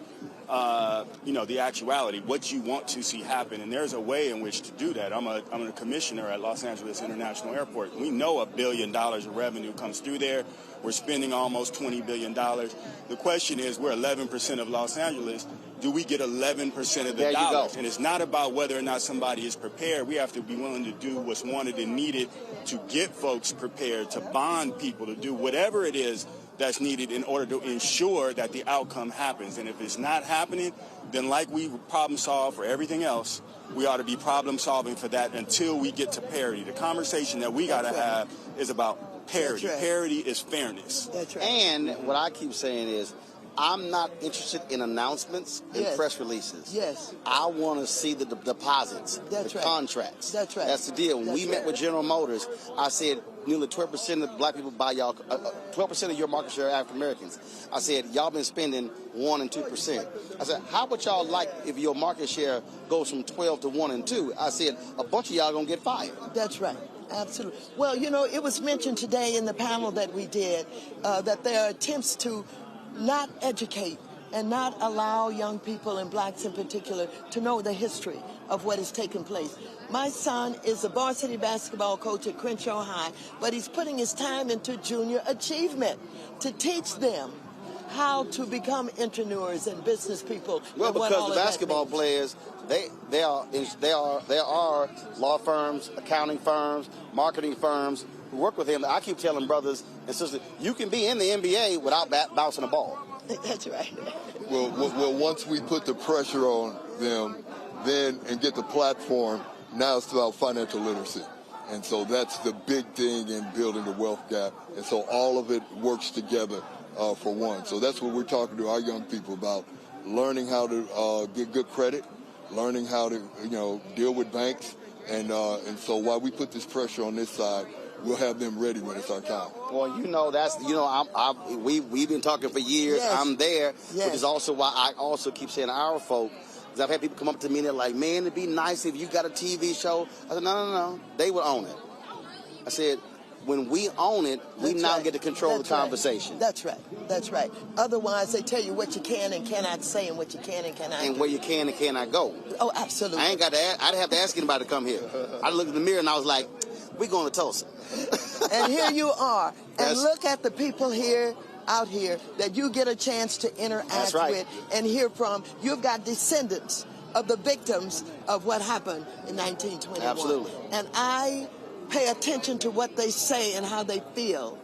the actuality, what you want to see happen, and there's a way in which to do that. I'm a commissioner at Los Angeles International Airport. We know $1 billion of revenue comes through there. We're spending almost $20 billion. The question is, we're 11% of Los Angeles. Do we get 11% of the dollars? And it's not about whether or not somebody is prepared. We have to be willing to do what's wanted and needed to get folks prepared, to bond people, to do whatever it is that's needed in order to ensure that the outcome happens. And if it's not happening, then like we problem solve for everything else, we ought to be problem solving for that until we get to parity. The conversation that we got to have is about parity. Right. Parity is fairness. That's right. And what I keep saying is, I'm not interested in announcements and press releases. Yes. I want to see the deposits, the contracts. That's right. That's the deal. When we met with General Motors, I said nearly 12% of black people buy y'all, 12% of your market share are African Americans. I said, y'all been spending 1% and 2%. I said, how would y'all like if your market share goes from 12 to 1 and 2? I said, a bunch of y'all going to get fired. That's right. Absolutely. Well, you know, it was mentioned today in the panel that we did that there are attempts to not educate and not allow young people, and blacks in particular, to know the history of what has taken place. My son is a varsity basketball coach at Crenshaw High, but he's putting his time into junior achievement to teach them how to become entrepreneurs and business people. Well, because the basketball players, there are law firms, accounting firms, marketing firms who work with him. I keep telling brothers and sisters, you can be in the NBA without bouncing a ball. That's right. Well, once we put the pressure on them, and get the platform, now it's about financial literacy. And so that's the big thing in building the wealth gap. And so all of it works together for one. So that's what we're talking to our young people about, learning how to get good credit, learning how to, deal with banks. And so while we put this pressure on this side, we'll have them ready when it's our time. Well, we've been talking for years. Yes. I'm there, which is also why I also keep saying our folk. Because I've had people come up to me and they're like, man, it'd be nice if you got a TV show. I said, no. They would own it. I said, when we own it, we now get to control the conversation. That's right. That's right. Otherwise, they tell you what you can and cannot say and what you can and cannot do. And where you can and cannot go. Oh, absolutely. I didn't have to ask anybody to come here. I looked in the mirror and I was like, we're going to Tulsa. And here you are. And look at the people out here that you get a chance to interact with and hear from. You've got descendants of the victims of what happened in 1921. Absolutely. And I pay attention to what they say and how they feel.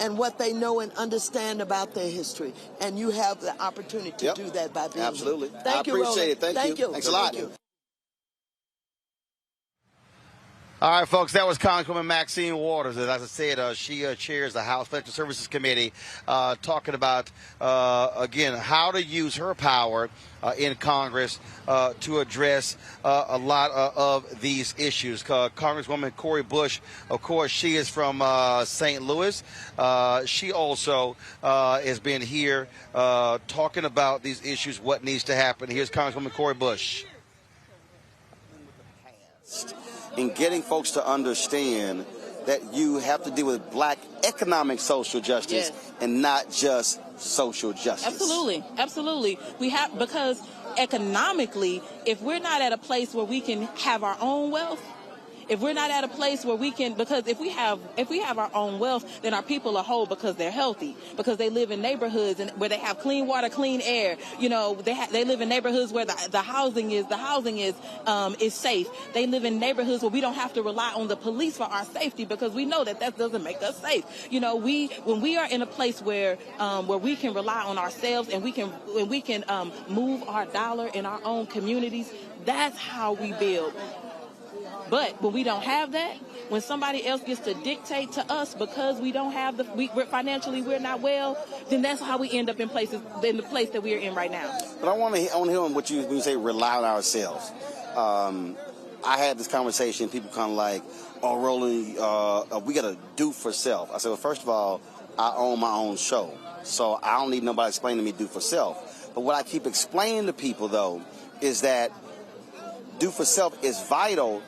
and what they know and understand about their history. And you have the opportunity to do that by being Absolutely. here. Thank you, I appreciate Roland. it. Thank you. Thanks a lot. Thank you. All right, folks, that was Congresswoman Maxine Waters. As I said, she chairs the House Financial Services Committee, talking about, again, how to use her power in Congress to address a lot of these issues. Congresswoman Cori Bush, of course, she is from St. Louis. She also has been here talking about these issues, what needs to happen. Here's Congresswoman Cori Bush. In getting folks to understand that you have to deal with black economic social justice and not just social justice. Absolutely. Absolutely. We have, because economically, if we're not at a place where we can have our own wealth, if we're not at a place where we can, because if we have our own wealth, then our people are whole because they're healthy, because they live in neighborhoods and where they have clean water, clean air. You know, they live in neighborhoods where the housing is safe. They live in neighborhoods where we don't have to rely on the police for our safety, because we know that doesn't make us safe. You know, when we are in a place where we can rely on ourselves and we can move our dollar in our own communities, that's how we build. But when we don't have that, when somebody else gets to dictate to us because we don't have financially we're not well, then that's how we end up in the place that we are in right now. But I want to hear what when you say rely on ourselves. I had this conversation. People kind of like, "Oh, Roland, we got to do for self." I said, "Well, first of all, I own my own show, so I don't need nobody explaining to me do for self." But what I keep explaining to people though is that do for self is vital.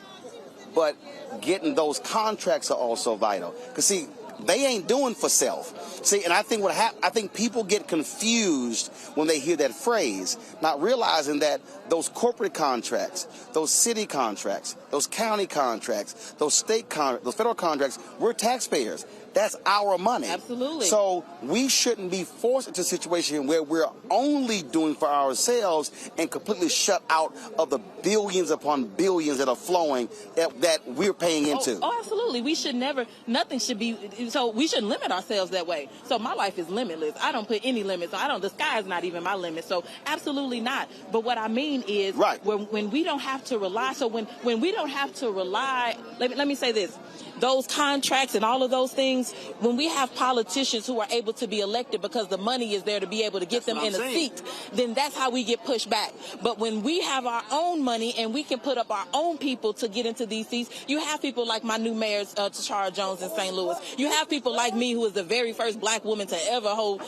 But getting those contracts are also vital. Because, see, they ain't doing for self. See, and I think I think people get confused when they hear that phrase, not realizing that those corporate contracts, those city contracts, those county contracts, those those federal contracts, we're taxpayers. That's our money. Absolutely. So we shouldn't be forced into a situation where we're only doing for ourselves and completely shut out of the billions upon billions that are flowing that we're paying into. Oh, absolutely. We should never, nothing should be, so we shouldn't limit ourselves that way. So my life is limitless. I don't put any limits. The sky is not even my limit. So absolutely not. But what I mean is, when we don't have to rely, so when we don't have to rely, let me say this, those contracts and all of those things, when we have politicians who are able to be elected because the money is there to be able to get them in a seat, then that's how we get pushed back. But when we have our own money and we can put up our own people to get into these seats, you have people like my new mayor, Tashara Jones in St. Louis. You have people like me, who is the very first black woman to ever go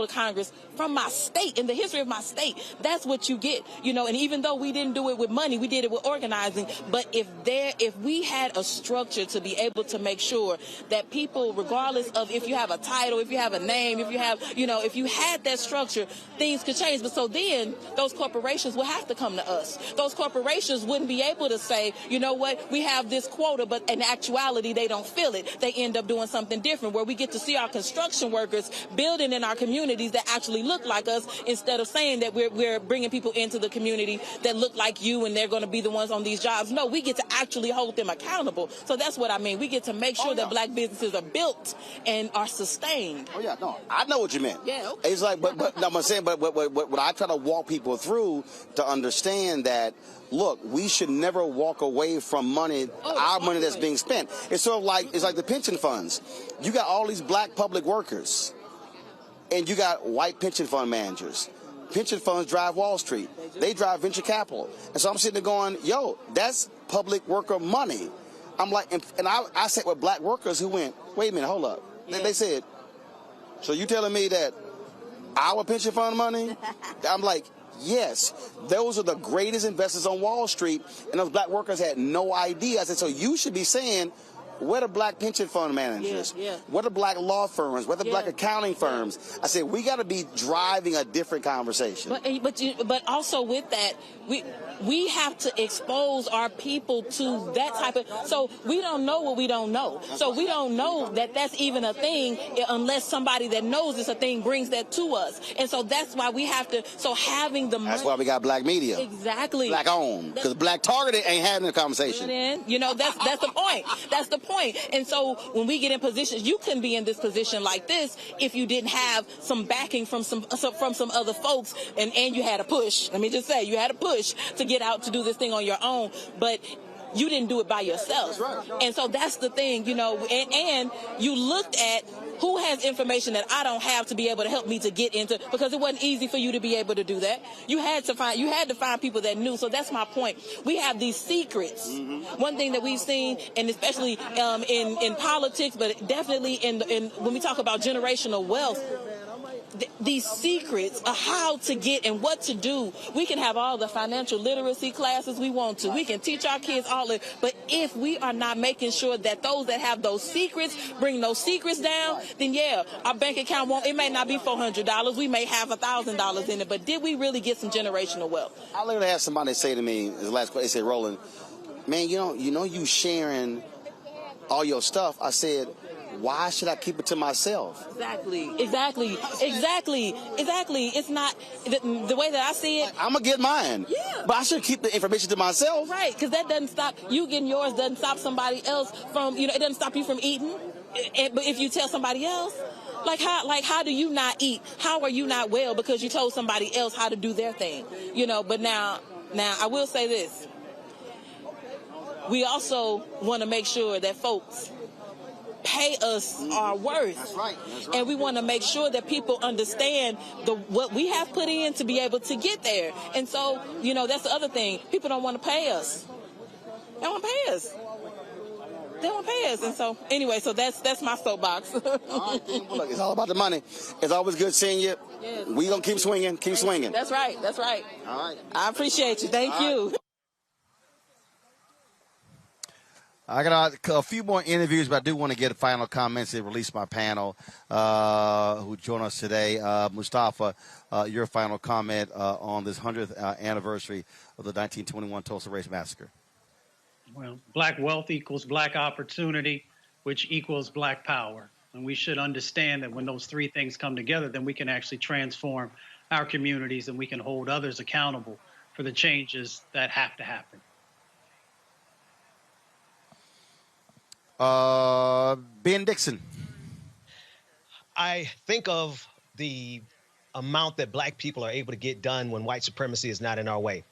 to Congress from my state, in the history of my state. That's what you get, you know. And even though we didn't do it with money, we did it with organizing. But if we had a structure to be able to make sure that people, regardless of if you have a title, if you have a name, if you had that structure, things could change. But so then those corporations will have to come to us. Those corporations wouldn't be able to say, you know what, we have this quota, but in actuality they don't fill it. They end up doing something different, where we get to see our construction workers building in our communities that actually look like us, instead of saying that we're bringing people into the community that look like you and they're going to be the ones on these jobs. No, we get to actually hold them accountable. So that's what I mean. We get to make sure that black businesses are built and are sustained. Oh yeah, no, I know what you meant. Yeah, okay. It's like, but I'm saying, but what I try to walk people through to understand that, look, we should never walk away from money, our money that's being spent. It's sort of like, it's like the pension funds. You got all these black public workers, and you got white pension fund managers. Pension funds drive Wall Street. They drive venture capital. And so I'm sitting there going, yo, that's public worker money. I'm like, and I sat with black workers who went, wait a minute, hold up. Yeah. They said, so you telling me that our pension fund money? I'm like, yes, those are the greatest investors on Wall Street, and those black workers had no idea. I said, so you should be saying, where the black pension fund managers? Where the black law firms? Where the black accounting firms? I said, we got to be driving a different conversation. But also with that, we have to expose our people to that type of, so we don't know what we don't know. So we don't know that that's even a thing unless somebody that knows it's a thing brings that to us. And so that's why we have to, so having the money. That's why we got black media. Exactly. Black owned. Because black targeted ain't having a conversation. You know, that's the point. That's the point. point. And so when we get in positions, you couldn't be in this position like this if you didn't have some backing from some other folks, and you had a push. Let me just say, you had a push to get out to do this thing on your own, but you didn't do it by yourself. That's right. And so that's the thing, you know, and you looked at who has information that I don't have to be able to help me to get into, because it wasn't easy for you to be able to do that. You had to find people that knew. So that's my point. We have these secrets. Mm-hmm. One thing that we've seen, and especially in politics, but definitely in when we talk about generational wealth, these secrets of how to get and what to do. We can have all the financial literacy classes we want to. We can teach our kids all of it. But if we are not making sure that those that have those secrets bring those secrets down, then yeah, our bank account it may not be $400. We may have $1,000 in it. But did we really get some generational wealth? I literally had somebody say to me, the last question, they said, Roland, man, you sharing all your stuff. I said, why should I keep it to myself? Exactly. It's not the way that I see it. I'm going to get mine. Yeah. But I should keep the information to myself. Right, because that doesn't stop you getting yours, doesn't stop somebody else from, it doesn't stop you from eating. But if you tell somebody else, how do you not eat? How are you not well because you told somebody else how to do their thing? But now I will say this. We also want to make sure that folks pay us our worth. That's right. And we want to make sure that people understand what we have put in to be able to get there. And so, that's the other thing. People don't want to pay us. They don't want to pay us. They won't pay us. And so, anyway, so that's my soapbox. All right, well, look, it's all about the money. It's always good seeing you. Yes. We going to keep swinging. That's right. All right. I appreciate you. Thank you. I got a few more interviews, but I do want to get final comments. They released my panel who joined us today. Mustafa, your final comment on this 100th anniversary of the 1921 Tulsa Race Massacre. Well, black wealth equals black opportunity, which equals black power. And we should understand that when those three things come together, then we can actually transform our communities and we can hold others accountable for the changes that have to happen. Ben Dixon. I think of the amount that black people are able to get done when white supremacy is not in our way.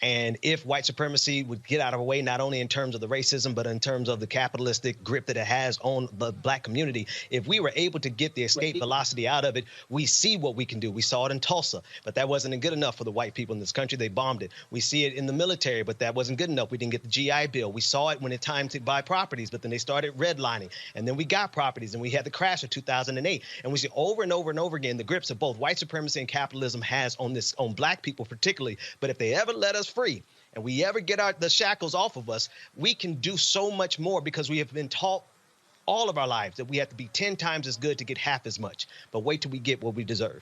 And if white supremacy would get out of our way, not only in terms of the racism, but in terms of the capitalistic grip that it has on the black community, if we were able to get the escape velocity out of it, we see what we can do. We saw it in Tulsa, but that wasn't good enough for the white people in this country. They bombed it. We see it in the military, but that wasn't good enough. We didn't get the GI Bill. We saw it when it's time to buy properties, but then they started redlining. And then we got properties, and we had the crash of 2008. And we see over and over and over again the grips of both white supremacy and capitalism has on black people particularly. But if they ever let us free and we ever get the shackles off of us, we can do so much more because we have been taught all of our lives that we have to be 10 times as good to get half as much. But wait till we get what we deserve.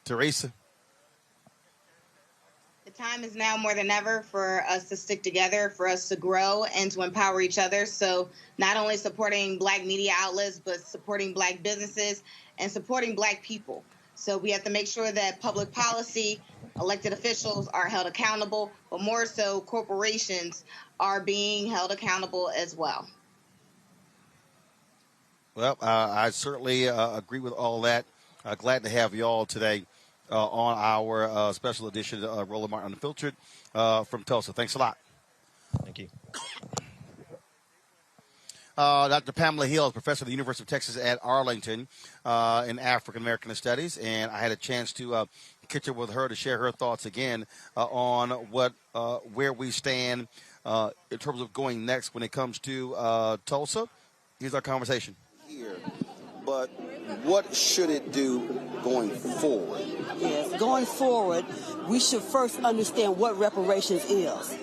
Teresa. The time is now more than ever for us to stick together, for us to grow and to empower each other. So not only supporting black media outlets, but supporting black businesses and supporting black people. So we have to make sure that public policy, elected officials are held accountable, but more so corporations are being held accountable as well. Well, I certainly agree with all that. Glad to have you all today on our special edition of Roland Martin Unfiltered from Tulsa. Thanks a lot. Thank you. Dr. Pamela Hill is professor at the University of Texas at Arlington in African American Studies, and I had a chance to catch up with her to share her thoughts again on where we stand in terms of going next when it comes to Tulsa. Here's our conversation. Here, but what should it do going forward? Yes, going forward, we should first understand what reparations is.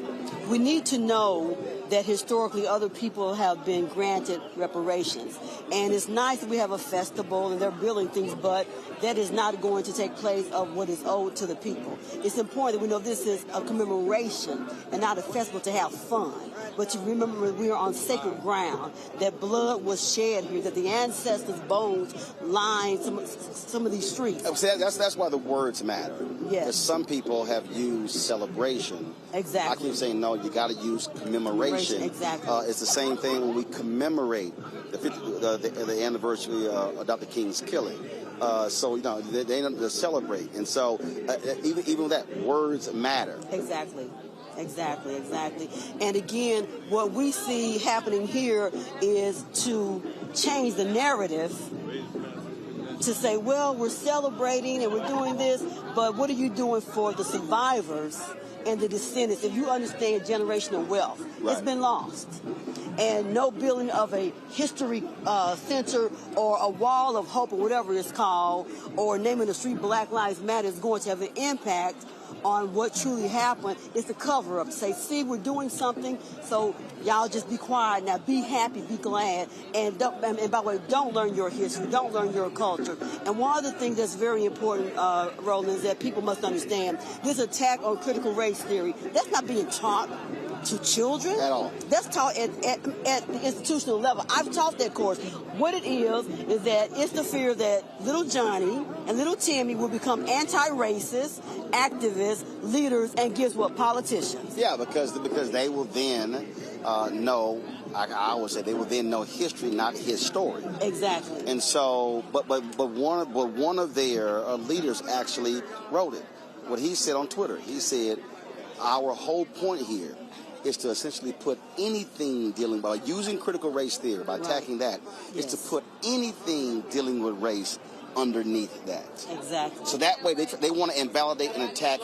We need to know that historically other people have been granted reparations. And it's nice that we have a festival and they're building things, but that is not going to take place of what is owed to the people. It's important that we know this is a commemoration and not a festival to have fun. But to remember we are on sacred ground, that blood was shed here, that the ancestors' bones line some of these streets. That's why the words matter. Yes. Some people have used celebration. Exactly. I keep saying, no, you got to use commemoration. suppression. Exactly. It's the same thing when we commemorate the anniversary of Dr. King's killing. So, you know, they celebrate. And so, even with that, words matter. Exactly. Exactly. And again, what we see happening here is to change the narrative to say, well, we're celebrating and we're doing this, but what are you doing for the survivors and the descendants? If you understand generational wealth, It's been lost. And no building of a history center or a wall of hope or whatever it's called, or naming the street Black Lives Matter is going to have an impact on what truly happened. It's a cover-up. Say, see, we're doing something, so y'all just be quiet. Now be happy, be glad, and by the way, don't learn your history, don't learn your culture. And one of the things that's very important, Roland, is that people must understand this attack on critical race theory, that's not being taught to children at all. That's taught at the institutional level. I've taught that course. What it is that it's the fear that little Johnny and little Timmy will become anti-racist, activists, leaders, and guess what, politicians. Yeah, because they will then know, like I always say, they will then know history, not his story. Exactly. And so, but one of their leaders actually wrote it. What he said on Twitter, he said, our whole point here is to essentially put anything dealing, by using critical race theory, by attacking that, is to put anything dealing with race underneath that. Exactly. So that way they want to invalidate and attack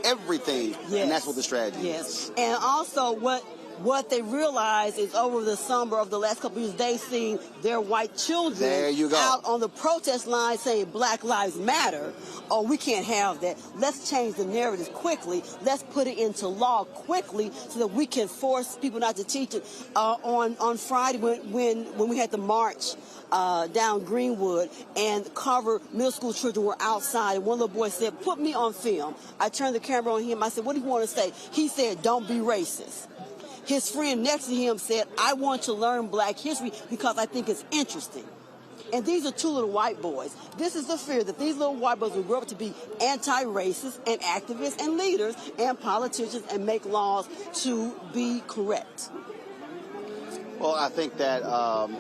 everything, and that's what the strategy is. And also what they realize is over the summer of the last couple of years, they've seen their white children out on the protest line saying Black Lives Matter. Oh, we can't have that. Let's change the narrative quickly. Let's put it into law quickly so that we can force people not to teach it. On Friday when we had the march down Greenwood, and Carver middle school children were outside, and one little boy said, put me on film. I turned the camera on him. I said, what do you want to say? He said, don't be racist. His friend next to him said, I want to learn Black history because I think it's interesting. And these are two little white boys. This is the fear that these little white boys will grow up to be anti-racist and activists and leaders and politicians and make laws to be correct. Well, I think that,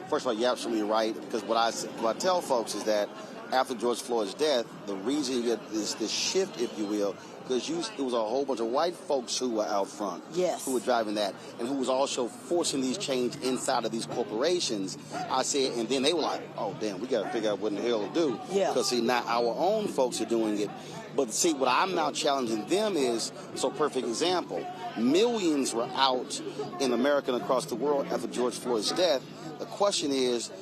first of all, you're absolutely right, because what I tell folks is that after George Floyd's death, the reason you get this shift, if you will, because it was a whole bunch of white folks who were out front, who were driving that, and who was also forcing these change inside of these corporations. I said, and then they were like, oh, damn, we got to figure out what in the hell to do. Because, see, now our own folks are doing it. But, see, what I'm now challenging them is, so perfect example, millions were out in America and across the world after George Floyd's death. The question is,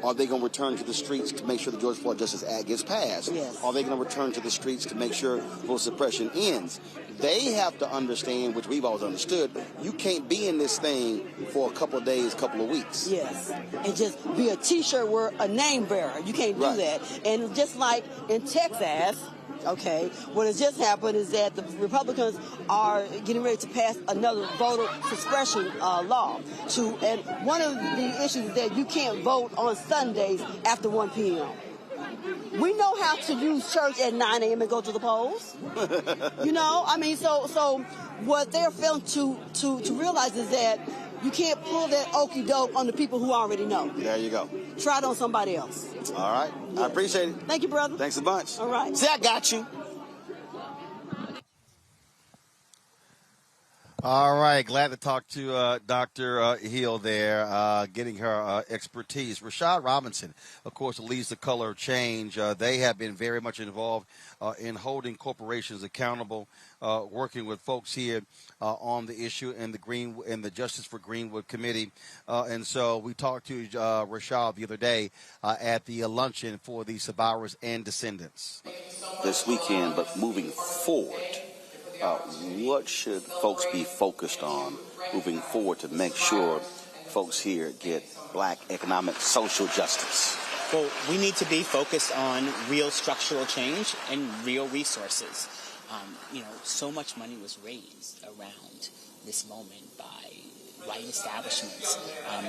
are they going to return to the streets to make sure the George Floyd Justice Act gets passed? Are they going to return to the streets to make sure voter suppression ends? They have to understand, which we've always understood, you can't be in this thing for a couple of days, couple of weeks. And just be a T-shirt wear a name bearer. You can't do that. And just like in Texas, what has just happened is that the Republicans are getting ready to pass another voter suppression law. And one of the issues is that you can't vote on Sundays after 1 p.m. We know how to use church at 9 a.m. and go to the polls. So what they're failing to realize is that you can't pull that okie doke on the people who already know. There you go. Try it on somebody else. All right. I appreciate it. Thank you, brother. Thanks a bunch. All right. See, I got you. All right. Glad to talk to Dr. Hill there, getting her expertise. Rashad Robinson, of course, leads the Color of Change. They have been very much involved in holding corporations accountable, working with folks here on the issue in the Justice for Greenwood Committee. And so we talked to Rashad the other day at the luncheon for the survivors and descendants. This weekend, but moving forward, what should folks be focused on moving forward to make sure folks here get Black economic social justice? Well, we need to be focused on real structural change and real resources. So much money was raised around this moment by white establishments,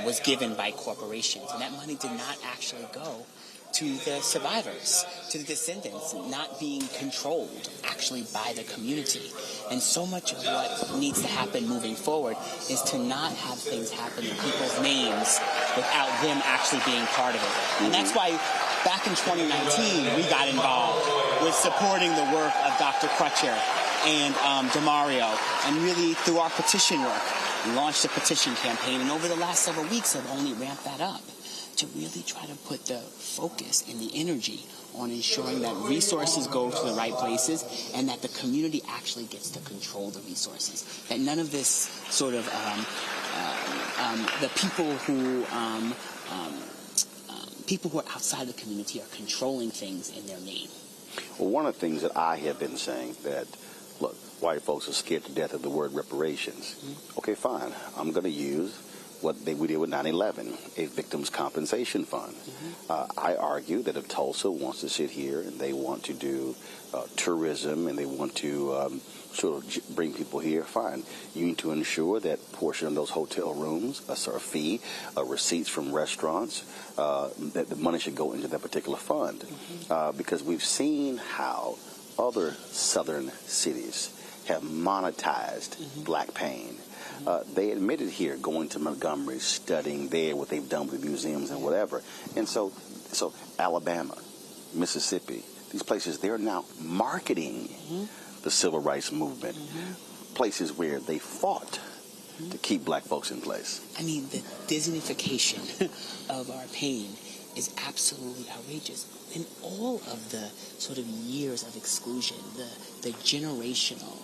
was given by corporations, and that money did not actually go to the survivors, to the descendants, not being controlled actually by the community. And so much of what needs to happen moving forward is to not have things happen in people's names without them actually being part of it. And that's why back in 2019, we got involved with supporting the work of Dr. Crutcher and DeMario, and really through our petition work, we launched a petition campaign, and over the last several weeks have only ramped that up to really try to put the focus and the energy on ensuring that resources go to the right places and that the community actually gets to control the resources. That none of this sort of the people who are outside the community are controlling things in their name. Well, one of the things that I have been saying that, look, white folks are scared to death of the word reparations. Mm-hmm. Okay, fine. I'm going to use what we did with 9/11, a victims' compensation fund. Mm-hmm. I argue that if Tulsa wants to sit here and they want to do tourism and they want to sort of bring people here, fine. You need to ensure that portion of those hotel rooms, a fee, receipts from restaurants, that the money should go into that particular fund. Mm-hmm. Because we've seen how other southern cities have monetized mm-hmm. black pain. They admitted here going to Montgomery, studying there what they've done with the museums and whatever. And so Alabama, Mississippi, these places, they're now marketing mm-hmm. the civil rights movement, mm-hmm. places where they fought mm-hmm. to keep black folks in place. I mean, the Disneyfication of our pain is absolutely outrageous. In all of the sort of years of exclusion, the generational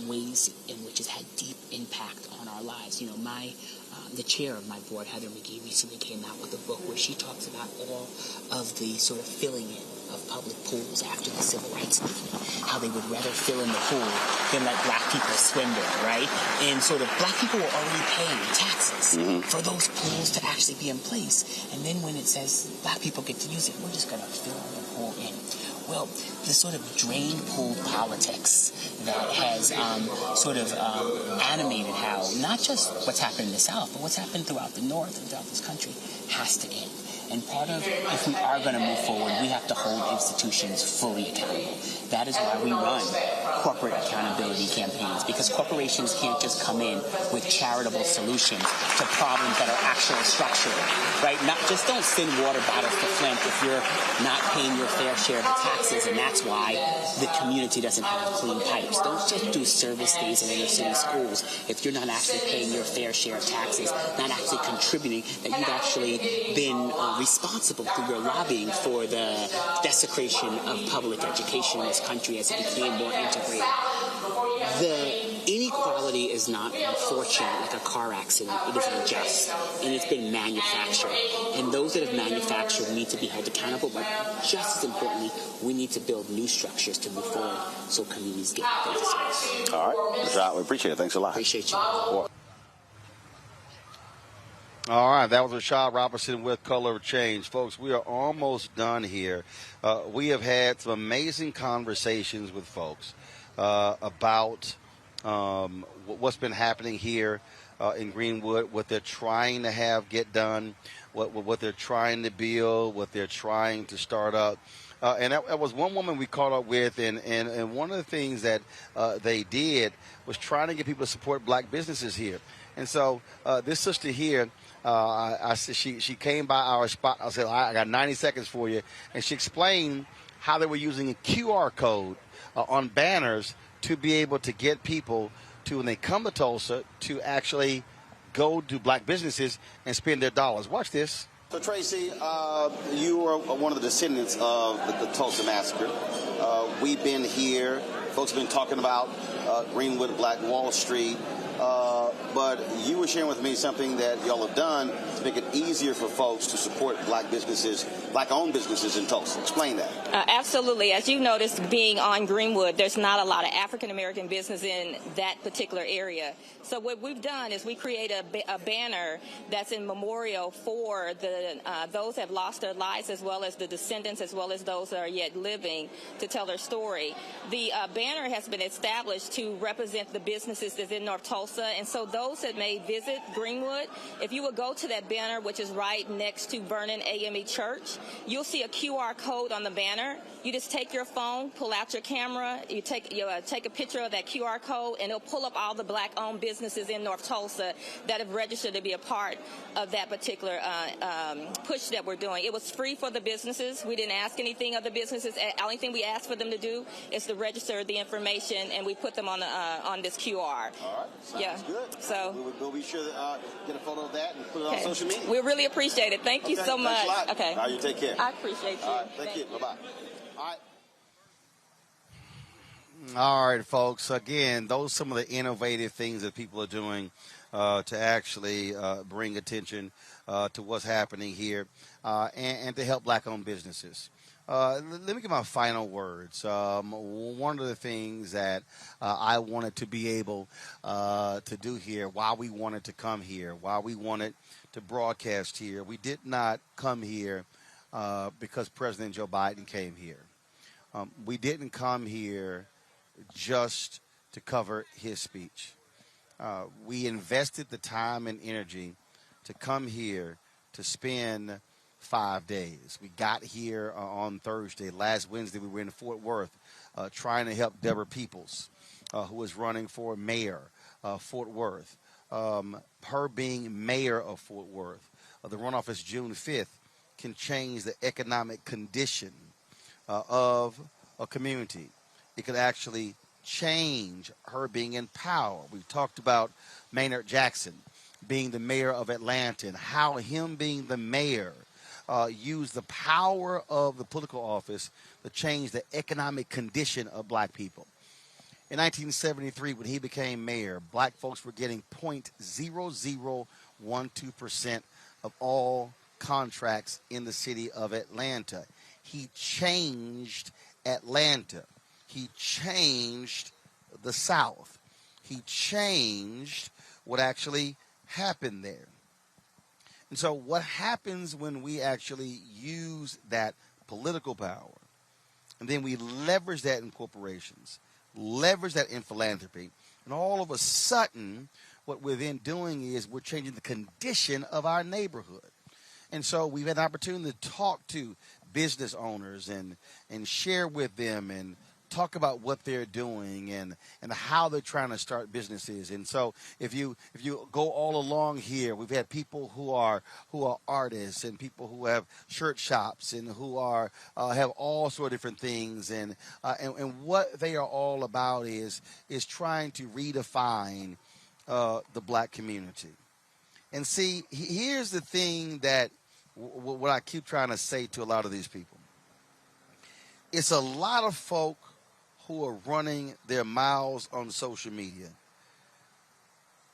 ways in which it's had deep impact on our lives. You know, the chair of my board, Heather McGee, recently came out with a book where she talks about all of the sort of filling in of public pools after the civil rights movement, how they would rather fill in the pool than let black people swim there, right? And sort of black people were already paying taxes mm-hmm. for those pools to actually be in place. And then when it says black people get to use it, we're just going to fill the pool in. Well, the sort of drain pool politics that has animated how not just what's happened in the South, but what's happened throughout the North and throughout this country has to end. And part of, if we are going to move forward, we have to hold institutions fully accountable. That is why we run corporate accountability campaigns, because corporations can't just come in with charitable solutions to problems that are actually structural, right? Just don't send water bottles to Flint if you're not paying your fair share of the taxes, and that's why the community doesn't have clean pipes. Don't just do service days in inner city schools if you're not actually paying your fair share of taxes, not actually contributing, that you've actually been responsible through your lobbying for the desecration of public education in this country as it became more integrated. The inequality is not unfortunate like a car accident. It is unjust, and it's been manufactured. And those that have manufactured need to be held accountable, but just as importantly, we need to build new structures to move forward so communities get what they deserve. All right, Rashad, we appreciate it. Thanks a lot. Appreciate you. All right, that was Rashad Robertson with Color of Change. Folks, we are almost done here. We have had some amazing conversations with folks about what's been happening here in Greenwood, what they're trying to get done, what they're trying to build, what they're trying to start up. And that was one woman we caught up with, and one of the things that they did was trying to get people to support black businesses here. And so this sister here, I said she came by our spot. I said, I got 90 seconds for you. And she explained how they were using a QR code on banners to be able to get people to, when they come to Tulsa, to actually go to black businesses and spend their dollars. Watch this. So, Tracy, you are one of the descendants of the Tulsa Massacre. We've been here. Folks have been talking about Greenwood, Black Wall Street. But you were sharing with me something that y'all have done to make it easier for folks to support black businesses, black-owned businesses in Tulsa. Explain that. Absolutely. As you noticed, being on Greenwood, there's not a lot of African-American business in that particular area. So what we've done is we create a banner that's in memorial for those that have lost their lives, as well as the descendants, as well as those that are yet living, to tell their story. The banner has been established to represent the businesses that's in North Tulsa, and so those that may visit Greenwood, if you would go to that banner, which is right next to Vernon AME Church, you'll see a QR code on the banner. You just take your phone, pull out your camera, you take a picture of that QR code, and it'll pull up all the Black-owned businesses in North Tulsa that have registered to be a part of that particular push that we're doing. It was free for the businesses. We didn't ask anything of the businesses. The only thing we asked for them to do is to register the information, and we put them on this QR. All right, sounds good. So we'll be sure to get a photo of that and put it on social media. We really appreciate it. Thank you so much. Thanks a lot. Okay. All right, you take care. I appreciate you. All right, thank you. Bye-bye. All right, folks. Again, those are some of the innovative things that people are doing to actually bring attention to what's happening here and to help Black-owned businesses. Let me get my final words. One of the things that I wanted to be able to do here, why we wanted to come here, why we wanted to broadcast here, we did not come here because President Joe Biden came here. We didn't come here just to cover his speech. We invested the time and energy to come here to spend 5 days. We got here on Thursday. Last Wednesday, we were in Fort Worth trying to help Deborah Peoples, who is running for mayor of Fort Worth. Her being mayor of Fort Worth, the runoff is June 5th, can change the economic condition of a community. It could actually change her being in power. We've talked about Maynard Jackson being the mayor of Atlanta and how him being the mayor used the power of the political office to change the economic condition of Black people. In 1973, when he became mayor, Black folks were getting 0.0012% of all contracts in the city of Atlanta. He changed Atlanta. He changed the South. He changed what actually happened there. And so what happens when we actually use that political power, and then we leverage that in corporations, leverage that in philanthropy, and all of a sudden what we're then doing is we're changing the condition of our neighborhood. And so we've had an opportunity to talk to business owners and share with them and talk about what they're doing and how they're trying to start businesses. And so if you go all along here, we've had people who are artists and people who have shirt shops and who are have all sort of different things. And what they are all about is trying to redefine the Black community. And see, here's the thing that what I keep trying to say to a lot of these people. It's a lot of folk who are running their mouths on social media.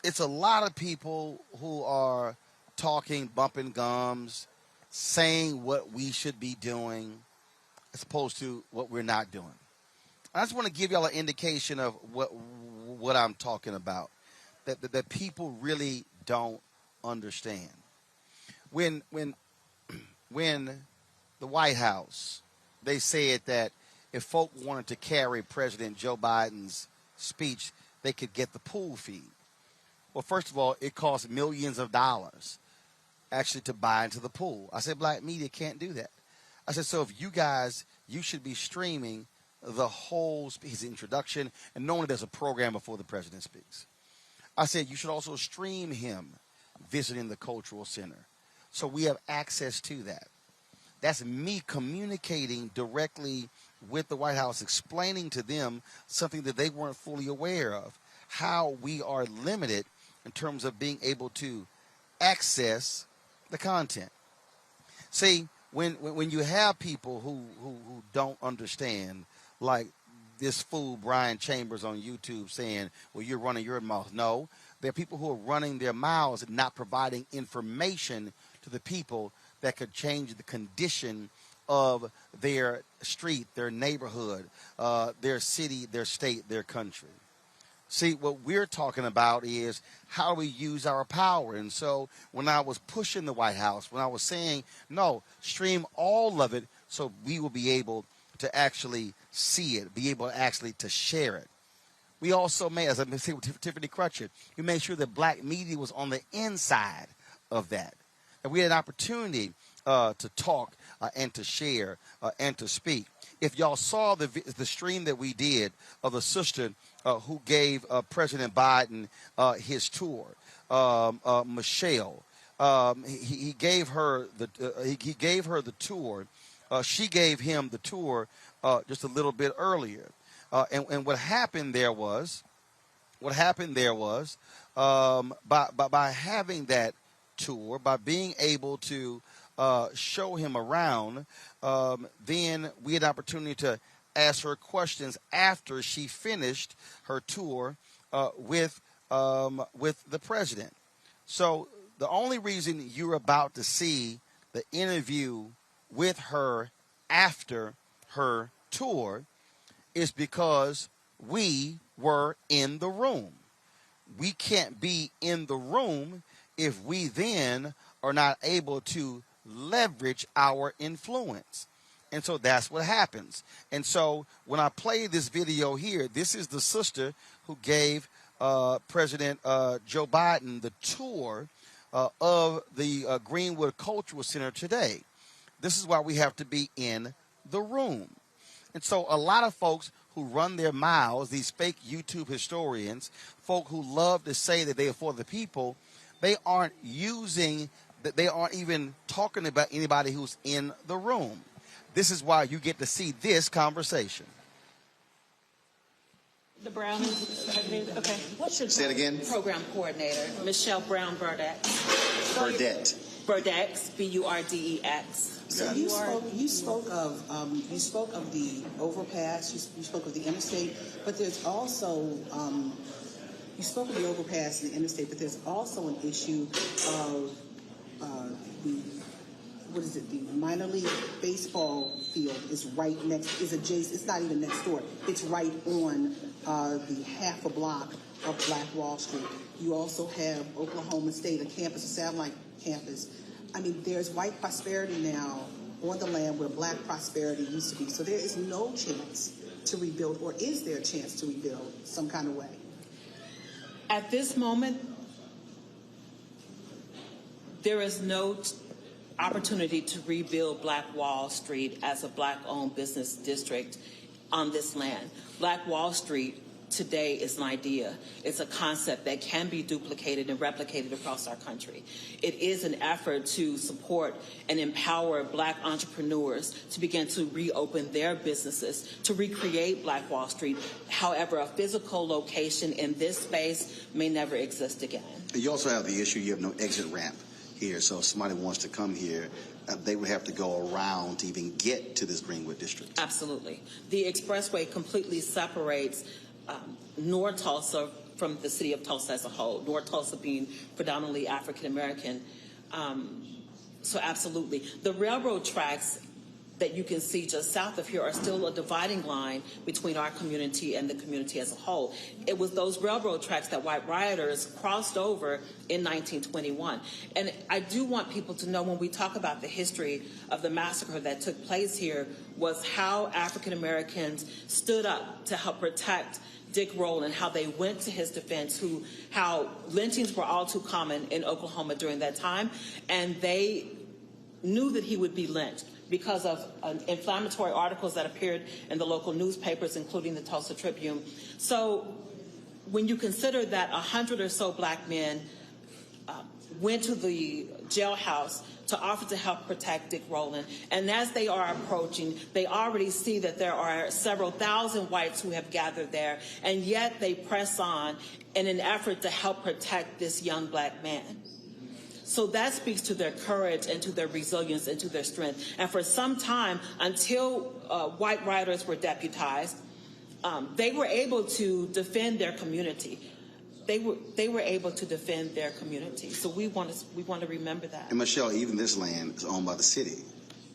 It's a lot of people who are talking, bumping gums, saying what we should be doing as opposed to what we're not doing. I just want to give y'all an indication of what I'm talking about, that people really don't understand. When the White House, they said that if folk wanted to carry President Joe Biden's speech, they could get the pool feed. Well, first of all, it costs millions of dollars actually to buy into the pool. I said, Black media can't do that. I said, so if you should be streaming the whole his introduction, and normally there's a program before the president speaks. I said, you should also stream him visiting the cultural center. So we have access to that. That's me communicating directly with the White House, explaining to them something that they weren't fully aware of, how we are limited in terms of being able to access the content. See, when you have people who don't understand, like this fool Brian Chambers on YouTube saying, well, you're running your mouth. No, there are people who are running their mouths and not providing information to the people that could change the condition of their street, their neighborhood, their city, their state, their country. See, what we're talking about is how we use our power. And so when I was pushing the White House, when I was saying, no, stream all of it so we will be able to actually see it, be able actually to share it. We also made, as I said with Tiffany Crutcher, we made sure that black media was on the inside of that. And we had an opportunity to talk and to share and to speak. If y'all saw the stream that we did of the sister who gave President Biden his tour, Michelle, he gave her the tour. She gave him the tour just a little bit earlier. And what happened there was by having that tour, by being able to show him around, then we had an opportunity to ask her questions after she finished her tour with the president. So the only reason you're about to see the interview with her after her tour is because we were in the room. We can't be in the room if we then are not able to leverage our influence. And so that's what happens. And so when I play this video here, this is the sister who gave President Joe Biden the tour of the Greenwood Cultural Center today. This is why we have to be in the room. And so a lot of folks who run their mouths, these fake YouTube historians, folk who love to say that they are for the people, they aren't even talking about anybody who's in the room. This is why you get to see this conversation. The Brown, okay. What's your Say it again. Program coordinator, Michelle Brown Burdex. Burdex, B-U-R-D-E-X. So you spoke of the overpass, you spoke of the interstate, but there's also you spoke of the overpass and the interstate, but there's also an issue of the minor league baseball field is right next, is adjacent. It's not even next door. It's right on the half a block of Black Wall Street. You also have Oklahoma State, a campus, a satellite campus. I mean, there's white prosperity now on the land where black prosperity used to be. So there is no chance to rebuild, or is there a chance to rebuild some kind of way? At this moment, there is no opportunity to rebuild Black Wall Street as a black-owned business district on this land. Black Wall Street today is an idea. It's a concept that can be duplicated and replicated across our country. It is an effort to support and empower black entrepreneurs to begin to reopen their businesses, to recreate Black Wall Street. However, a physical location in this space may never exist again. You also have the issue, you have no exit ramp here, so if somebody wants to come here, they would have to go around to even get to this Greenwood district. Absolutely. The expressway completely separates North Tulsa from the city of Tulsa as a whole, North Tulsa being predominantly African American. So absolutely. The railroad tracks that you can see just south of here are still a dividing line between our community and the community as a whole. It was those railroad tracks that white rioters crossed over in 1921. And I do want people to know, when we talk about the history of the massacre that took place here, was how African Americans stood up to help protect Dick Roland, how they went to his defense, how lynchings were all too common in Oklahoma during that time, and they knew that he would be lynched because of inflammatory articles that appeared in the local newspapers, including the Tulsa Tribune. So when you consider that 100 or so black men went to the jailhouse to offer to help protect Dick Roland, and as they are approaching, they already see that there are several thousand whites who have gathered there, and yet they press on in an effort to help protect this young black man. So that speaks to their courage and to their resilience and to their strength. And for some time, until white rioters were deputized, they were able to defend their community. They were able to defend their community. So we want to remember that. And Michelle, even this land is owned by the city.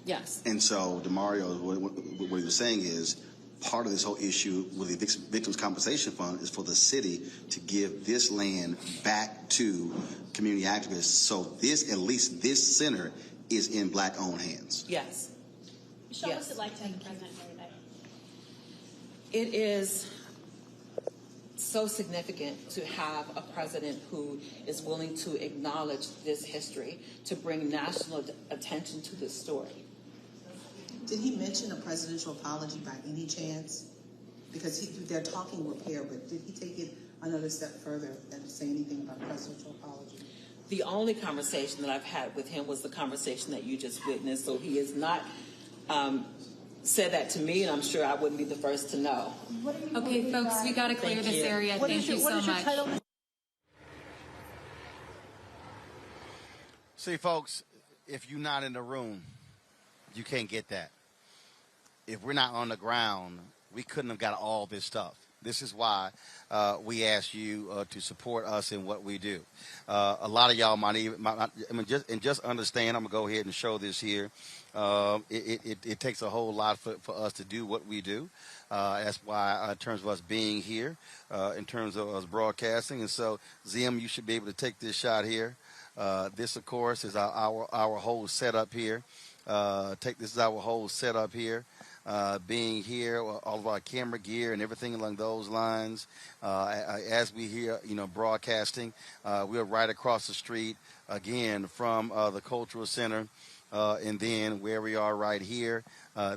Yes. And so DeMario, what he was saying is, part of this whole issue with the Victims Compensation Fund is for the city to give this land back to community activists. So this, at least this center, is in black-owned hands. Yes. Michelle, what's it like to have the president here today? It is so significant to have a president who is willing to acknowledge this history, to bring national attention to this story. Did he mention a presidential apology by any chance? Because they're talking repair, but did he take it another step further and say anything about a presidential apology? The only conversation that I've had with him was the conversation that you just witnessed, so he has not said that to me, and I'm sure I wouldn't be the first to know. Okay, folks, we got to clear this area. Thank you so much. See, folks, if you're not in the room, you can't get that. If we're not on the ground, we couldn't have got all this stuff. This is why we ask you to support us in what we do. A lot of y'all might not, just understand. I'm gonna go ahead and show this here. It takes a whole lot for us to do what we do. That's why, in terms of us being here, in terms of us broadcasting, and so Zim, you should be able to take this shot here. This, of course, is our whole setup here. This is our whole setup here. Being here, all of our camera gear and everything along those lines. As we hear, broadcasting, we're right across the street, again, from the Cultural Center. And then where we are right here,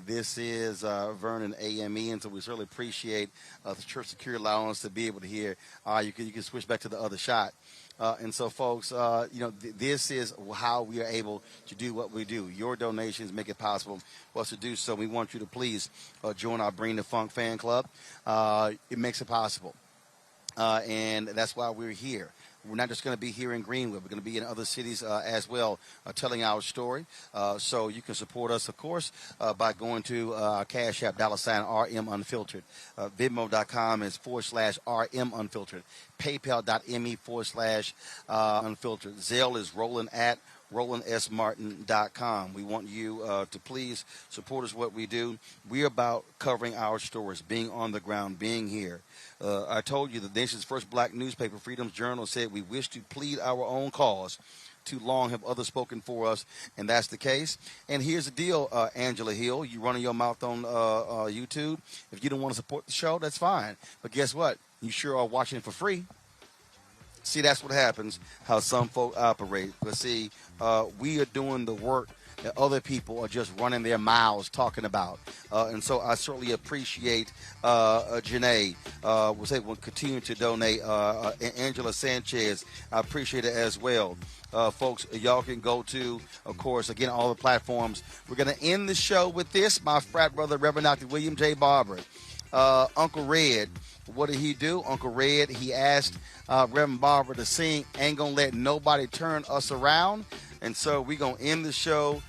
this is Vernon AME, and so we certainly appreciate the church security allowing us to be able to hear. You can switch back to the other shot. And so, folks, this is how we are able to do what we do. Your donations make it possible for us to do so. We want you to please join our Bring the Funk fan club. It makes it possible. And that's why we're here. We're not just going to be here in Greenwood. We're going to be in other cities as well, telling our story. So you can support us, of course, by going to our Cash App, $RM Unfiltered. Venmo.com is /RM Unfiltered. PayPal.me/Unfiltered. Zelle is Roland at RolandSMartin.com. We want you to please support us what we do. We're about covering our stories, being on the ground, being here. I told you the nation's first black newspaper, Freedom's Journal, said we wish to plead our own cause. Too long have others spoken for us, and that's the case. And here's the deal, Angela Hill. You running your mouth on YouTube. If you don't want to support the show, that's fine. But guess what? You sure are watching it for free. See, that's what happens, how some folk operate. But see, we are doing the work that other people are just running their mouths talking about. And so I certainly appreciate Janae. We'll continue to donate. Angela Sanchez, I appreciate it as well. Folks, y'all can go to, of course, again, all the platforms. We're going to end the show with this. My frat brother, Reverend Dr. William J. Barber. Uncle Red, what did he do? Uncle Red, he asked Reverend Barber to sing Ain't Gonna Let Nobody Turn Us Around. And so we're going to end the show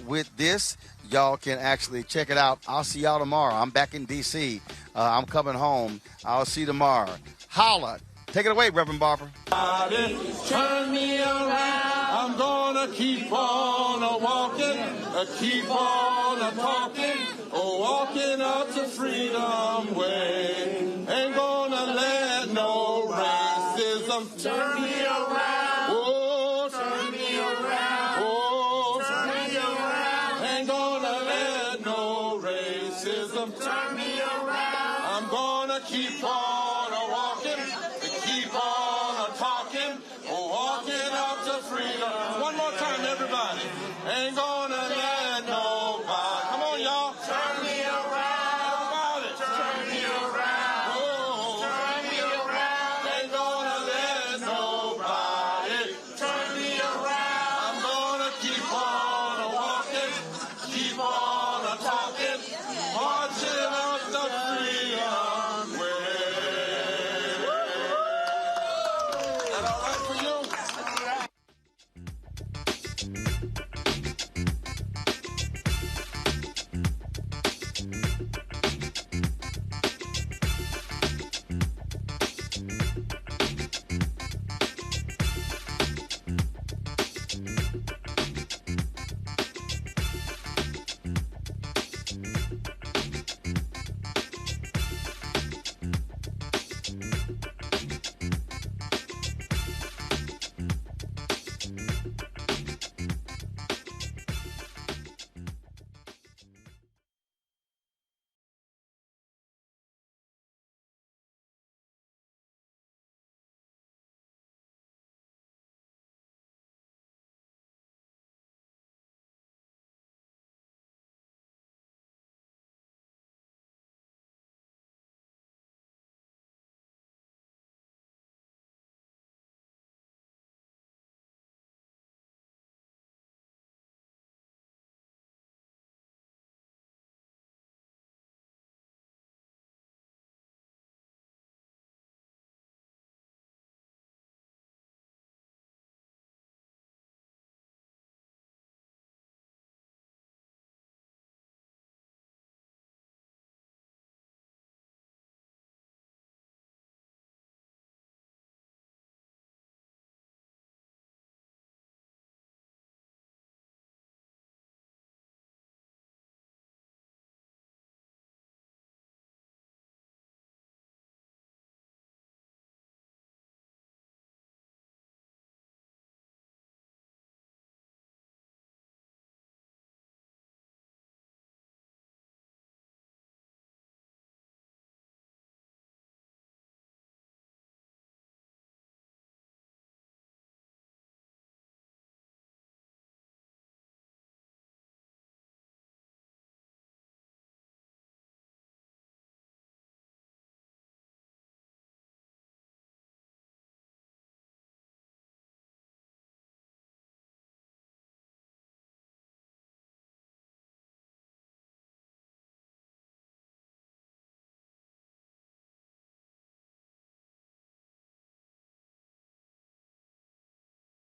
with this. Y'all can actually check it out. I'll see y'all tomorrow. I'm back in D.C. I'm coming home. I'll see you tomorrow. Holla. Take it away, Reverend Barber. Turn me around. I'm gonna keep on walking, keep on talking, walking up the freedom way. Ain't gonna let no racism turn me around.